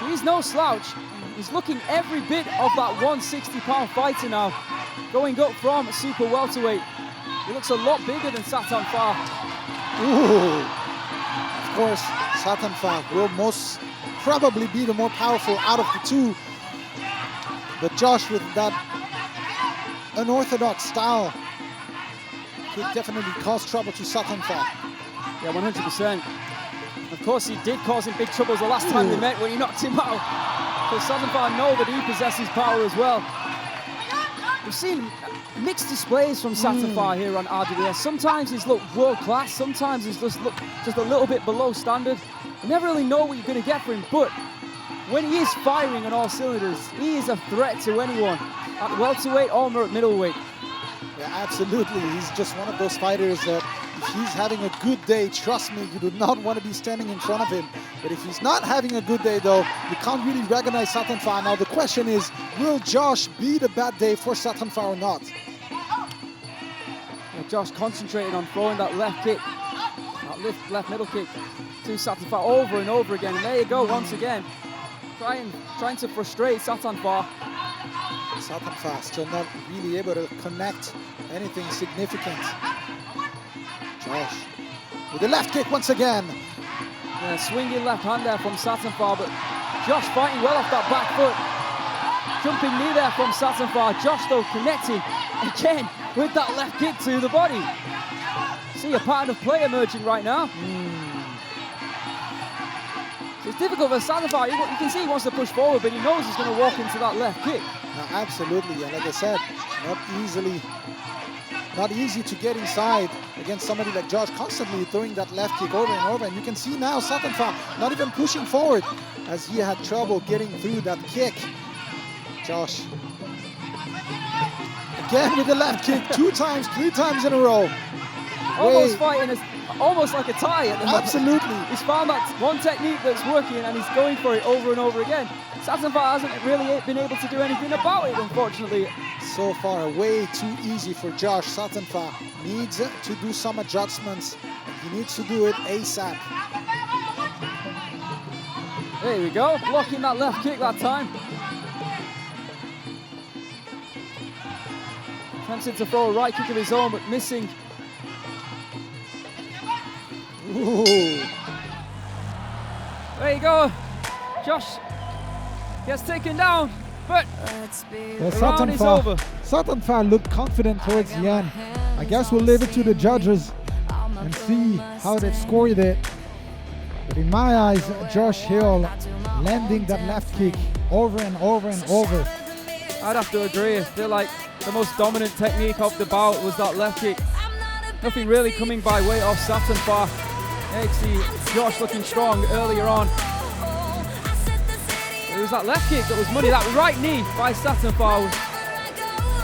So he's no slouch. He's looking every bit of that 160-pound fighter now, going up from super welterweight. He looks a lot bigger than Satanfah. Ooh. Of course, Satanfah will most probably be the more powerful out of the two. But Josh, with that unorthodox style, could definitely cause trouble to Satanfah. Yeah, 100%. Of course, he did cause him big troubles the last time they met when he knocked him out. But Satanfah know that he possesses power as well. We've seen mixed displays from Satanfah here on RWS. Sometimes he's looked world class, sometimes he's just looked just a little bit below standard. You never really know what you're going to get from him, but when he is firing on all cylinders, he is a threat to anyone at welterweight or at middleweight. Yeah, absolutely. He's just one of those fighters that if he's having a good day, trust me, you do not want to be standing in front of him. But if he's not having a good day, though, you can't really recognize Satanfah. Now, the question is, will Josh beat a bad day for Satanfah or not? Yeah, Josh concentrating on throwing that left kick, that left middle kick to Satanfah over and over again. And there you go, once again, trying to frustrate Satanfah. Satanfah still not really able to connect anything significant. Josh with the left kick once again. Yeah, swinging left hand there from Satanfah, but Josh fighting well off that back foot. Jumping knee there from Satanfah. Josh, though, connecting again with that left kick to the body. See a pattern of play emerging right now. So it's difficult for Satanfah. You can see he wants to push forward, but he knows he's going to walk into that left kick. No, absolutely, and like I said, not easy to get inside against somebody like Josh, constantly throwing that left kick over and over. And you can see now Satanfah not even pushing forward as he had trouble getting through that kick. Josh again with the left kick, 2 times, 3 times in a row. Almost fighting almost like a tie at the moment. Absolutely. He's found that one technique that's working and he's going for it over and over again. Satanfah hasn't really been able to do anything about it, unfortunately. So far, way too easy for Josh. Satanfah needs to do some adjustments. He needs to do it ASAP. There we go, blocking that left kick that time. Attempted to throw a right kick of his own, but missing. Ooh. There you go. Josh gets taken down, but the round is over. Satanfah looked confident towards the end. I guess we'll leave it to the judges and see how they scored it. But in my eyes, Josh Hill landing that left kick over and over and over. I'd have to agree. I feel like the most dominant technique of the bout was that left kick. Nothing really coming by way of Satanfah. You see Josh looking strong earlier on. It was that left kick that was money. That right knee by Satanfah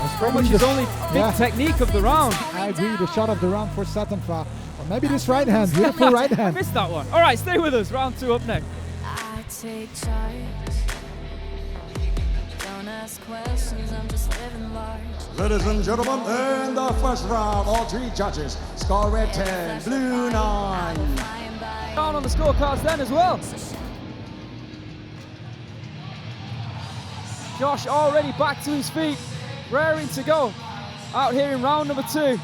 was pretty much his only big technique of the round. I agree, the shot of the round for Satanfah. Or maybe this right hand, beautiful right hand. I missed that one. All right, stay with us. Round 2 up next. I take charge. Don't ask questions, I'm just living large. Ladies and gentlemen, in the first round, all 3 judges score red 10, blue 9. Down on the scorecards then as well. Josh already back to his feet, raring to go out here in round number 2.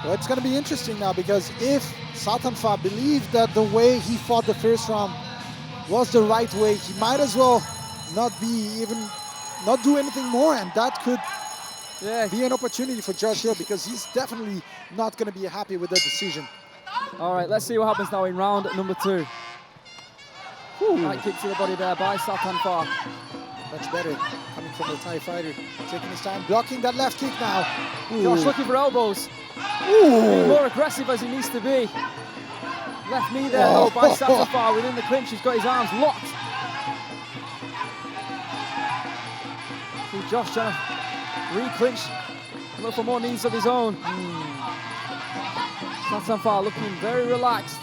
Well, it's going to be interesting now, because if Satanfah believed that the way he fought the first round was the right way, he might as well not do anything more, and that could be an opportunity for Josh Hill, because he's definitely not going to be happy with that decision. All right, let's see what happens now in round number 2. Right kick to the body there by Satanfah. Much better coming from the Thai fighter, taking his time, blocking that left kick now. Josh looking for elbows. Being more aggressive as he needs to be. Left knee there by Satanfah within the clinch. He's got his arms locked. See Josh trying to re-clinch, look for more knees of his own. Satanfah looking very relaxed.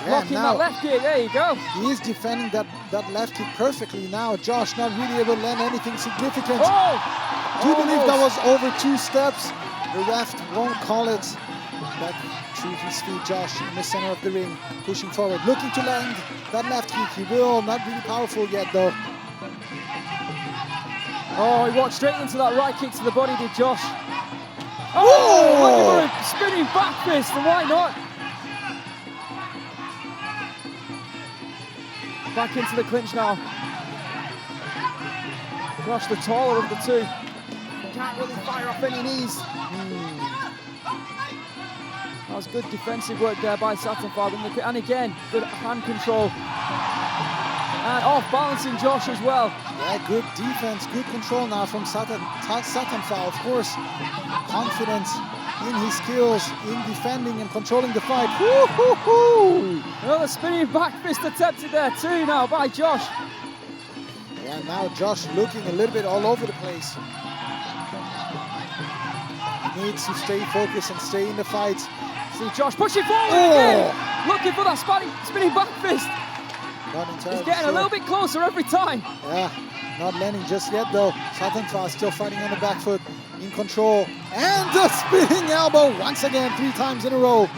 Blocking that left kick, there you go. He is defending that left kick perfectly now. Josh not really able to land anything significant. Oh! Do you believe that was over 2 steps? The ref won't call it. Back to his feet, Josh in the center of the ring, pushing forward, looking to land that left kick. He will, not really powerful yet though. Oh, he walked straight into that right kick to the body, did Josh. Oh, looking for a spinning back fist, and why not? Back into the clinch now. Josh, the taller of the two. Can't really fire off any knees. That was good defensive work there by Satanfah. And again, good hand control. And off-balancing Josh as well. Yeah, good defense, good control now from Satanfah. Of course, confidence in his skills, in defending and controlling the fight. Woo-hoo-hoo! Another spinning back fist attempted there too now by Josh. Yeah, now Josh looking a little bit all over the place. He needs to stay focused and stay in the fight. See Josh pushing forward again, looking for that spinning back fist. Not entirely He's getting sure. a little bit closer every time. Yeah, not landing just yet though. Satanfah still fighting on the back foot, in control. And the spinning elbow once again, 3 times in a row.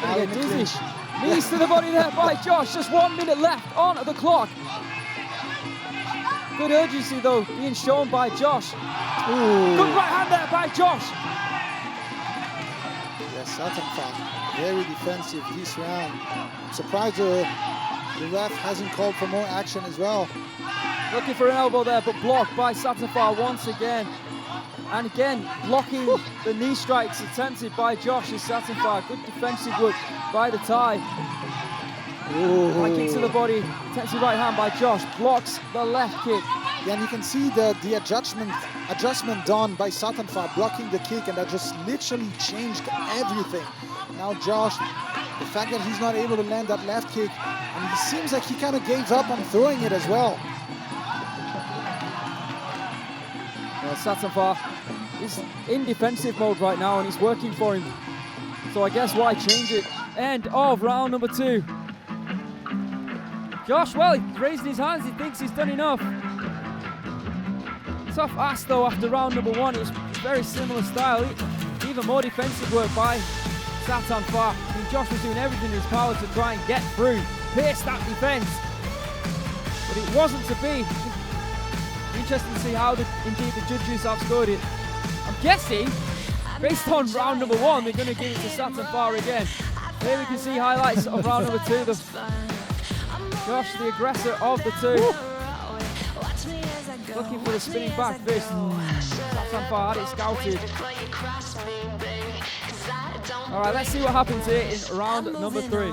Now get dizzy. Knees to the body there by Josh. Just 1 minute left on the clock. Good urgency though being shown by Josh. Ooh. Good right hand there by Josh. Yes, Satanfah, very defensive this round. I'm surprised the ref hasn't called for more action as well. Looking for an elbow there, but blocked by Satanfah once again. And again, blocking the knee strikes attempted by Josh is Satanfah. Good defensive work by the Thai. Right kick to the body, attempted right hand by Josh, blocks the left kick. Yeah, and you can see the adjustment done by Satanfah, blocking the kick, and that just literally changed everything. Now Josh, the fact that he's not able to land that left kick, and it seems like he kind of gave up on throwing it as well. Well, Satanfah is in defensive mode right now, and it's working for him. So I guess why change it? End of round number 2. Josh, well, he's raising his hands, he thinks he's done enough. Tough ask though after round number 1, it was very similar style, even more defensive work by Satanfah. I mean, Josh was doing everything in his power to try and get through, pierce that defense, but it wasn't to be. Interesting to see how indeed the judges have scored it. I'm guessing, based on round number 1, they're going to give it to Satanfah again. Here we can see highlights of round number 2. Josh, the aggressor of the two. Looking for the spinning back fist. Satanfah had it scouted. All right, let's see what happens here in round number 3.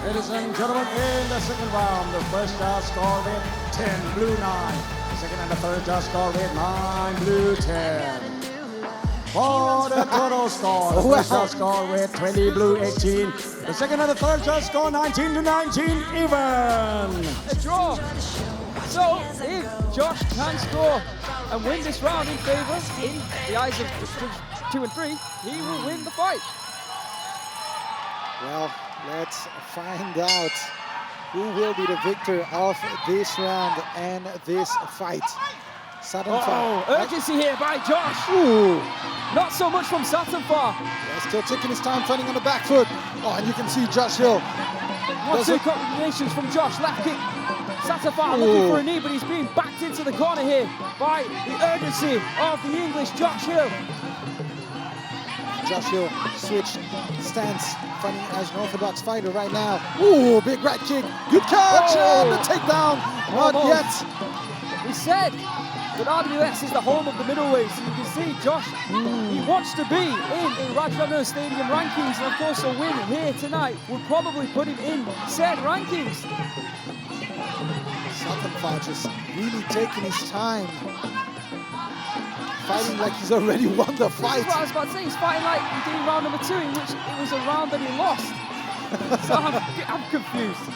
Ladies and gentlemen, in the second round, the first judge scored with 10, blue 9. The second and the third judge scored with 9, blue 10. For the total score, the first judge scored with 20, blue 18. The second and the third judge scored 19 to 19, even. A draw. So if Josh can score and win this round in favour, in the eyes of judge 2 and 3, he will win the fight. Well, let's find out who will be the victor of this round and this fight. Satanfah. Urgency here by Josh. Ooh. Not so much from Satanfah. Yeah, still taking his time fighting on the back foot. Oh, and you can see Josh Hill. 1-2 combinations from Josh. Left kick. Satanfah looking for a knee, but he's being backed into the corner here by the urgency of the English Josh Hill. Josh Hill switched stance, fighting as an orthodox fighter right now. Ooh, big right kick. Good catch and the takedown. Not yet. We said that RWS is the home of the middleweights, and you can see Josh, he wants to be in the Rajadamnern Stadium rankings, and of course a win here tonight would probably put him in said rankings. Satanfah just really taking his time, fighting like he's already won the fight. That's what I was about to say, he's fighting like he did in round number 2, in which it was a round that he lost. So I'm confused.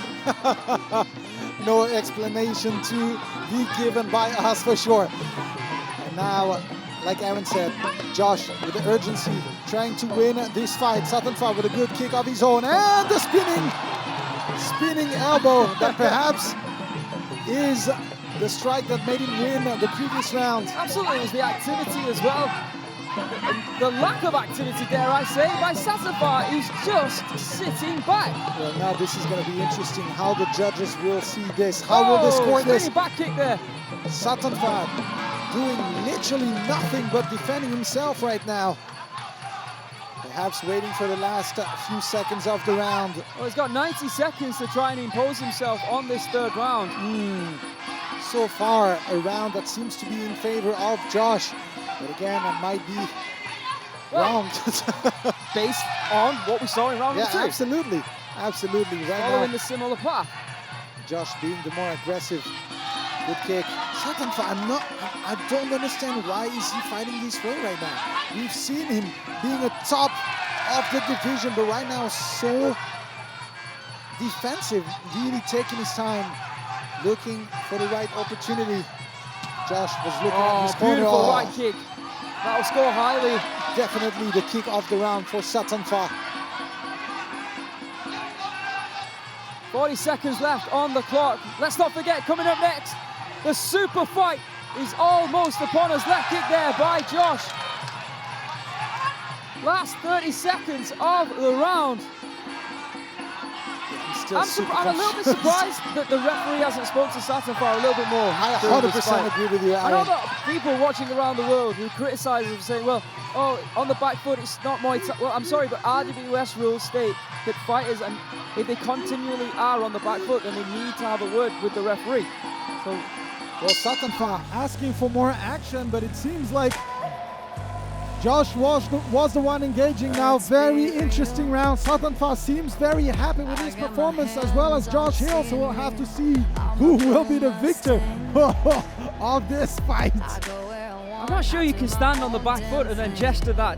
No explanation to be given by us for sure. And now, like Aaron said, Josh with the urgency, trying to win this fight. Satanfah with a good kick of his own, and the spinning elbow that perhaps is the strike that made him win the previous round. Absolutely, it was the activity as well. the lack of activity, dare I say, by Satanfah, who's just sitting back. Well, now this is going to be interesting how the judges will see this. How will they score this? Back kick there. Satanfah doing literally nothing but defending himself right now. Perhaps waiting for the last few seconds of the round. Well, he's got 90 seconds to try and impose himself on this third round. So far, a round that seems to be in favor of Josh. But again, that might be wrong. Based on what we saw in round number 2. Absolutely. Absolutely. Right Following now, the similar path. Josh being the more aggressive. Good kick. Satanfah, I don't understand why is he fighting this way right now. We've seen him being a top of the division, but right now so defensive, really taking his time, looking for the right opportunity. Josh was looking at his corner. Beautiful right kick. That'll score highly. Definitely the kick of the round for Satanfah. 40 seconds left on the clock. Let's not forget, coming up next, the super fight is almost upon us. Left kick there by Josh. Last 30 seconds of the round. I'm a little bit surprised that the referee hasn't spoken to Satanfah a little bit more. I 100% agree with you, I know that people watching around the world who criticise him saying, well, on the back foot it's not Muay Thai. Well, I'm sorry, but RWS rules state that fighters, and if they continually are on the back foot, then they need to have a word with the referee. So, well, Satanfah asking for more action, but it seems like Josh was the one engaging now. Very interesting round. Satanfah seems very happy with his performance, as well as Josh Hill, so we'll have to see who will be the victor of this fight. I'm not sure you can stand on the back foot and then gesture that.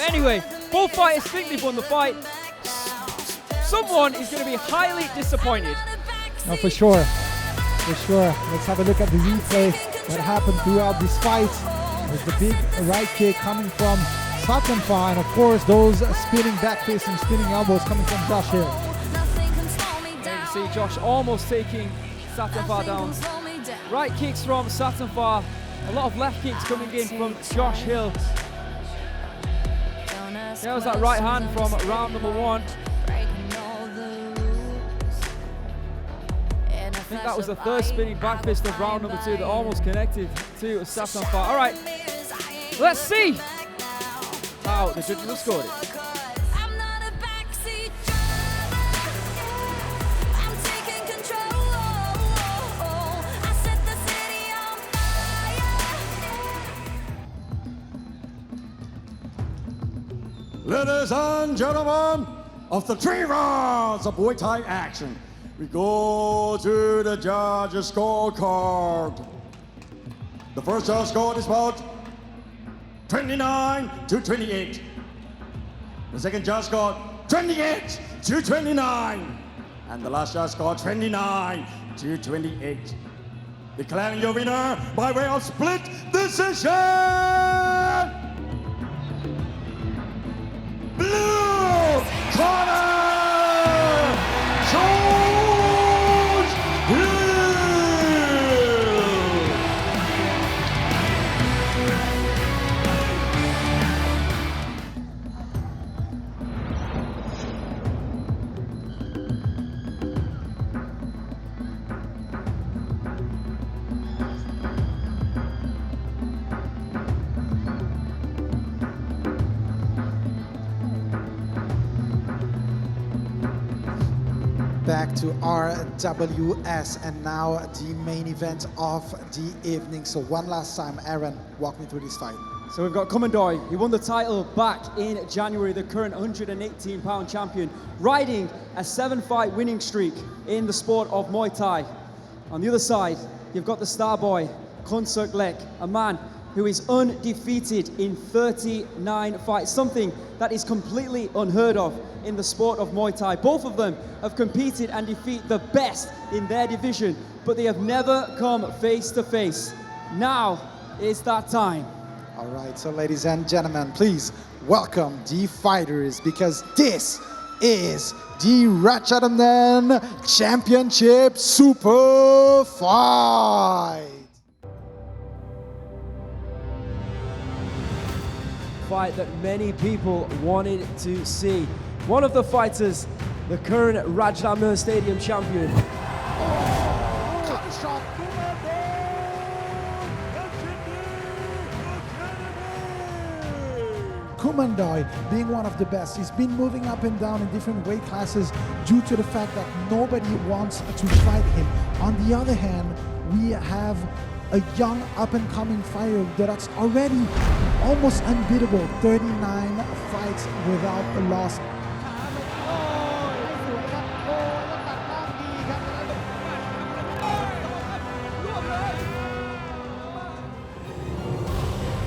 Anyway, both fighters think they've won the fight. Someone is going to be highly disappointed. No, for sure. For sure. Let's have a look at the replay. What happened throughout this fight. There's the big right kick coming from Satanfah, and of course those spinning back fists and spinning elbows coming from Josh Hill. You see Josh almost taking Satanfah down. Right kicks from Satanfah. A lot of left kicks coming in from Josh Hill. There was that right hand from round number 1. I think that was the third spinning back fist of round number 2 that almost connected to Satanfah. All right, let's see how the judges have scored it. Ladies and gentlemen, after 3 rounds of Muay Thai action, we go to the judges' scorecard. The first judge scored is about 29-28. The second judge scored 28-29. And the last judge scored 29-28. Declaring your winner by way of split decision! Blue corner! Back to RWS, and now the main event of the evening. So one last time, Aaron, walk me through this fight. So we've got Kumandoi. He won the title back in January, the current 118-pound champion, riding a 7-fight winning streak in the sport of Muay Thai. On the other side, you've got the star boy, Khubsueklek, a man who is undefeated in 39 fights, something that is completely unheard of in the sport of Muay Thai. Both of them have competed and defeated the best in their division, but they have never come face to face. Now is that time. All right, so ladies and gentlemen, please welcome the fighters, because this is the Rajadamnern Championship Super Fight. fight that many people wanted to see. One of the fighters, the current Rajadamnern Stadium champion. Kumandoi being one of the best. He's been moving up and down in different weight classes due to the fact that nobody wants to fight him. On the other hand, we have a young up-and-coming fighter that's already almost unbeatable. 39 fights without a loss.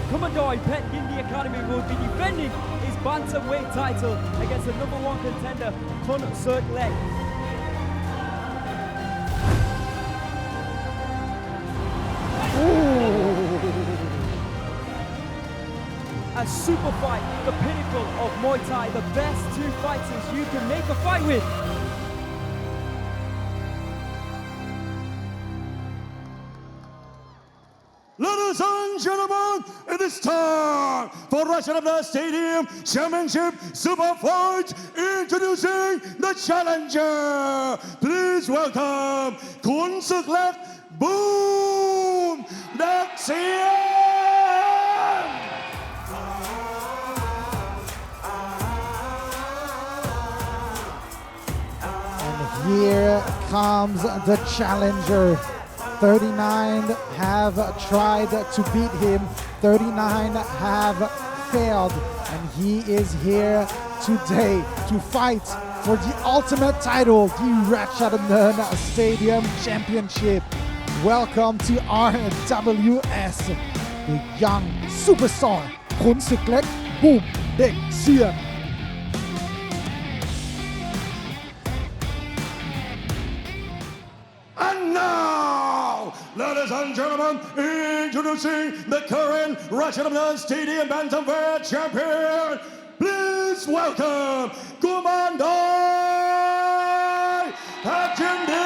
Kumandoi Pet Gindi Academy will be defending his bantamweight title against the number one contender, Khubsueklek. A super fight, the pinnacle of Muay Thai, the best two fighters you can make a fight with. Ladies and gentlemen, it is time for Rajadamnern Stadium Championship Super Fight. Introducing the challenger. Please welcome Khubsueklek Boom Daxian. And here comes the challenger. 39 have tried to beat him, 39 have failed, and he is here today to fight for the ultimate title, the Rajadamnern Stadium Championship. Welcome to RWS, the young superstar, Khubsueklek Boom Daxian. And now, ladies and gentlemen, introducing the current Rajadamnern Stadium Bantamweight champion. Please welcome Kumandoi Academy.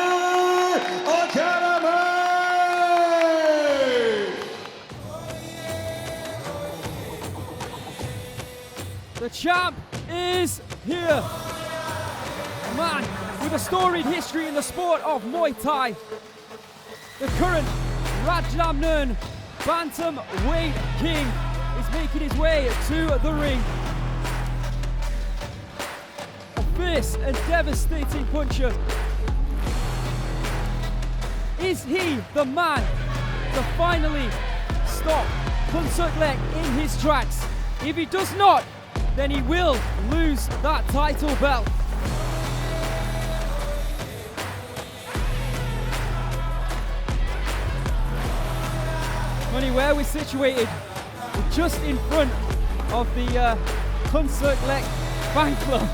The champ is here. A man with a storied history in the sport of Muay Thai. The current Rajadamnern Bantamweight King is making his way to the ring. A fierce and devastating puncher. Is he the man to finally stop Khubsueklek in his tracks? If he does not, then he will lose that title belt. Funny where we're situated, we're just in front of the Khubsueklek fan club,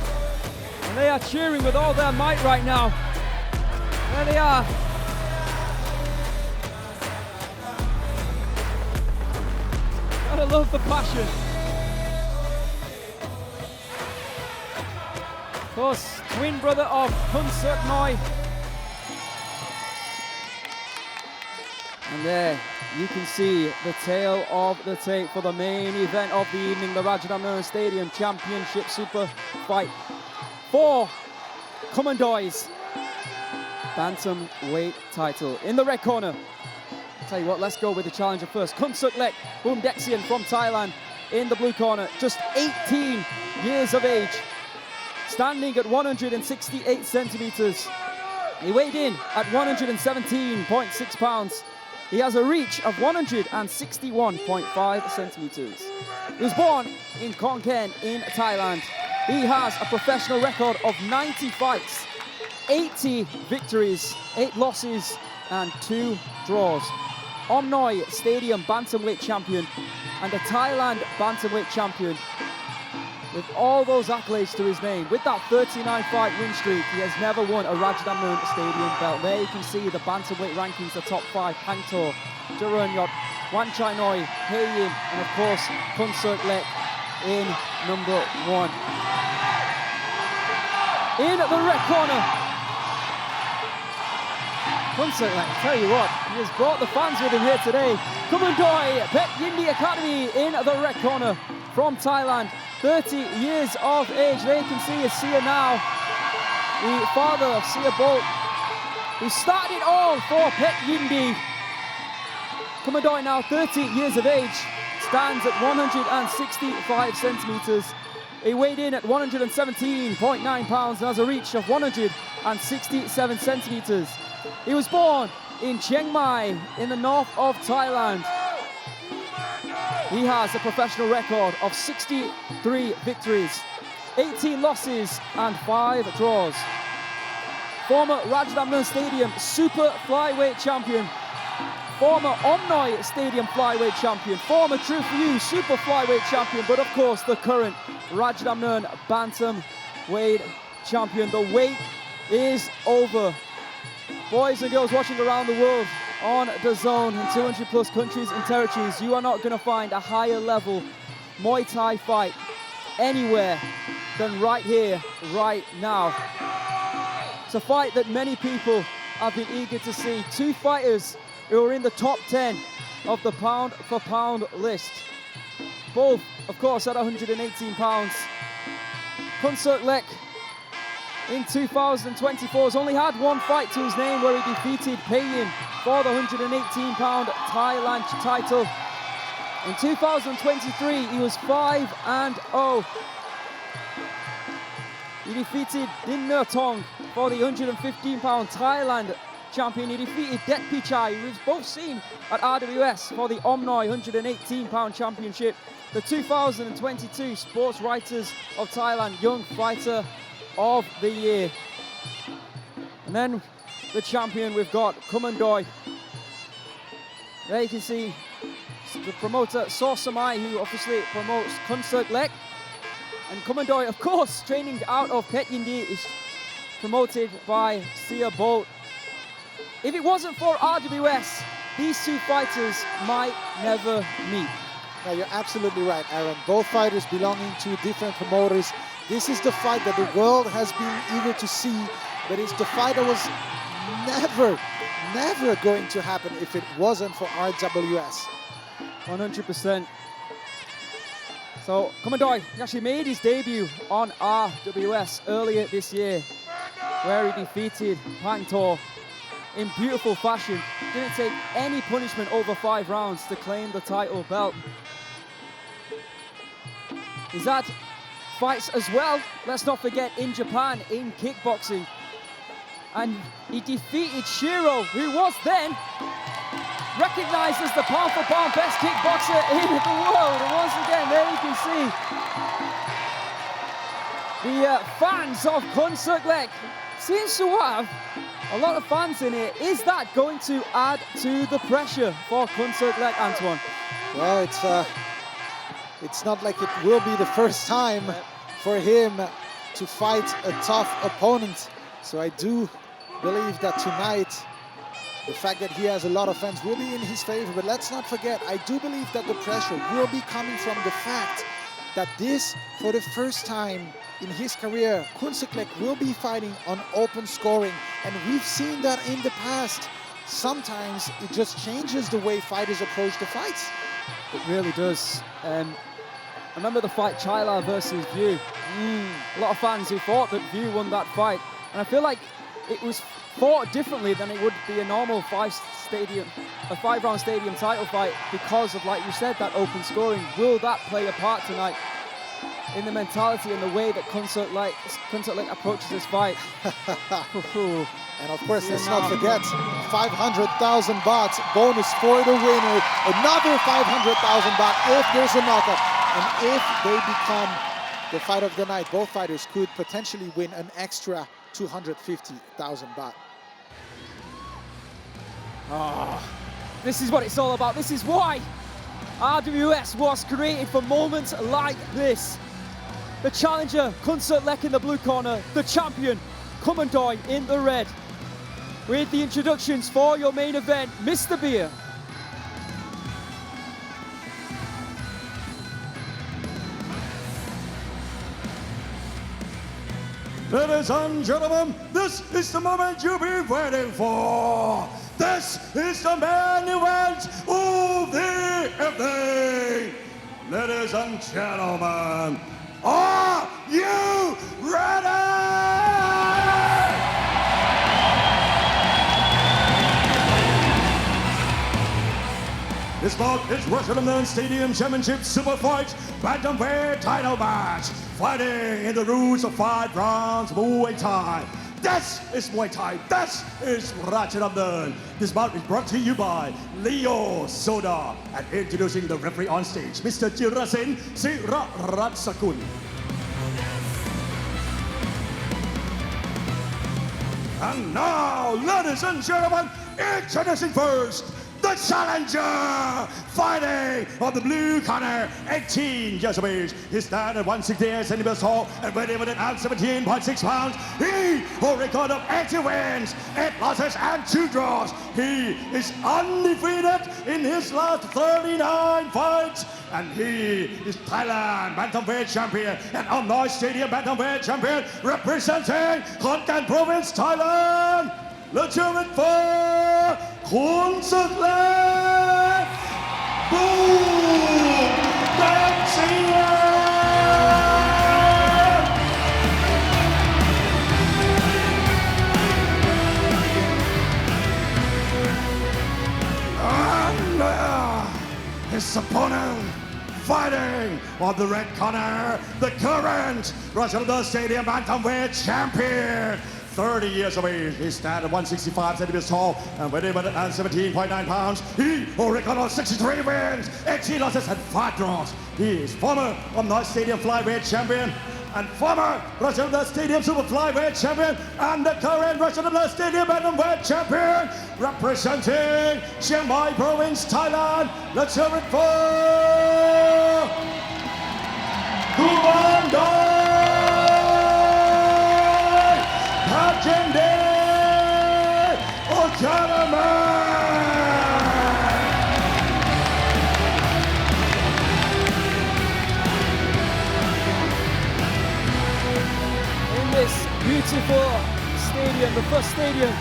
and they are cheering with all their might right now. There they are. Gotta love the passion. Of course, twin brother of Khubsueklek. And there you can see the tail of the tape for the main event of the evening, the Rajadamnern Stadium Championship Super Fight for Kumandoi's bantamweight title. In the red corner, tell you what, let's go with the challenger first. Khubsueklek Boom Daxian from Thailand. In the blue corner, just 18 years of age, standing at 168 centimeters. He weighed in at 117.6 pounds. He has a reach of 161.5 centimeters. He was born in Khon Kaen in Thailand. He has a professional record of 90 fights, 80 victories, 8 losses, and 2 draws. Omnoi Stadium Bantamweight champion and a Thailand Bantamweight champion. With all those accolades to his name, with that 39-fight win streak, he has never won a Rajadamnern Stadium belt. There you can see the bantamweight rankings, the top 5, Hangtor, Jarunyot, Wanchainoi, Heyin, and of course, Khubsueklek in number 1. In the red corner, Khubsueklek, I tell you what, he has brought the fans with him here today. Kumandoi, Pet Yindi Academy in the red corner from Thailand. 30 years of age. There you can see Sia now, the father of Sia Bout, who started it all for Pet Yindi. Kumandoi now 30 years of age, stands at 165 centimeters. He weighed in at 117.9 pounds and has a reach of 167 centimeters. He was born in Chiang Mai in the north of Thailand. He has a professional record of 63 victories, 18 losses and 5 draws. Former Rajadamnern Stadium Super Flyweight Champion, former Omnoi Stadium Flyweight Champion, former True For You Super Flyweight Champion, but of course the current Rajadamnern Bantamweight Champion. The wait is over. Boys and girls watching around the world on DAZN in 200 plus countries and territories, you are not going to find a higher level Muay Thai fight anywhere than right here, right now. It's a fight that many people have been eager to see. Two fighters who are in the top 10 of the pound for pound list. Both, of course, at 118 pounds. Khubsueklek in 2024 has only had one fight to his name where he defeated Payin for the 118-pound Thailand title. In 2023, he was 5-0. He defeated Denpanom for the 115-pound Thailand champion. He defeated 𝐓𝐇𝐈𝐒, who was both seen at RWS for the Omnoi 118-pound championship. The 2022 Sports Writers of Thailand Young Fighter of the Year. And then the champion, we've got Kumandoi. There you can see the promoter Soma, who obviously promotes Khubsueklek. And Kumandoi, of course, training out of Pet Yindi, is promoted by Sia Bout. If it wasn't for RWS, these two fighters might never meet. Yeah, you're absolutely right, Aaron. Both fighters belonging to different promoters. This is the fight that the world has been eager to see, but it's the fight that was never going to happen if it wasn't for RWS. 100%. So Kumandoi actually made his debut on RWS earlier this year, where he defeated Pangtor in beautiful fashion. Didn't take any punishment over 5 rounds to claim the title belt. He's had fights as well, let's not forget, in Japan in kickboxing. And he defeated Shiro, who was then recognized as the pound-for-pound best kickboxer in the world. And once again, there you can see the fans of Khubsueklek. Seems to have a lot of fans in here. Is that going to add to the pressure for Khubsueklek, Antoine? Well, it's not like it will be the first time for him to fight a tough opponent. So I do believe that tonight, the fact that he has a lot of fans will be in his favor. But let's not forget, I do believe that the pressure will be coming from the fact that this, for the first time in his career, Khubsueklek will be fighting on open scoring. And we've seen that in the past. Sometimes it just changes the way fighters approach the fights. It really does. I remember the fight Chyla versus View. A lot of fans who thought that View won that fight. And I feel like it was fought differently than it would be a normal 5-round stadium title fight because of, like you said, that open scoring. Will that play a part tonight in the mentality and the way that Khubsueklek approaches this fight? And of course, let's not forget, 500,000 baht bonus for the winner. Another 500,000 baht if there's a knockout. And if they become the fight of the night, both fighters could potentially win an extra 250,000 baht. This is what it's all about. This is why RWS was created, for moments like this. The challenger, Khubsueklek, in the blue corner. The champion, Kumandoi, in the red. With the introductions for your main event, Mr. Beer. Ladies and gentlemen, this is the moment you've been waiting for. This is the main event of the evening. Ladies and gentlemen, are you ready? This bout is Rajadamnern Stadium Championship Super Fight Bantamweight title match. Fighting in the rules of 5 rounds Muay Thai. This is Muay Thai. This is Rajadamnern. This bout is brought to you by Leo Soda. And introducing the referee on stage, Mr. Jirasin Siraratskun. And now, ladies and gentlemen, introducing first, the challenger, fighting on the blue corner, 18 years of age. He stands at 168 centimeters tall and weighing in at 17.6 pounds. He holds a record of 80 wins, 8 losses and 2 draws. He is undefeated in his last 39 fights. And he is Thailand Bantamweight champion and Omnoi Stadium Bantamweight champion representing Khon Kaen Province, Thailand. Let's hear it for Khubsueklek Bout Dario. And his opponent fighting on the red corner, the current Rajadamnern Stadium Bantamweight champion. 30 years of age. He stands at 165 centimeters tall and weighing in at 17.9 pounds. He holds a record of 63 wins, 18 losses and 5 draws. He is former Omnoi Stadium flyweight champion and former Rajadamnern Stadium super flyweight champion and the current Rajadamnern Stadium bantamweight champion representing Chiang Mai Province, Thailand. Let's hear it for Kumandoi. In this beautiful stadium, the first stadium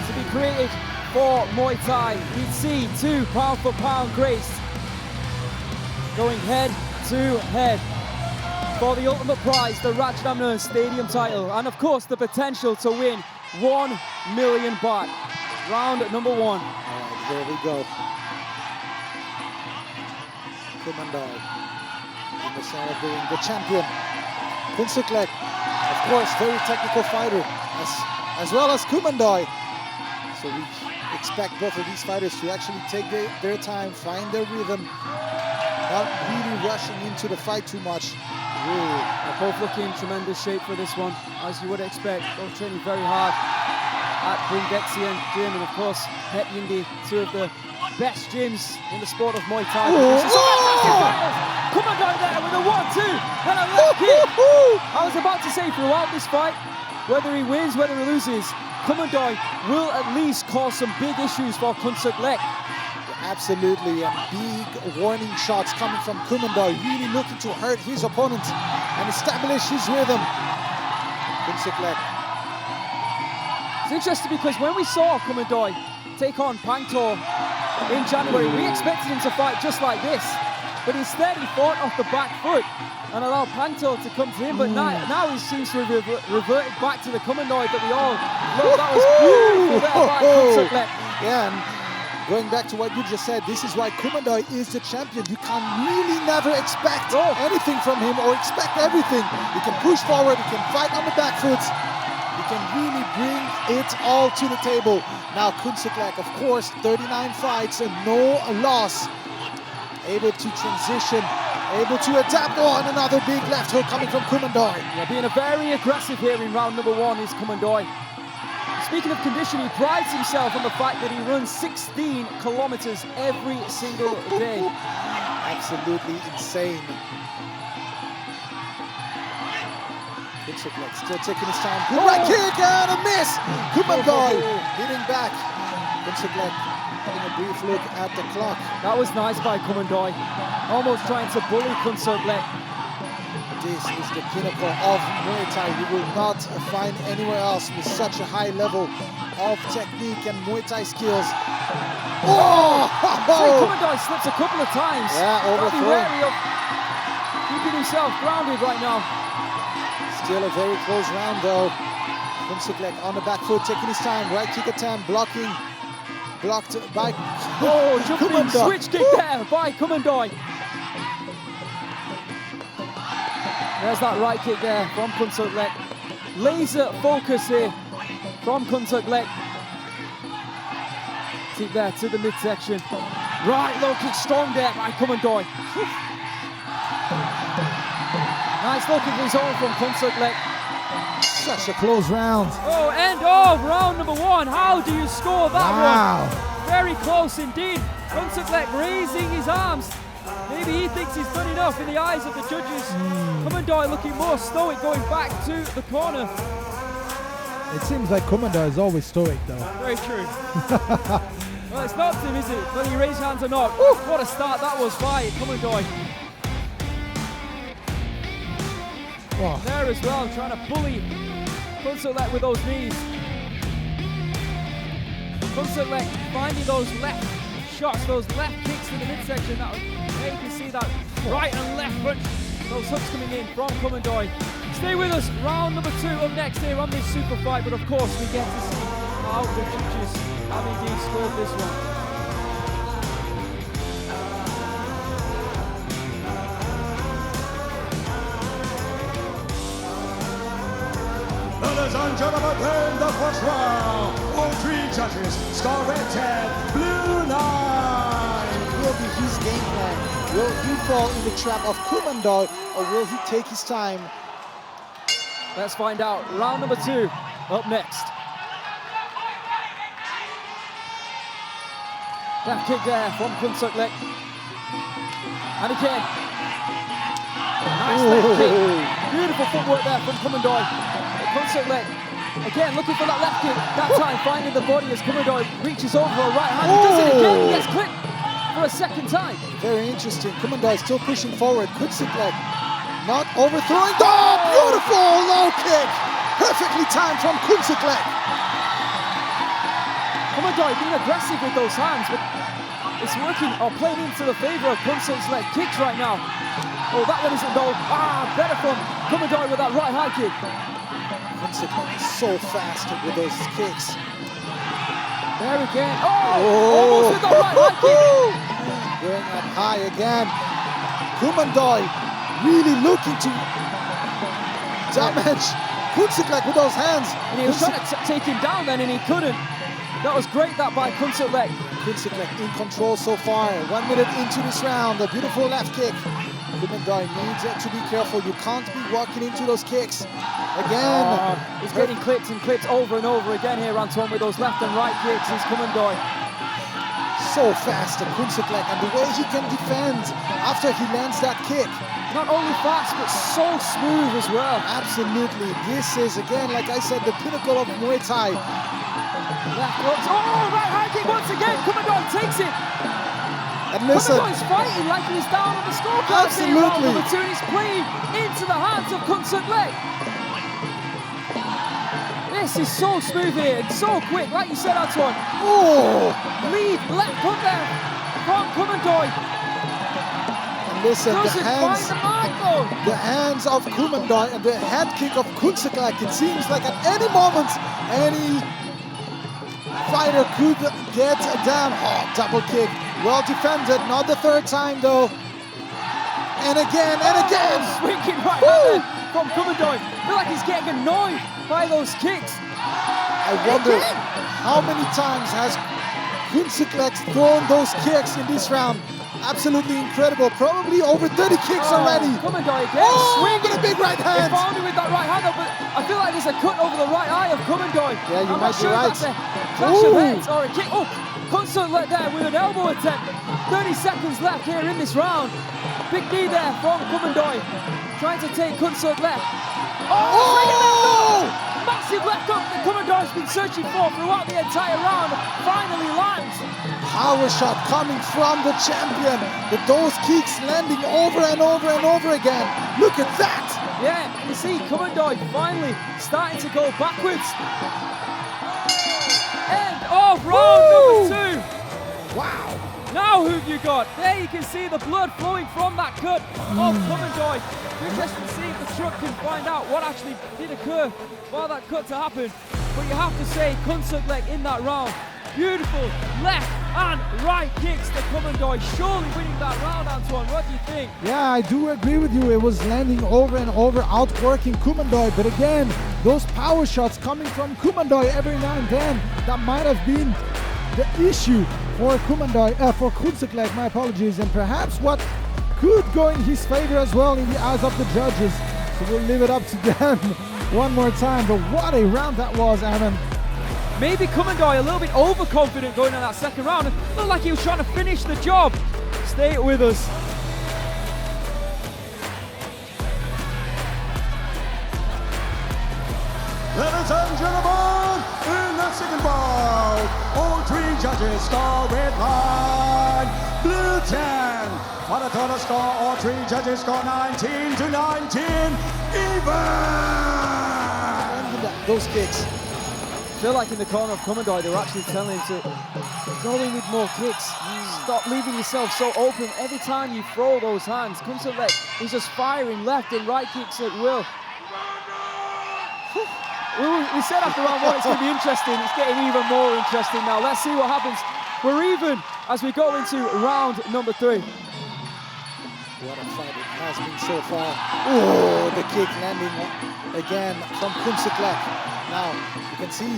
to be created for Muay Thai, we'd see 2 pound-for-pound greats going head to head for the ultimate prize, the Rajadamnern Stadium title, and of course the potential to win 1 million baht. Round number 1. All right, there we go. Kumandoi in the center of the ring, the champion. Khubsueklek, of course, very technical fighter, as well as Kumandoi. So we expect both of these fighters to actually take their time, find their rhythm, not really rushing into the fight too much. They're both looking in tremendous shape for this one, as you would expect. Both training very hard at DAZN gym, and of course, Het Yindi, 2 of the best gyms in the sport of Muay Thai. Kumandoi there with a 1-2 and a left kick. I was about to say, throughout this fight, whether he wins, whether he loses, Kumandoi will at least cause some big issues for Khubsueklek. Absolutely, and big warning shots coming from Kumandoi, really looking to hurt his opponent and establish his rhythm. Khubsueklek. It's interesting because when we saw Kumandoi take on Pangtor in January, we expected him to fight just like this, but instead he fought off the back foot and allowed Pangtor to come to him, but now he seems to have reverted back to the Kumandoi that we all loved. That was beautiful there by Khubsueklek. Yeah, and going back to what you just said, this is why Kumandoi is the champion. You can really never expect anything from him or expect everything. He can push forward, he can fight on the back foot. He can really bring it all to the table. Now Khubsueklek, of course, 39 fights and no loss. Able to transition, able to adapt on another big left hook coming from Kumandoi. Yeah, being very aggressive here in round number 1 is Kumandoi. Speaking of condition, he prides himself on the fact that he runs 16 kilometers every single day. Absolutely insane. Khubsueklek still taking his time. Good right kick and a miss. Kumandoi hitting back. Khubsueklek having a brief look at the clock. That was nice by Kumandoi. Almost trying to bully Khubsueklek. This is the pinnacle of Muay Thai. You will not find anywhere else with such a high level of technique and Muay Thai skills. Oh! Kumandoi slips a couple of times. Yeah, Gotta be overthrown. wary of keeping himself grounded right now. Still a very close round though. Khubsueklek on the back foot, taking his time. Right kick attempt, blocking. Blocked by Jumping Kumandoi. switch kick there by Kumandoi. There's that right kick there from Khubsueklek. Laser focus here from Khubsueklek. Deep there to the midsection. Right low kick strong there by Kumandoi. Nice low kick of his own from Khubsueklek. Such a close round. Oh, end of round number one. How do you score that Wow. one? Very close indeed. Khubsueklek raising his arms. Maybe he thinks he's done enough in the eyes of the judges. Kumandoi looking more stoic, going back to the corner. It seems like Kumandoi is always stoic though. Very true. Well, it's not him, is it? Whether he raised hands or not. Ooh, what a start that was by Kumandoi. Oh. There as well, trying to bully Khubsueklek with those knees. Khubsueklek finding those left shots, those left kicks in the midsection. There you can see that right and left punch. Those hooks coming in from Kumandoi. Stay with us, round number two up next here on this super fight. But of course, we get to see how the judges have indeed scored this one. Ladies and gentlemen, in the first round, all three judges score rated Blue 9. Will be his game plan? Will he fall in the trap of Kumandoi or will he take his time? Let's find out. Round number two up next. Left kick there from Khubsueklek. And again. Nice left kick. Beautiful footwork there from Kumandoi. Khubsueklek again looking for that left kick. That time finding the body as Kumandoi reaches over a right hand. He does it again. He gets clipped for a second time. Very interesting. Kumandoi still pushing forward. Khubsueklek not overthrowing. Oh, beautiful low kick. Perfectly timed from Khubsueklek. Kumandoi being aggressive with those hands, but it's working or playing into the favor of Khubsueklek's kicks right now. Oh, that one isn't though. Better from Kumandoi with that right high kick. Khubsueklek is so fast with those kicks. There again. Almost with the right high kick. Going up high again. Kumandoi really looking to damage Khubsueklek with those hands. And he was trying to take him down then and he couldn't. That was great that by Khubsueklek. Khubsueklek in control so far. 1 minute into this round. A beautiful left kick. Kumandoi needs to be careful. You can't be walking into those kicks. Again. He's getting clipped and clipped over and over again here, Antoine, with those left and right kicks. He's Kumandoi. So fast, Khubsueklek, and the way he can defend after he lands that kick. Not only fast, but so smooth as well. Absolutely. This is, again, like I said, the pinnacle of Muay Thai. Left hooks. Right high kick once again. Kumandoi takes it. And listen. Kumandoi's fighting like he's down on the scorecard. Absolutely. Number two, and he's playing into the hands of Khubsueklek. This is so smooth here and so quick, like you said, Antoine. Lead left hook there from Kumandoi. And listen, the hands of Kumandoi and the head kick of Khubsueklek. It seems like at any moment, any fighter could get down. Double kick. Well defended. Not the third time though. And again, and again. Swinging right hand from Kumandoi. I feel like he's getting annoyed by those kicks. I wonder how many times has Khubsueklek thrown those kicks in this round. Absolutely incredible. Probably over 30 kicks already. Kumandoi again. Swinging a big right hand. He found him with that right hand, but I feel like there's a cut over the right eye of Kumandoi. Yeah, you I'm might not be sure right. That's a clash of heads or a kick. Khubsueklek there with an elbow attempt. 30 seconds left here in this round. Big knee there from Kumandoi. Trying to take Khubsueklek. Massive left hook that Kumandoi's been searching for throughout the entire round. Finally lands. Power shot coming from the champion. With those kicks landing over and over and over again. Look at that. Yeah, you see Kumandoi finally starting to go backwards. End of round number 2. Wow. Now who've you got? There you can see the blood flowing from that cut of Kumandoi. We're just to see if the truck can find out what actually did occur for that cut to happen. But you have to say, Khubsueklek in that round, beautiful left and right kicks to Kumandoi, surely winning that round, Antoine. What do you think? Yeah, I do agree with you. It was landing over and over, outworking Kumandoi. But again, those power shots coming from Kumandoi every now and then, that might have been the issue for for Khubsueklek, my apologies, and perhaps what could go in his favor as well in the eyes of the judges. So we'll leave it up to them one more time. But what a round that was, Aaron. Maybe Kumandoi a little bit overconfident going in that second round. It looked like he was trying to finish the job. Stay with us. Ladies and gentlemen, in the second bout, all 3 judges score red line, blue 10. For the total score, all 3 judges score 19 to 19, even. Those kicks. I feel like in the corner of Kumandoi, they were actually telling him to go in with more kicks. Stop leaving yourself so open. Every time you throw those hands, Khubsueklek is just firing left and right kicks at will. We said after round 1 it's going to be interesting. It's getting even more interesting now. Let's see what happens. We're even as we go into round number 3. What a fight it has been so far. Oh, the kick landing again from Khubsueklek. Now, you can see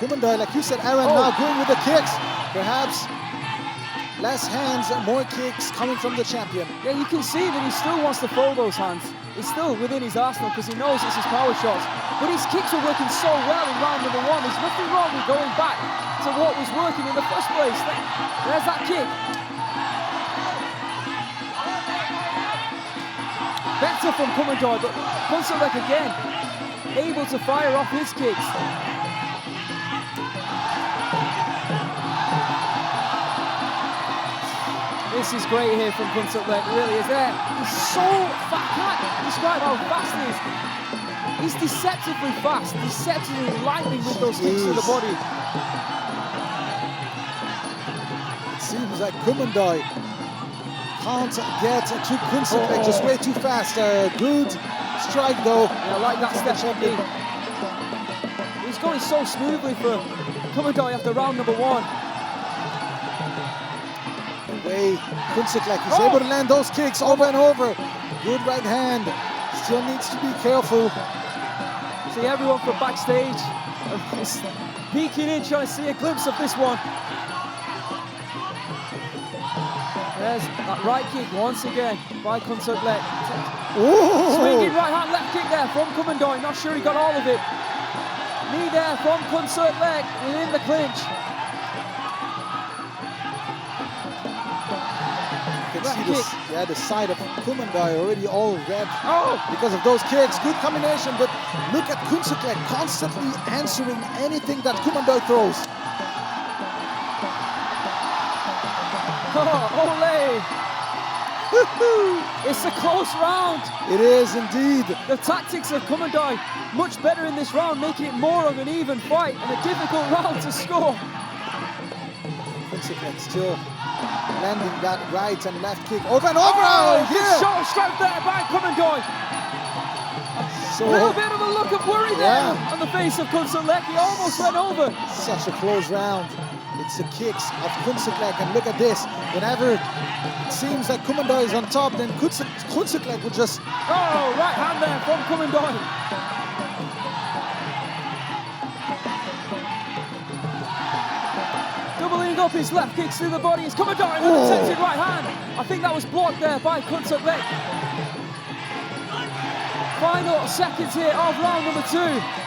Kumandoi, like you said, Aaron, now going with the kicks. Perhaps less hands, more kicks coming from the champion. Yeah, you can see that he still wants to throw those hands. It's still within his arsenal because he knows it's his power shots. But his kicks were working so well in round number 1. There's nothing wrong with going back to what was working in the first place. There's that kick. Better from Kumandoi, but Khubsueklek again able to fire off his kicks. This is great here from Khubsueklek, really is there. He's so fast. I can't describe how fast he is. He's deceptively fast, deceptively lightning with those kicks to the body. It seems like Kumandoi can't get to Khubsueklek, just way too fast. Good strike though. Yeah, I like that step champion. He's going so smoothly for Kumandoi after round number 1. The way Khubsueklek is able to land those kicks over and over. Good right hand. Still needs to be careful. See everyone from backstage is peeking in, trying to see a glimpse of this one. There's that right kick once again by Khubsueklek. Swinging right hand, left kick there from Kumandoi. Not sure he got all of it. Knee there from Khubsueklek within the clinch. You can see this, the side of Kumandoi already all red because of those kicks. Good combination, but look at Khubsueklek constantly answering anything that Kumandoi throws. Ole! It's a close round. It is indeed. The tactics of Kumandoi much better in this round, making it more of an even fight and a difficult round to score. Khubsueklek still landing that right and left kick over and over. Shoulder strike there by Kumandoi. A little bit of a look of worry there on the face of Khubsueklek. He almost went over. Such a close round. It's the kicks of Khubsueklek, and look at this. Whenever it seems like Kumandoi is on top, then Khubsueklek will just... Oh, right hand there from Kumandoi. Doubling up his left kicks through the body. It's Kumandoi with a attempted right hand. I think that was blocked there by Khubsueklek. Final seconds here of round number 2.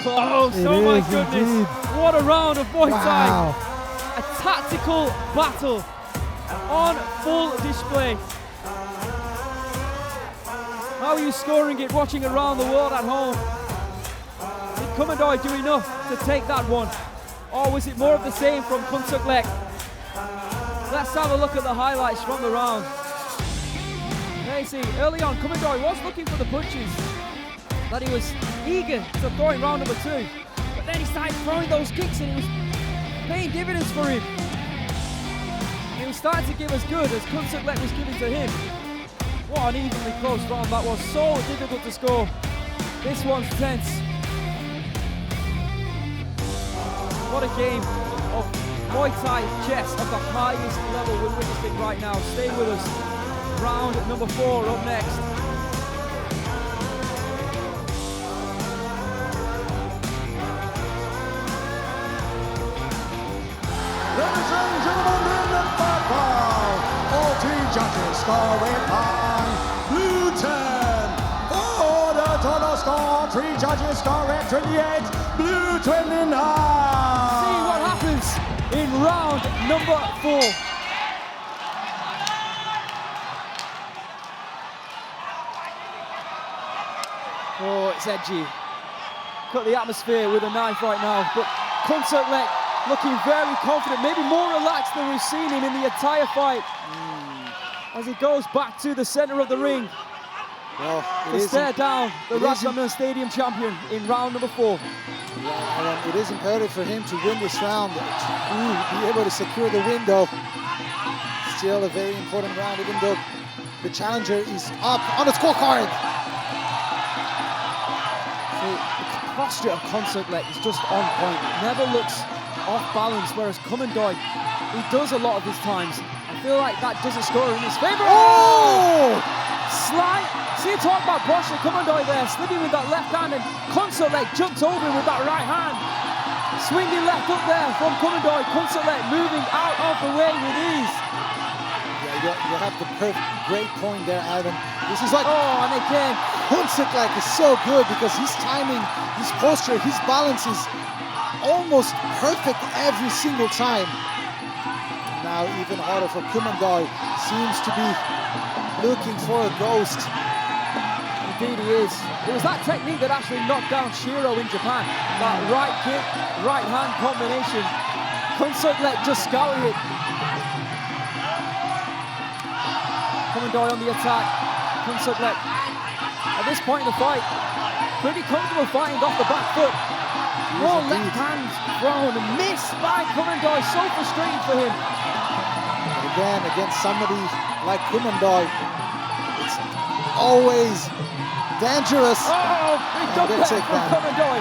Oh, so my goodness. Indeed. What a round of Muay Thai. Wow. A tactical battle on full display. How are you scoring it, watching around the world at home? Did Kumandoi do enough to take that one? Or was it more of the same from Khubsueklek? Let's have a look at the highlights from the round. There you see, early on, Kumandoi was looking for the punches that he was eager to throw in round number 2. But then he started throwing those kicks and it was paying dividends for him. He was starting to give as good as Khubsueklek was giving to him. What an evenly close round that was, so difficult to score. This one's tense. What a game of Muay Thai chess of the highest level we're witnessing right now. Stay with us. Round number 4 up next. Ladies and gentlemen, in the third round, all 3 judges scoring on blue 10. For the total score, 3 judges scoring 28, blue 29. See what happens in round number 4. Oh, it's edgy. Cut the atmosphere with a knife right now, but Khubsueklek looking very confident, maybe more relaxed than we've seen him in the entire fight. As he goes back to the center of the ring Well, to stare down the Rajadamnern Stadium champion in round number 4. Yeah, it is imperative for him to win this round, to be able to secure the win though. Still a very important round, even though the challenger is up on the scorecard. So the posture of Khubsueklek is just on point, never looks off balance, whereas Kumandoi, he does a lot of his times. I feel like that doesn't score in his favor. Oh! Slide. See, talk about posture. Kumandoi there, slipping with that left hand, and Khubsueklek jumped over him with that right hand. Swinging left up there from Kumandoi. Khubsueklek moving out of the way with ease. Yeah, you have the great point there, Adam. This is like, oh, and again, Khubsueklek is so good because his timing, his posture, his balance is almost perfect every single time. Now even harder for Kumandoi, seems to be looking for a ghost. Indeed he is. It was that technique that actually knocked down Shiro in Japan. That right kick, right hand combination. Khubsueklek just scouted it. Kumandoi on the attack. Khubsueklek at this point in the fight, pretty comfortable fighting off the back foot. More left hand thrown, missed by Kumandoi, so frustrating for him. And again, against somebody like Kumandoi, it's always dangerous. Oh, big jump there from Kumandoi.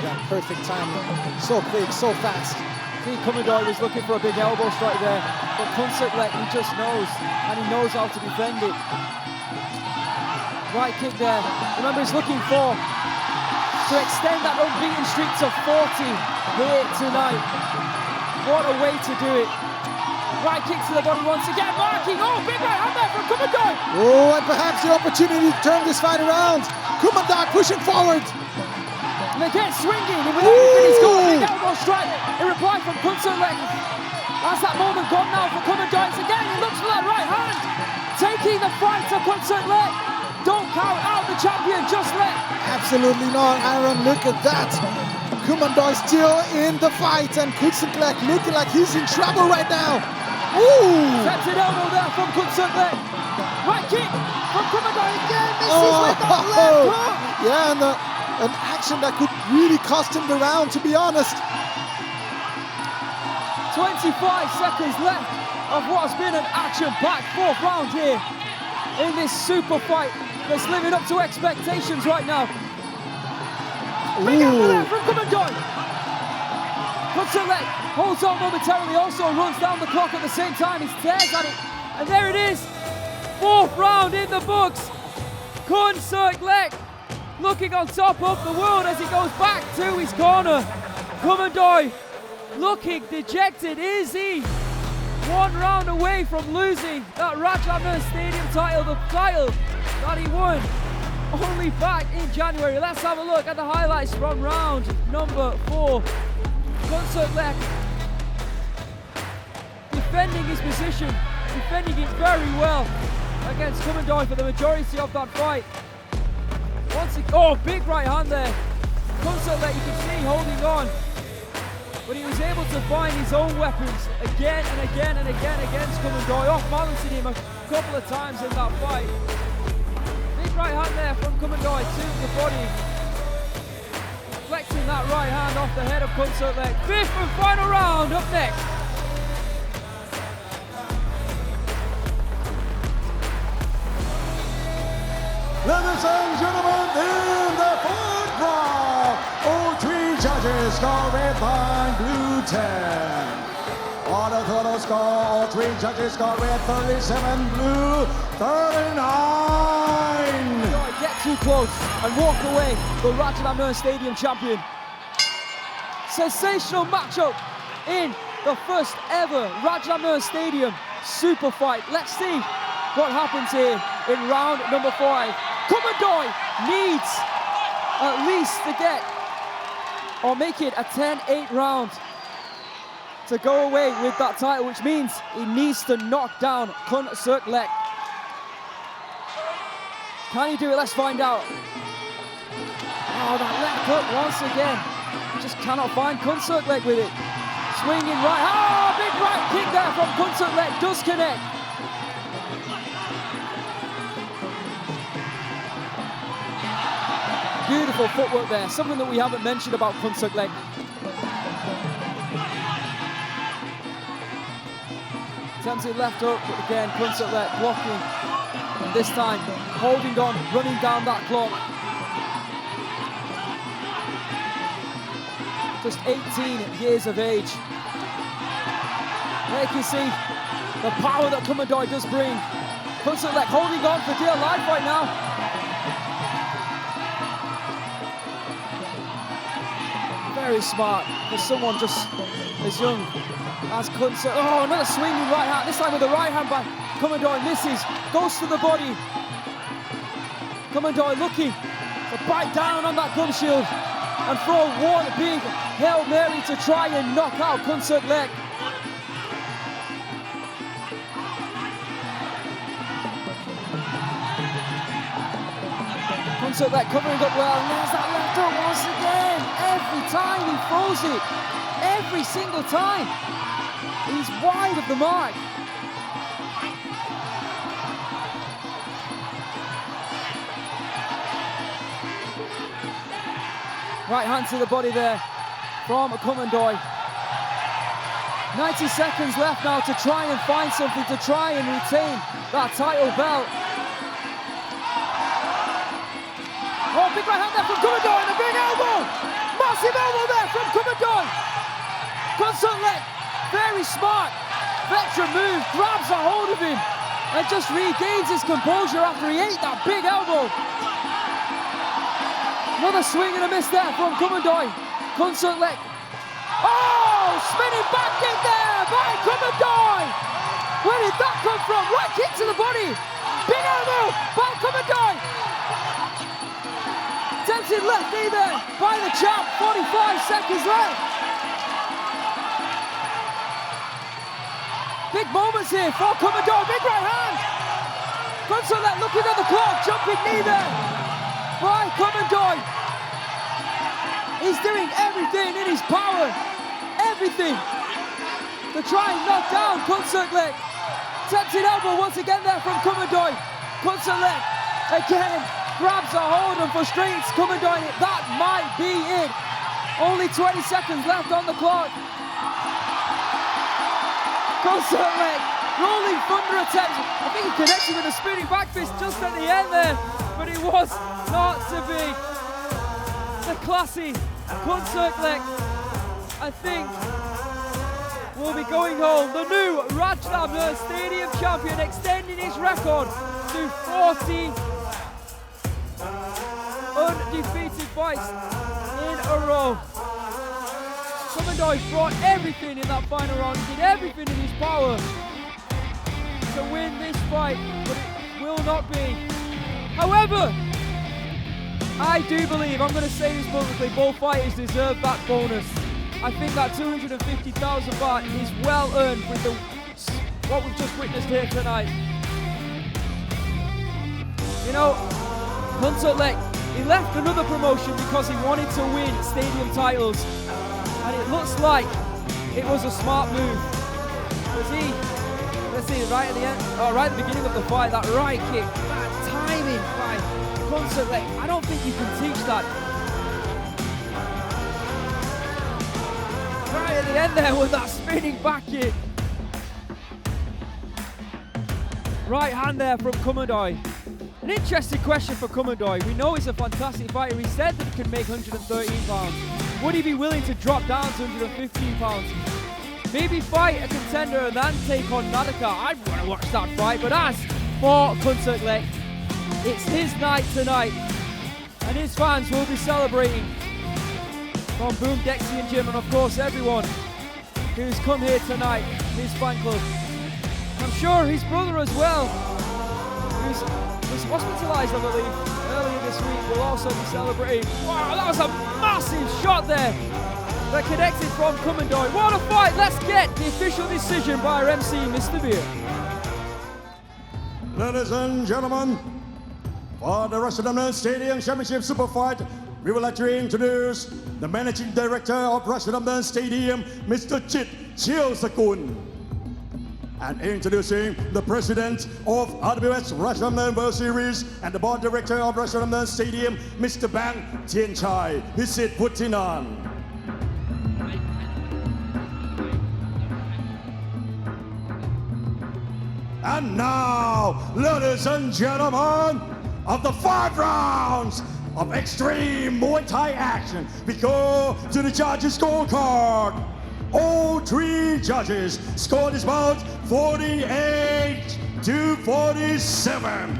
That perfect timing, so quick, so fast. See, Kumandoi was looking for a big elbow strike there, but Khubsueklek, he just knows, and he knows how to defend it. Right kick there. Remember, he's looking to extend that unbeaten streak to 40 here tonight. What a way to do it. Right kick to the body once again, marking. Oh, big right hand there from Kumandoi. Oh, and perhaps the opportunity to turn this fight around. Kumandoi pushing forward. And again, swinging, and with everything he's got a big elbow strike in reply from Khubsueklek. That's that moment gone now for Kumandoi. Again, he looks for that right hand. Taking the fight to Khubsueklek. Don't count out the champion just yet. Absolutely not, Aaron. Look at that. Kumandoi still in the fight, and Khubsueklek looking like he's in trouble right now. Ooh! Tempted elbow there from Khubsueklek. Right kick from Kumandoi again. Misses with that left hook. Yeah, and an action that could really cost him the round, to be honest. 25 seconds left of what has been an action-packed 4th round here in this super fight that's living up to expectations right now. Big elbow there from Kumandoi. Khubsueklek holds on momentarily, also runs down the clock at the same time. He stares at it, and there it is. 4th round in the books. Khubsueklek looking on top of the world as he goes back to his corner. Kumandoi looking dejected. Is he 1 round away from losing that Rajadamnern Stadium title, the title that he won only back in January? Let's have a look at the highlights from round number 4. Khubsueklek defending his position, defending it very well against Kumandoi for the majority of that fight. Once again, oh, big right hand there. Khubsueklek, you can see holding on. but he was able to find his own weapons again and again and again against Kumandoi, off-balancing him a couple of times in that fight. Big right hand there from Kumandoi to the body. Flexing that right hand off the head of Khubsueklek. Fifth and final round up next. Ladies and gentlemen, in the fourth round, all three judges score red line, blue 10. On the total score, all three judges score red 37, blue 39. Get too close and walk away, the Rajadamnern Stadium champion. Sensational matchup in the first ever Rajadamnern Stadium super fight. Let's see what happens here in round number 5. Kumandoi needs at least to get or make it a 10-8 round to go away with that title, which means he needs to knock down Khubsueklek. Can he do it? Let's find out. Oh, that left hook once again. Just cannot find Khubsueklek with it. Swinging right. Oh, big right kick there from Khubsueklek. Does connect. Beautiful footwork there. Something that we haven't mentioned about Khubsueklek. Attempted left hook, but again, Khubsueklek blocking. And this time, holding on, running down that clock. Just 18 years of age. There you can see the power that Kumandoi does bring. Khubsueklek holding on for dear life right now. Very smart for someone just as young as Khubsueklek. Oh, another swinging right hand, this time with the right hand by Kumandoi, misses, goes to the body. Kumandoi looking to bite down on that gum shield and throw one big Hail Mary to try and knock out Khubsueklek. Khubsueklek covering up well, and there's that left hook once again. Every time he throws it, every single time, he's wide of the mark. Right hand to the body there from Kumandoi. 90 seconds left now to try and find something, to try and retain that title belt. Oh, big right hand there from Kumandoi and a big elbow! Massive elbow there from Kumandoi! Khubsueklek, very smart, veteran move, grabs a hold of him and just regains his composure after he ate that big elbow. Another swing and a miss there from Kumandoi. Khubsueklek. Oh, spinning back kick there by Kumandoi. Where did that come from? Right kick to the body. Big elbow by Kumandoi. Attempted left knee there by the champ. 45 seconds left. Big moments here for Kumandoi. Big right hand. Khubsueklek looking at the clock. Jumping knee there by Kumandoi. He's doing everything in his power, everything, to try and knock down Khubsueklek. Tempted elbow once again there from Kumandoi. Khubsueklek again grabs a hold and frustrates Kumandoi. That might be it. Only 20 seconds left on the clock. Khubsueklek, rolling thunder attempt. I think he connected with a spinning back fist just at the end there, but it was not to be. The classy Khubsueklek, I think, will be going home. The new Rajadamnern Stadium champion, extending his record to 40 undefeated fights in a row. Kumandoi brought everything in that final round. He did everything in his power to win this fight, but it will not be. However, I do believe, I'm going to say this publicly, both fighters deserve that bonus. I think that 250,000 baht is well earned with what we've just witnessed here tonight. You know, Khubsueklek, he left another promotion because he wanted to win stadium titles. And it looks like it was a smart move. Was he? Let's see, right at the end, right at the beginning of the fight, that right kick, that timing by Khubsueklek. I don't think you can teach that. Right at the end there with that spinning back kick. Right hand there from Kumandoi. An interesting question for Kumandoi. We know he's a fantastic fighter. He said that he can make 113 pounds. Would he be willing to drop down to 115 pounds? Maybe fight a contender and then take on Nadaka. I'd want to watch that fight. But as for Khubsueklek, it's his night tonight. And his fans will be celebrating from Boom, Dexy and Jim, and of course everyone who's come here tonight, his fan club. I'm sure his brother as well, who's was hospitalised, I believe, earlier this week, will also be celebrating. Wow, that was a massive shot there that connected from Kumandoi. What a fight! Let's get the official decision by our MC, Mr. Beer. Ladies and gentlemen, for the Rajadamnern Stadium Championship Super Fight, we would like to introduce the Managing Director of Rajadamnern Stadium, Mr. Chit Chielsakun. And introducing the President of RWS Rajadamnern World Series and the Board Director of Rajadamnern Stadium, Mr. Bang Tianchai Pisit Putinan. And now, ladies and gentlemen, of the 5 rounds of extreme Muay Thai action, we go to the judges' scorecard. All 3 judges scored this bout 48-47.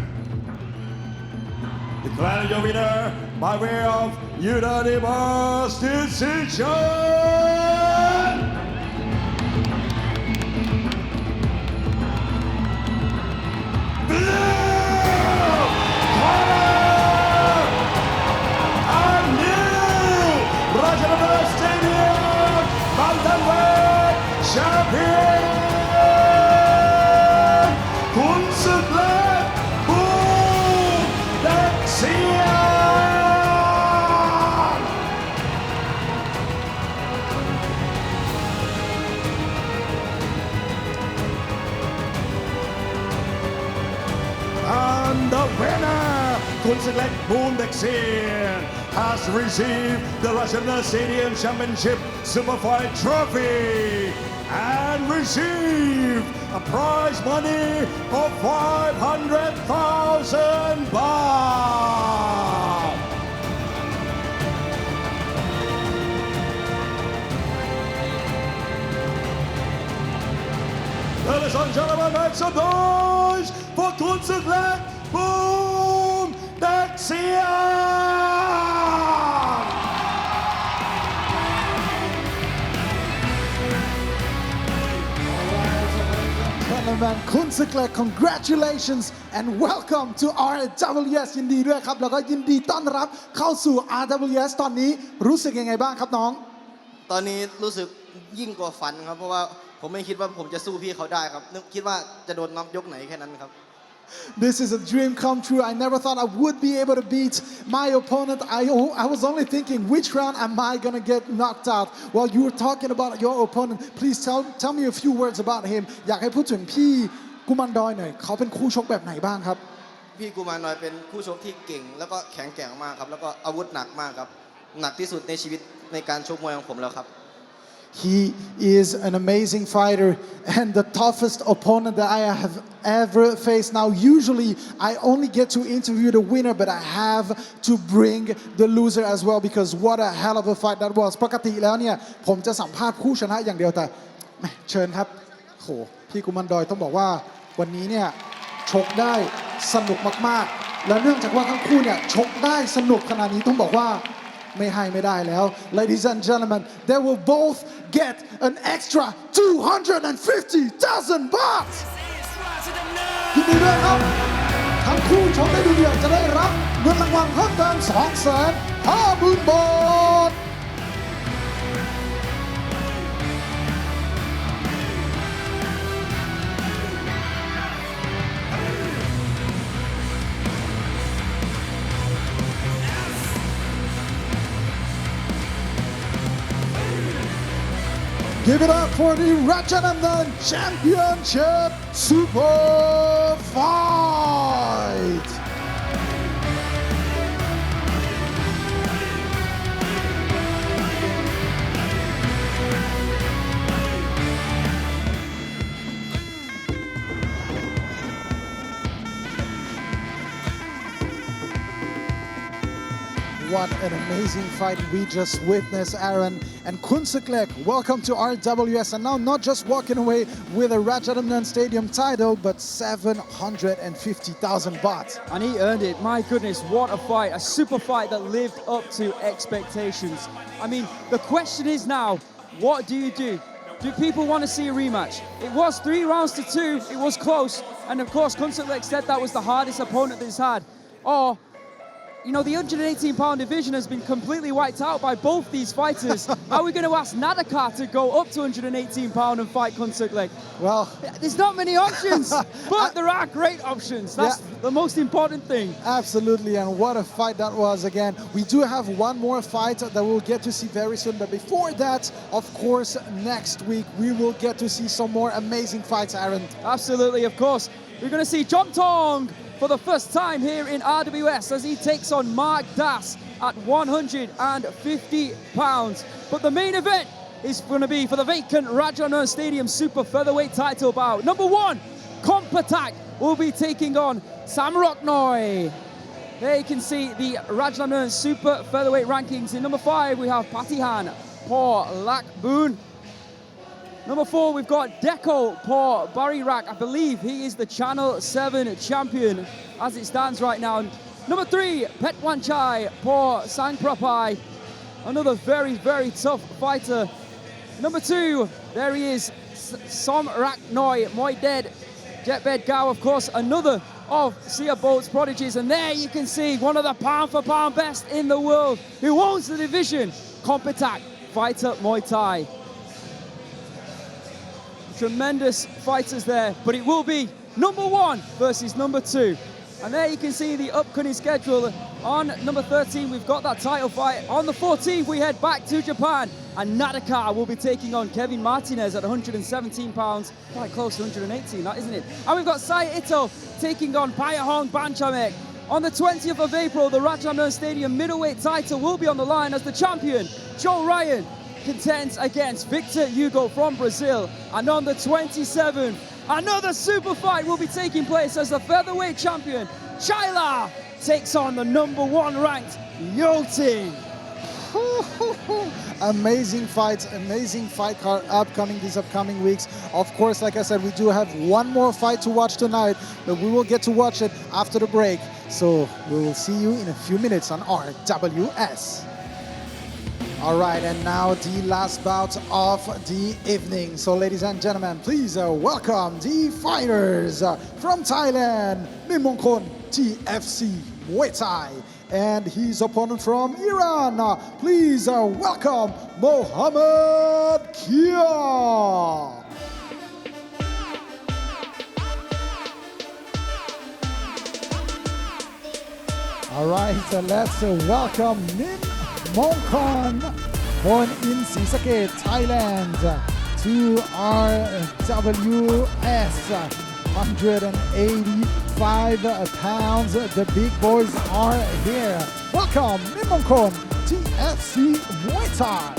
Declaring your winner by way of unanimous decision. Blue corner and new Rajadamnern Stadium bantamweight champion Khubsueklek Bout Daxian. And the winner, Khubsueklek Bout Daxian, has received the Rajadamnern Stadium Championship Super Fight Trophy and received a prize money of 500,000 baht. Ladies and gentlemen, make some noise for Khubsueklek Bout Daxian. Gentlemen, Khubsueklek, congratulations and welcome to RWS ยินดีด้วยครับแล้วก็ยินดีต้อนรับเข้าสู่ RWS ตอนนี้รู้สึกยังไงบ้างครับน้อง ตอนนี้รู้สึกยิ่งกว่าฝันครับเพราะว่าผมไม่คิดว่าผมจะสู้พี่เขาได้ครับคิดว่าจะโดนน็อกยกไหนแค่นั้นครับ This is a dream come true. I never thought I would be able to beat my opponent. I was only thinking, which round am I going to get knocked out? While you were talking about your opponent, please tell me a few words about him. อยากให้พูดถึงพี่กุมันดอยหน่อยเขาเป็นคู่ชกแบบไหนบ้างครับ พี่กุมารน้อยเป็นคู่ชกที่เก่งแล้วก็แข็งแกร่งมากครับแล้วก็อาวุธหนักมากครับหนักที่สุดในชีวิตในการชกมวยของผมแล้วครับ He is an amazing fighter and the toughest opponent that I have ever faced. Now, usually I only get to interview the winner, but I have to bring the loser as well because what a hell of a fight that was. ปกติแล้วเนี่ยผมจะสัมภาษณ์ผู้ชนะอย่างเดียวแต่เชิญครับโหพี่กุมันดอยต้องบอกว่าวันนี้เนี่ยชกได้สนุกมากๆและเนื่องจากว่าทั้งคู่เนี่ยชกได้สนุกขนาดนี้ต้องบอกว่าไม่ให้ไม่ได้แล้ว Ladies and gentlemen, they will both get an extra 250,000 baht ยินดีด้วยครับทั้งคู่ชกได้ดูเดือดจะได้รับเงินรางวัลเพิ่มเติม 250,000 บาท Give it up for the Rajadamnern Championship Super Fight. What an amazing fight we just witnessed, Aaron. And Khubsueklek, welcome to RWS. And now not just walking away with a Rajadamnern Stadium title, but 750,000 baht. And he earned it. My goodness, what a fight. A super fight that lived up to expectations. I mean, the question is now, what do you do? Do people want to see a rematch? It was 3 rounds to 2. It was close. And of course, Khubsueklek said that was the hardest opponent that he's had. Or, you know, the 118-pound division has been completely wiped out by both these fighters. Are we going to ask Nadaka to go up to 118 pound and fight Khubsueklek? Well, there's not many options, but there are great options. That's the most important thing. Absolutely, and what a fight that was again. We do have one more fight that we'll get to see very soon, but before that, of course, next week, we will get to see some more amazing fights, Aaron. Absolutely, of course. We're going to see Jom Tong for the first time here in RWS as he takes on Mark Das at 150 pounds. But the main event is going to be for the vacant Rajadamnern Stadium Super Featherweight title bout. Number 1, Kompatak will be taking on Samrok Noi. There you can see the Rajadamnern Super Featherweight rankings. In number 5, we have Patihan Por Lakboon. Number 4, we've got Deco Por Barirak. I believe he is the Channel 7 champion as it stands right now. Number 3, Petwanchai Por Sangprapai. Another very, very tough fighter. Number 2, there he is, Somrak Noi Moided Jetbed Gao, of course, another of Sia Bout's prodigies. And there you can see one of the pound-for-pound best in the world who owns the division, Kompatak Fighter Muay Thai. Tremendous fighters there, but it will be number 1 versus number 2. And there you can see the upcoming schedule. On number 13, we've got that title fight. On the 14th, we head back to Japan, and Nadaka will be taking on Kevin Martinez at 117 pounds, quite close to 118, that isn't it? And we've got Sai Ito taking on Payahong Banchamek. On the 20th of April, the Rajadamnern Stadium middleweight title will be on the line as the champion, Joe Ryan, contends against Victor Hugo from Brazil. And on the 27th, another super fight will be taking place as the featherweight champion, Chaila, takes on the number 1 ranked Yoting. Amazing fights, amazing fight card upcoming these upcoming weeks. Of course, like I said, we do have one more fight to watch tonight, but we will get to watch it after the break. So we will see you in a few minutes on RWS. All right, and now the last bout of the evening. So ladies and gentlemen, please welcome the fighters from Thailand, Nilmungkorn TFC Muay Thai, and his opponent from Iran. Please welcome Mohammad Kia. All right, so let's welcome Nilmungkorn, born in Surasak, Thailand, to RWS. 185 pounds. The big boys are here. Welcome, Nilmungkorn TFC Muay Thai.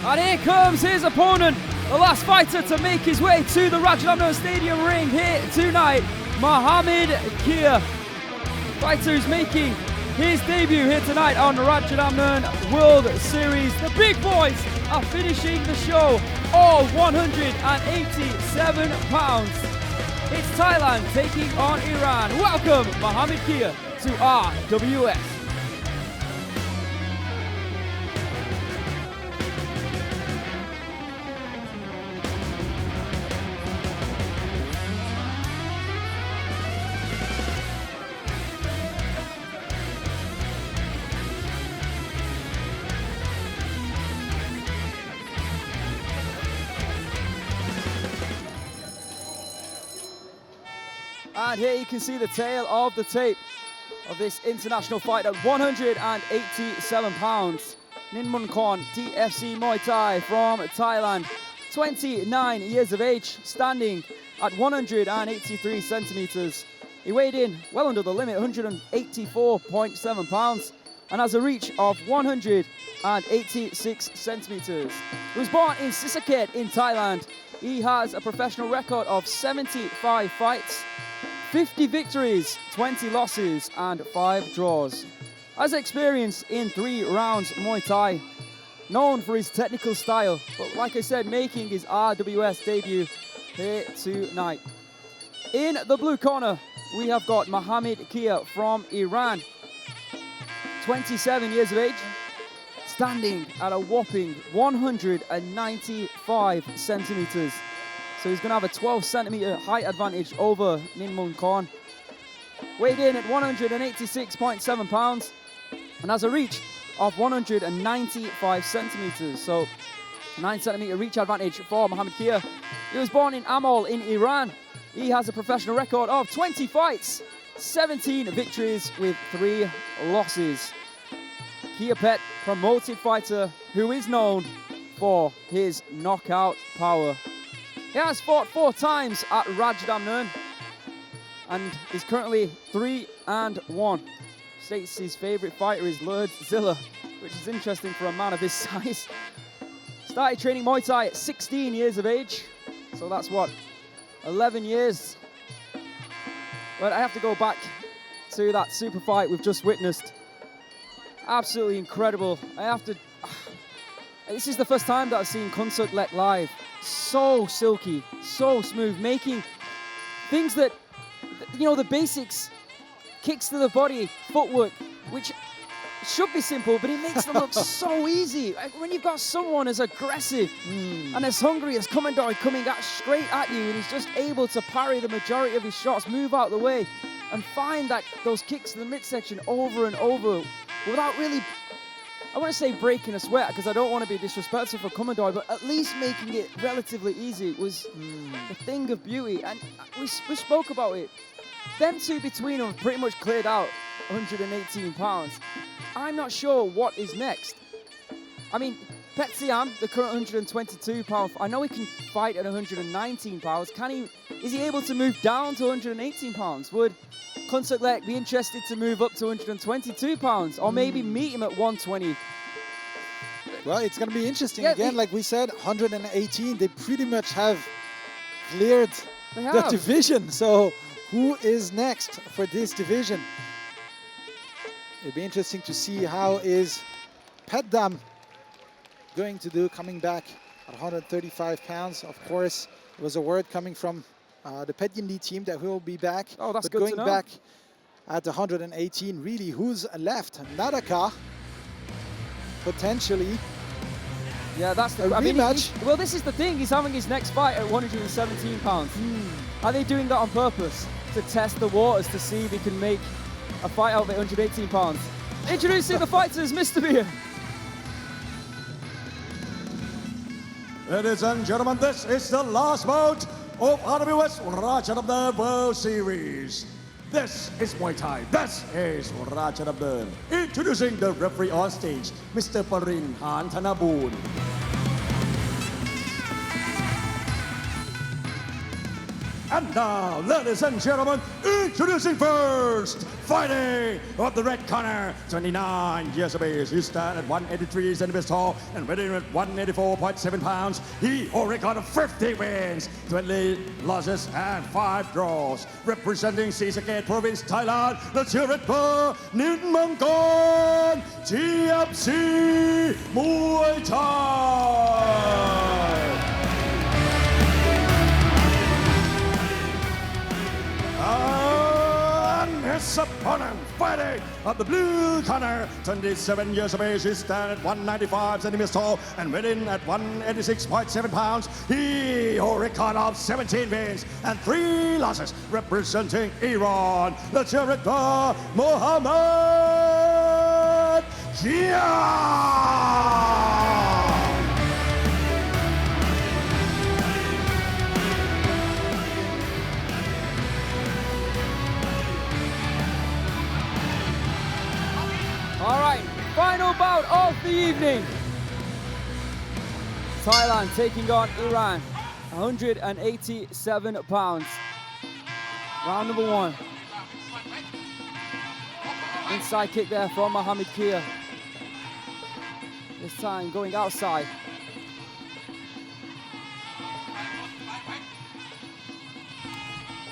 And here comes his opponent, the last fighter to make his way to the Rajadamnern Stadium ring here tonight, Mohammad Kia. Fighter who's making his debut here tonight on the Rajadamnern World Series. The big boys are finishing the show, all 187 pounds. It's Thailand taking on Iran. Welcome, Mohammad Kia, to RWS. And here you can see the tail of the tape of this international fight at 187 pounds. Nilmungkorn TFC Muay Thai from Thailand, 29 years of age, standing at 183 centimeters. He weighed in well under the limit, 184.7 pounds, and has a reach of 186 centimeters. He was born in Surasak in Thailand. He has a professional record of 75 fights, 50 victories, 20 losses, and 5 draws. Has experience in 3 rounds Muay Thai, known for his technical style, but like I said, making his RWS debut here tonight. In the blue corner, we have got Mohammad from Iran, 27 years of age, standing at a whopping 195 centimeters. So he's going to have a 12 centimeter height advantage over Nilmungkorn. Weighed in at 186.7 pounds and has a reach of 195 centimeters. So 9 centimeter reach advantage for Mohammad Kia. He was born in Amol in Iran. He has a professional record of 20 fights, 17 victories with 3 losses. Kia Pet, promoted fighter who is known for his knockout power. He has fought 4 times at Rajadamnern and is currently 3-1. States his favorite fighter is Lord Zilla, which is interesting for a man of his size. Started training Muay Thai at 16 years of age, so that's what, 11 years. But I have to go back to that super fight we've just witnessed. Absolutely incredible. This is the first time that I've seen Khubsueklek live. So silky, so smooth, making things that, you know, the basics, kicks to the body, footwork, which should be simple, but he makes them look so easy. When you've got someone as aggressive and as hungry as Kumandoi coming straight at you, and he's just able to parry the majority of his shots, move out the way, and find those kicks to the midsection over and over without really, I want to say breaking a sweat, because I don't want to be disrespectful for Kumandoi, but at least making it relatively easy was a thing of beauty. And we spoke about it. Them two between them have pretty much cleared out 118 pounds. I'm not sure what is next. I mean, Pet Siam, the current 122 pound, I know he can fight at 119 pounds. Is he able to move down to 118 pounds? Would Khubsueklek be interested to move up to 122 pounds, or maybe meet him at 120? Well, it's going to be interesting. Again, like we said, 118, they pretty much have cleared the division. So who is next for this division? It'll be interesting to see how is Phadan going to do, coming back at 135 pounds. Of course, there was a word coming from the Phadan team that will be back. Oh, that's but good going to know. back at 118, really, who's left? Naraka, potentially. Yeah, that's the rematch. Well, this is the thing. He's having his next fight at 117 pounds. Are they doing that on purpose to test the waters to see if he can make a fight out at 118 pounds? Introducing the fighters, Mr. Beer. Ladies and gentlemen, this is the last bout of RWS Rajadamnern World Series. This is Muay Thai. This is Rajadamnern. Introducing the referee on stage, Mr. Parin Hantanaboon. And now, ladies and gentlemen, introducing first, fighting of the red corner, 29 years of age. He stands at 183 centimeters tall and weighing at 184.7 pounds. He holds a record of 50 wins, 20 losses, and 5 draws. Representing Surasak Province, Thailand, the Director, Nilmungkorn, TFC Muay Thai. And his opponent, fighting at the blue corner, 27 years of age. He stands at 195 centimeters tall and weighing at 186.7 pounds. He holds a record of 17 wins and 3 losses. Representing Iran, the Director, Mohammad. bout of the evening. Thailand taking on Iran, 187 pounds. Round number one. Inside kick there from Mohammad Kia. This time going outside.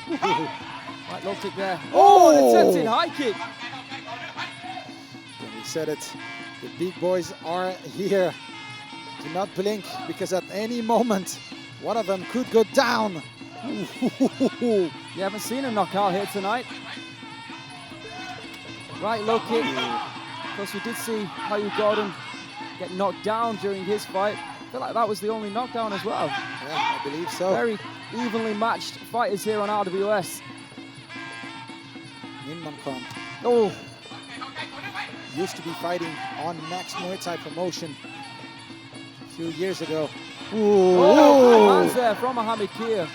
Right low kick there. Oh, an attempted high kick. And we said it, the big boys are here. Do not blink, because at any moment, one of them could go down. You haven't seen a knockout here tonight. Right low kick. Of course, we did see how Gordon get knocked down during his fight. I feel like that was the only knockdown as well. Yeah, I believe so. Very evenly matched fighters here on RWS. Nilmungkorn Oh, used to be fighting on Max Muay Thai promotion a few years ago. oh, hands there from Mohammad Kia.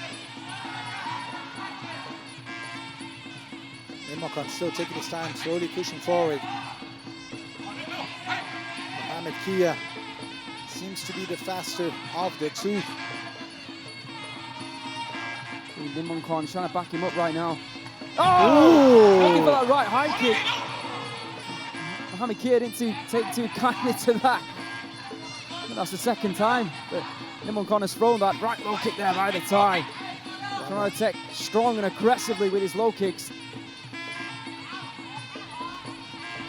Nilmungkorn still taking his time, slowly pushing forward. Mohammad Kia seems to be the faster of the two. Nilmungkorn trying to back him up right now. Oh! Looking for that right high kick. Mohammad Kia didn't take too kindly to that. I think that's the second time that Nilmungkorn has thrown that right low kick there by the Thai. Trying to attack strong and aggressively with his low kicks.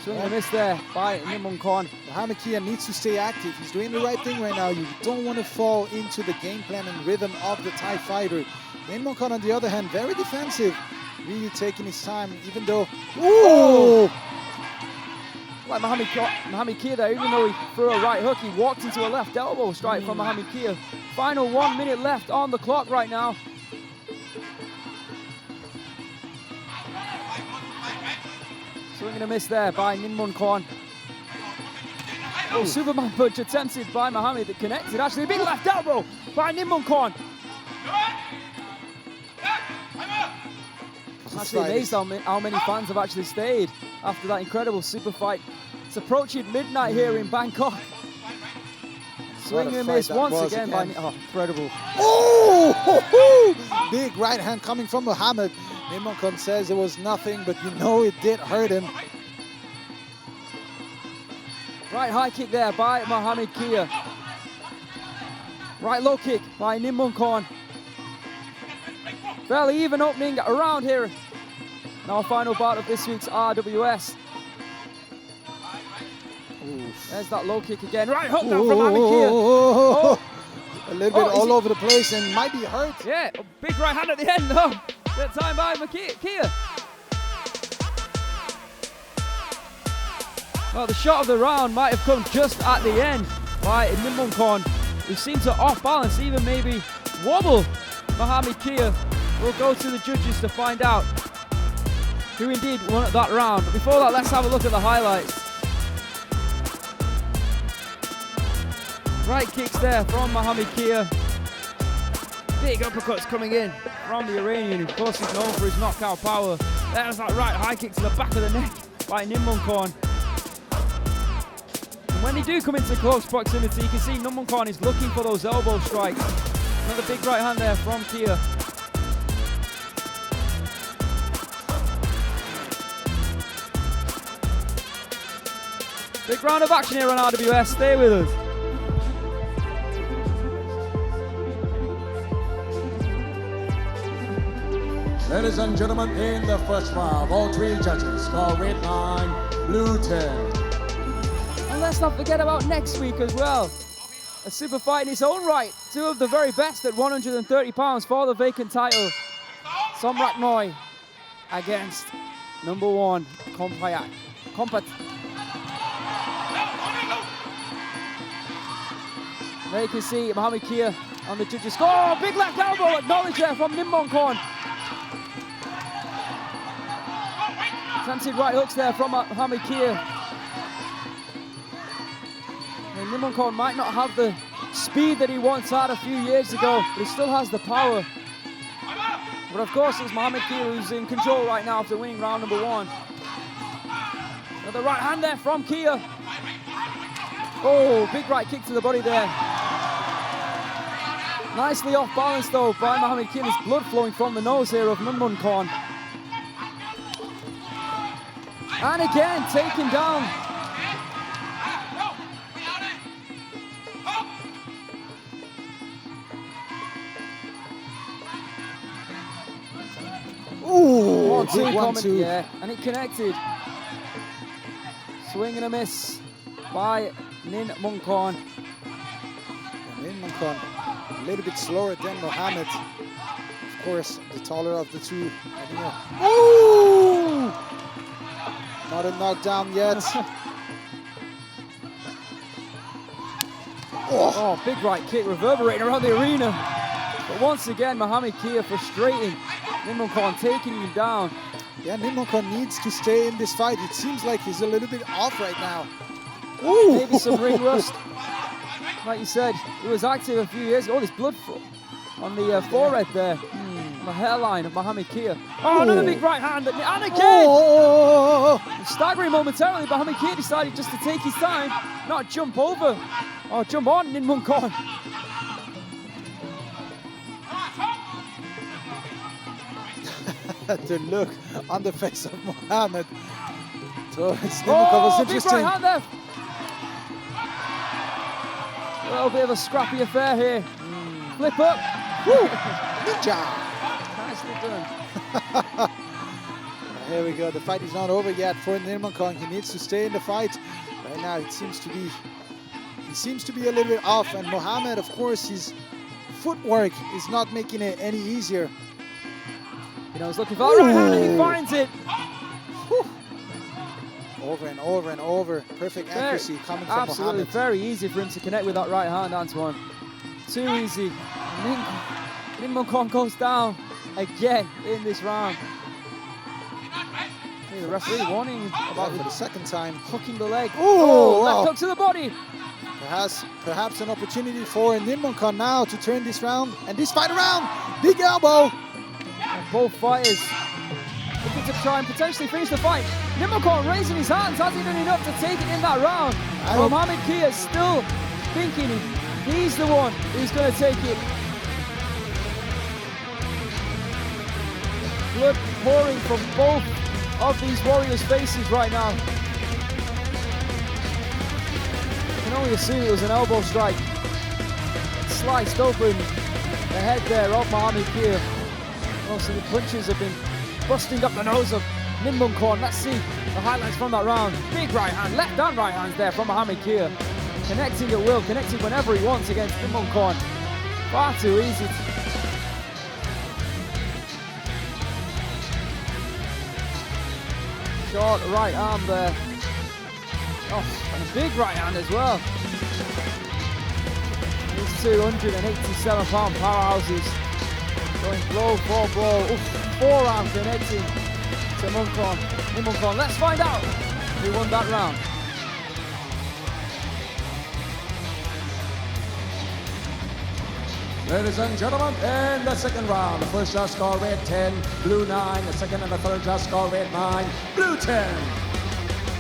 Swing and a miss there by Nilmungkorn. Mohammad Kia needs to stay active. He's doing the right thing right now. You don't want to fall into the game plan and rhythm of the Thai fighter. Nilmungkorn, on the other hand, very defensive, really taking his time, even though... Ooh! Like Mohammad Kia there, even though he threw a right hook, he walked into a left elbow strike from Mohammad Kia. Final 1 minute left on the clock right now. Swing and a miss there by Nilmungkorn. Oh, Superman punch attempted by Mohammad that connected. Actually, a big left elbow by Nilmungkorn. I'm actually amazed how many fans have actually stayed after that incredible super fight. It's approaching midnight here in Bangkok. Swing and a miss once again by... Oh, incredible. Oh! Big right hand coming from Mohammad. Nilmungkorn says it was nothing, but you know it did hurt him. Right high kick there by Mohammad Kia. Right low kick by Nilmungkorn. Fairly even opening around here. Now final bout of this week's RWS. Oof. There's that low kick again. Right hook now from Mohammad Kia. Oh. A little bit all over the place and might be hurt. Yeah, a big right hand at the end though. That time by Kia. Well, the shot of the round might have come just at the end by Nilmungkorn, who seemed to off balance, even maybe wobble Mohammad Kia. We'll go to the judges to find out who indeed won that round. But before that, let's have a look at the highlights. Right kicks there from Mohammad Kia. Big uppercuts coming in from the Iranian, who of course is known for his knockout power. There's that right high kick to the back of the neck by Nilmungkorn. And when they do come into close proximity, you can see Nilmungkorn is looking for those elbow strikes. Another big right hand there from Kia. Big round of action here on RWS. Stay with us. Ladies and gentlemen, in the first round, all three judges score red 9, blue 10. And let's not forget about next week as well. A super fight in its own right. Two of the very best at 130 pounds for the vacant title. Somrat Noi against number 1, Kompat. There you can see Mohammad Kia on the judges' score. Oh, big left elbow acknowledged there from Nilmungkorn. Attempted right hooks there from Mohammad Kia. And Nilmungkorn might not have the speed that he once had a few years ago, but he still has the power. But of course, it's Mohammad Kia who's in control right now after winning round number 1. Another right hand there from Kia. Oh, big right kick to the body there. Nicely off balance though by Mohammad Kia. There's blood flowing from the nose here of Nilmungkorn. And again, taken down. Ooh, 1-2, yeah, and it connected. Swing and a miss by Nilmungkorn. Nilmungkorn a little bit slower than Mohammad. Of course, the taller of the two. Ooh! Not a knockdown yet. Oh, big right kick reverberating around the arena. But once again, Mohammad Kia frustrating Nilmungkorn, taking him down. Yeah, Nilmungkorn needs to stay in this fight. It seems like he's a little bit off right now. Ooh. Maybe some ring rust. Like you said, he was active a few years ago. Oh, there's blood on the forehead there. On the hairline of Mohammad Kia. Oh, another big right hand. And again! Staggering momentarily, Mohammad Kia decided just to take his time, not jump over or jump on Nilmungkorn. The look on the face of Mohammad towards Nilmungkorn was interesting. Big right hand there. A little bit of a scrappy affair here. Flip up. Woo! Ninja! Nicely done. Here we go. The fight is not over yet for Nilmungkorn. He needs to stay in the fight. Right now, he seems to be a little bit off. And Mohammad, of course, his footwork is not making it any easier. You know, he's looking for the right hand and he finds it. Whew. Over and over and over. Perfect accuracy coming from Absolutely, Mohammad. very easy for him to connect with that right hand, Antoine. Too easy. Nilmungkorn goes down again in this round. The referee warning about for the second time. hooking the leg. Ooh, left hook to the body. Perhaps an opportunity for Nilmungkorn now to turn this round and this fight around. Big elbow. And both fighters looking to try and potentially finish the fight. Nilmungkorn raising his hands. Has he done enough to take it in that round? Mohammad Kia still thinking he's the one who's going to take it. Blood pouring from both of these warriors' faces right now. You can only assume it was an elbow strike. Sliced open the head there of Mohammad Kia. Most of the punches have been busting up the nose of Nilmungkorn. Let's see the highlights from that round. Big right hand, left and right hands there from Mohammad Kia. Connecting at will, connecting whenever he wants against Nilmungkorn. Far too easy. Short right arm there. Oh, and a big right hand as well. These 287-pound powerhouses going blow for blow. Oof, forearm connecting to Nilmungkorn. Let's find out who won that round. Ladies and gentlemen, in the second round, the first just score red 10, blue 9. The second and the third just score red 9, blue 10.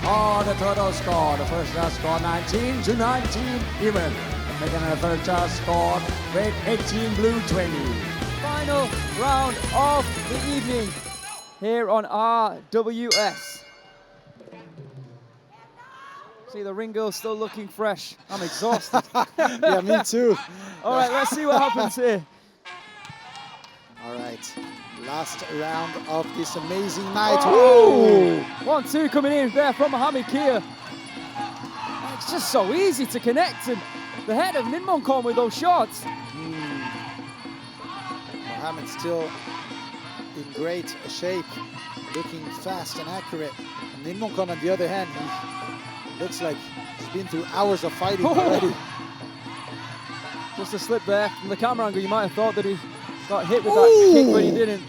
On the total score, the first just score 19 to 19 even. The second and the third just scored red 18, blue 20. Final round of the evening here on RWS. See, the ring girl's still looking fresh. I'm exhausted. Yeah, me too. All right, let's see what happens here. All right, last round of this amazing night. Oh! 1-2 coming in there from Mohammad Kia. It's just so easy to connect and the head of Nilmungkorn with those shots. Mohammad still in great shape, looking fast and accurate. And Nilmungkorn, on the other hand, he looks like he's been through hours of fighting already. Just a slip there from the camera angle. You might have thought that he got hit with that kick, but he didn't.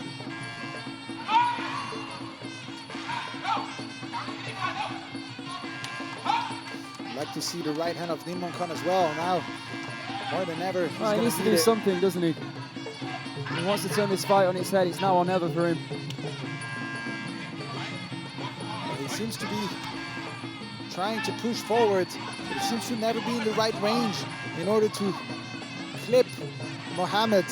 I'd like to see the right hand of Nilmungkorn as well. Now, more than ever, he needs to do something, doesn't he? He wants to turn this fight on its head. It's now or never for him. He seems to be trying to push forward. But he seems to never be in the right range in order to clip Mohammad.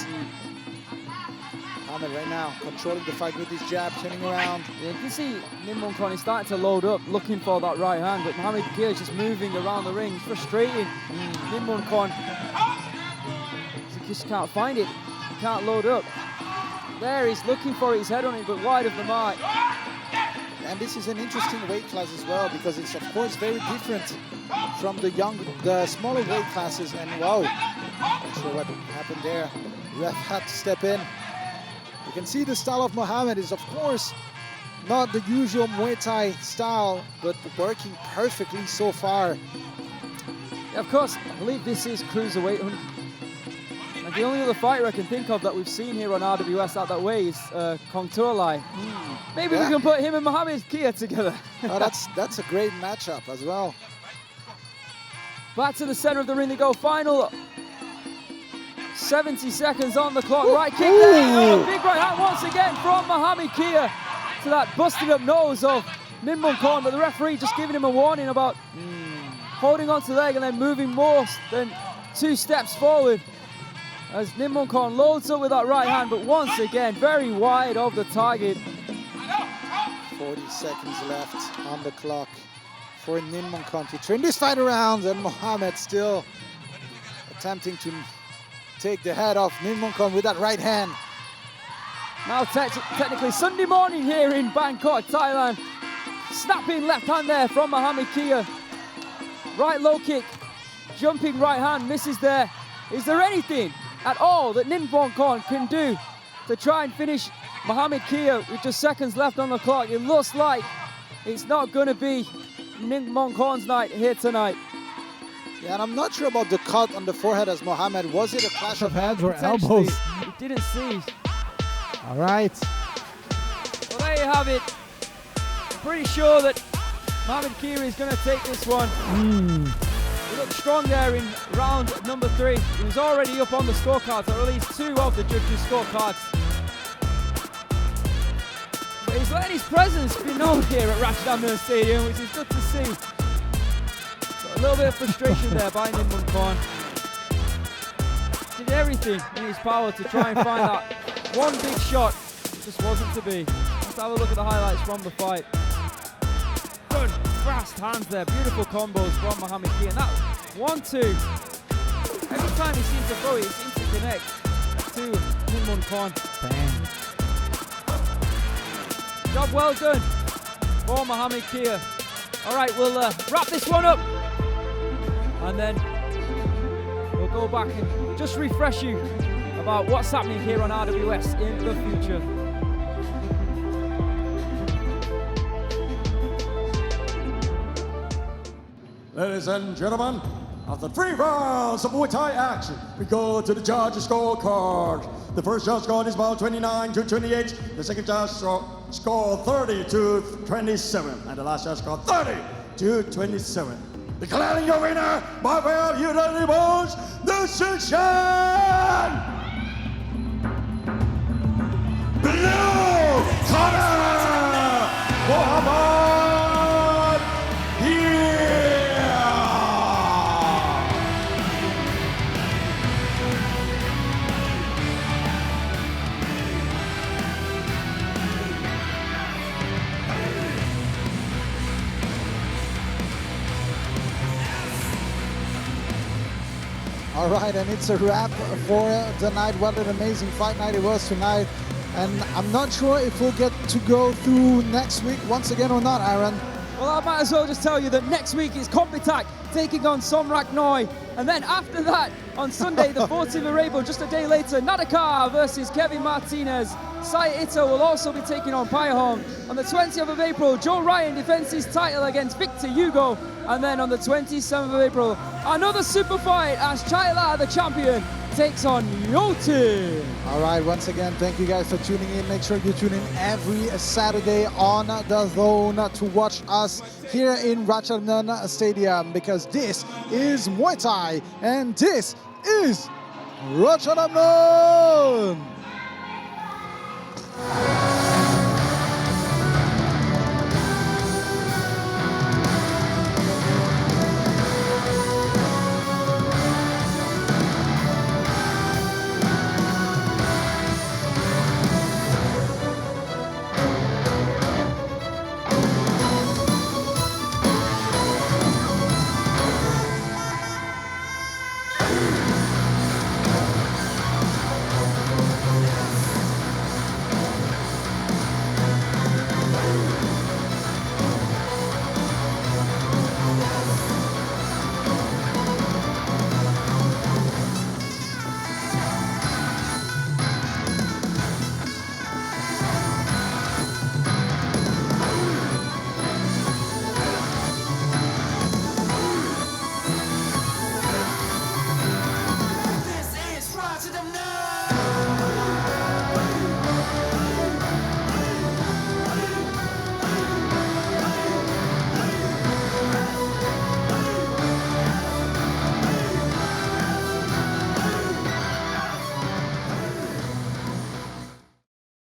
Mohammad right now controlling the fight with his jab, turning around. Yeah, you can see Nilmungkorn is starting to load up, looking for that right hand, but Mohammad Kia is just moving around the ring, frustrating Nilmungkorn. He just can't find it, he can't load up. There, he's looking for it, his head on it, but wide of the mark. And this is an interesting weight class as well, because it's of course very different from the smaller weight classes. And wow, not sure what happened there. Ref had to step in. You can see the style of Mohammad is of course not the usual Muay Thai style, but working perfectly so far. Yeah, of course, I believe this is cruiserweight. And the only other fighter I can think of that we've seen here on RWS out that way is 𝐓𝐇𝐈𝐒. Maybe we can put him and Mohammad Kia together. Oh, that's a great matchup as well. Back to the center of the ring they go. Final 70 seconds on the clock. Right kick there. Oh, big right hand once again from Mohammad Kia to that busted up nose of Nilmungkorn, but the referee just giving him a warning about holding onto the leg and then moving more than 2 steps forward. As Nilmungkorn loads up with that right hand, but once again, very wide of the target. 40 seconds left on the clock for Nilmungkorn to turn this fight around, and Mohammad still attempting to take the head off Nilmungkorn with that right hand. Now technically Sunday morning here in Bangkok, Thailand. Snapping left hand there from Mohammad Kia. Right low kick, jumping right hand, misses there. Is there anything at all that Nilmungkorn can do to try and finish Mohammad Kia with just seconds left on the clock? It looks like it's not going to be Nilmungkorn's night here tonight. Yeah, and I'm not sure about the cut on the forehead as Mohammad. Was it a clash of hands or elbows? He didn't see. All right. Well, there you have it. I'm pretty sure that Mohammad Kia is going to take this one. He looked strong there in round number 3. He was already up on the scorecards, or at least 2 of the judges' scorecards. But he's letting his presence be known here at Rajadamnern Stadium, which is good to see. But a little bit of frustration there by Nilmungkorn. Did everything in his power to try and find that one big shot. It just wasn't to be. Let's have a look at the highlights from the fight. Good, fast hands there. Beautiful combos from Mohammad Kia. And that 1-2. Every time he seems to throw it, he seems to connect to Nilmungkorn. Bang. Job well done for Mohammad Kia. All right, we'll wrap this one up. And then we'll go back and just refresh you about what's happening here on RWS in the future. Ladies and gentlemen, after 3 rounds of Muay Thai action, we go to the judges' scorecard. The first judge scored is about 29-28. The second judge scored 30-27. And the last judge scored 30-27. Declaring your winner by way of unanimous decision! Blue corner, Mohammad Kia! All right, and it's a wrap for the night. What an amazing fight night it was tonight. And I'm not sure if we'll get to go through next week once again or not, Aaron. Well, I might as well just tell you that next week is Kompitak taking on Somrak Noi. And then after that, on Sunday, the 14th of April, just a day later, Nadaka versus Kevin Martinez. Saya Ito will also be taking on Pyahong. On the 20th of April, Joe Ryan defends his title against Victor Hugo. And then on the 27th of April, another super fight as Chaila, the champion, takes on Yoti. All right, once again, thank you guys for tuning in. Make sure you tune in every Saturday on DAZN to watch us here in Rajadamnern Stadium, because this is Muay Thai and this is Rajadamnern.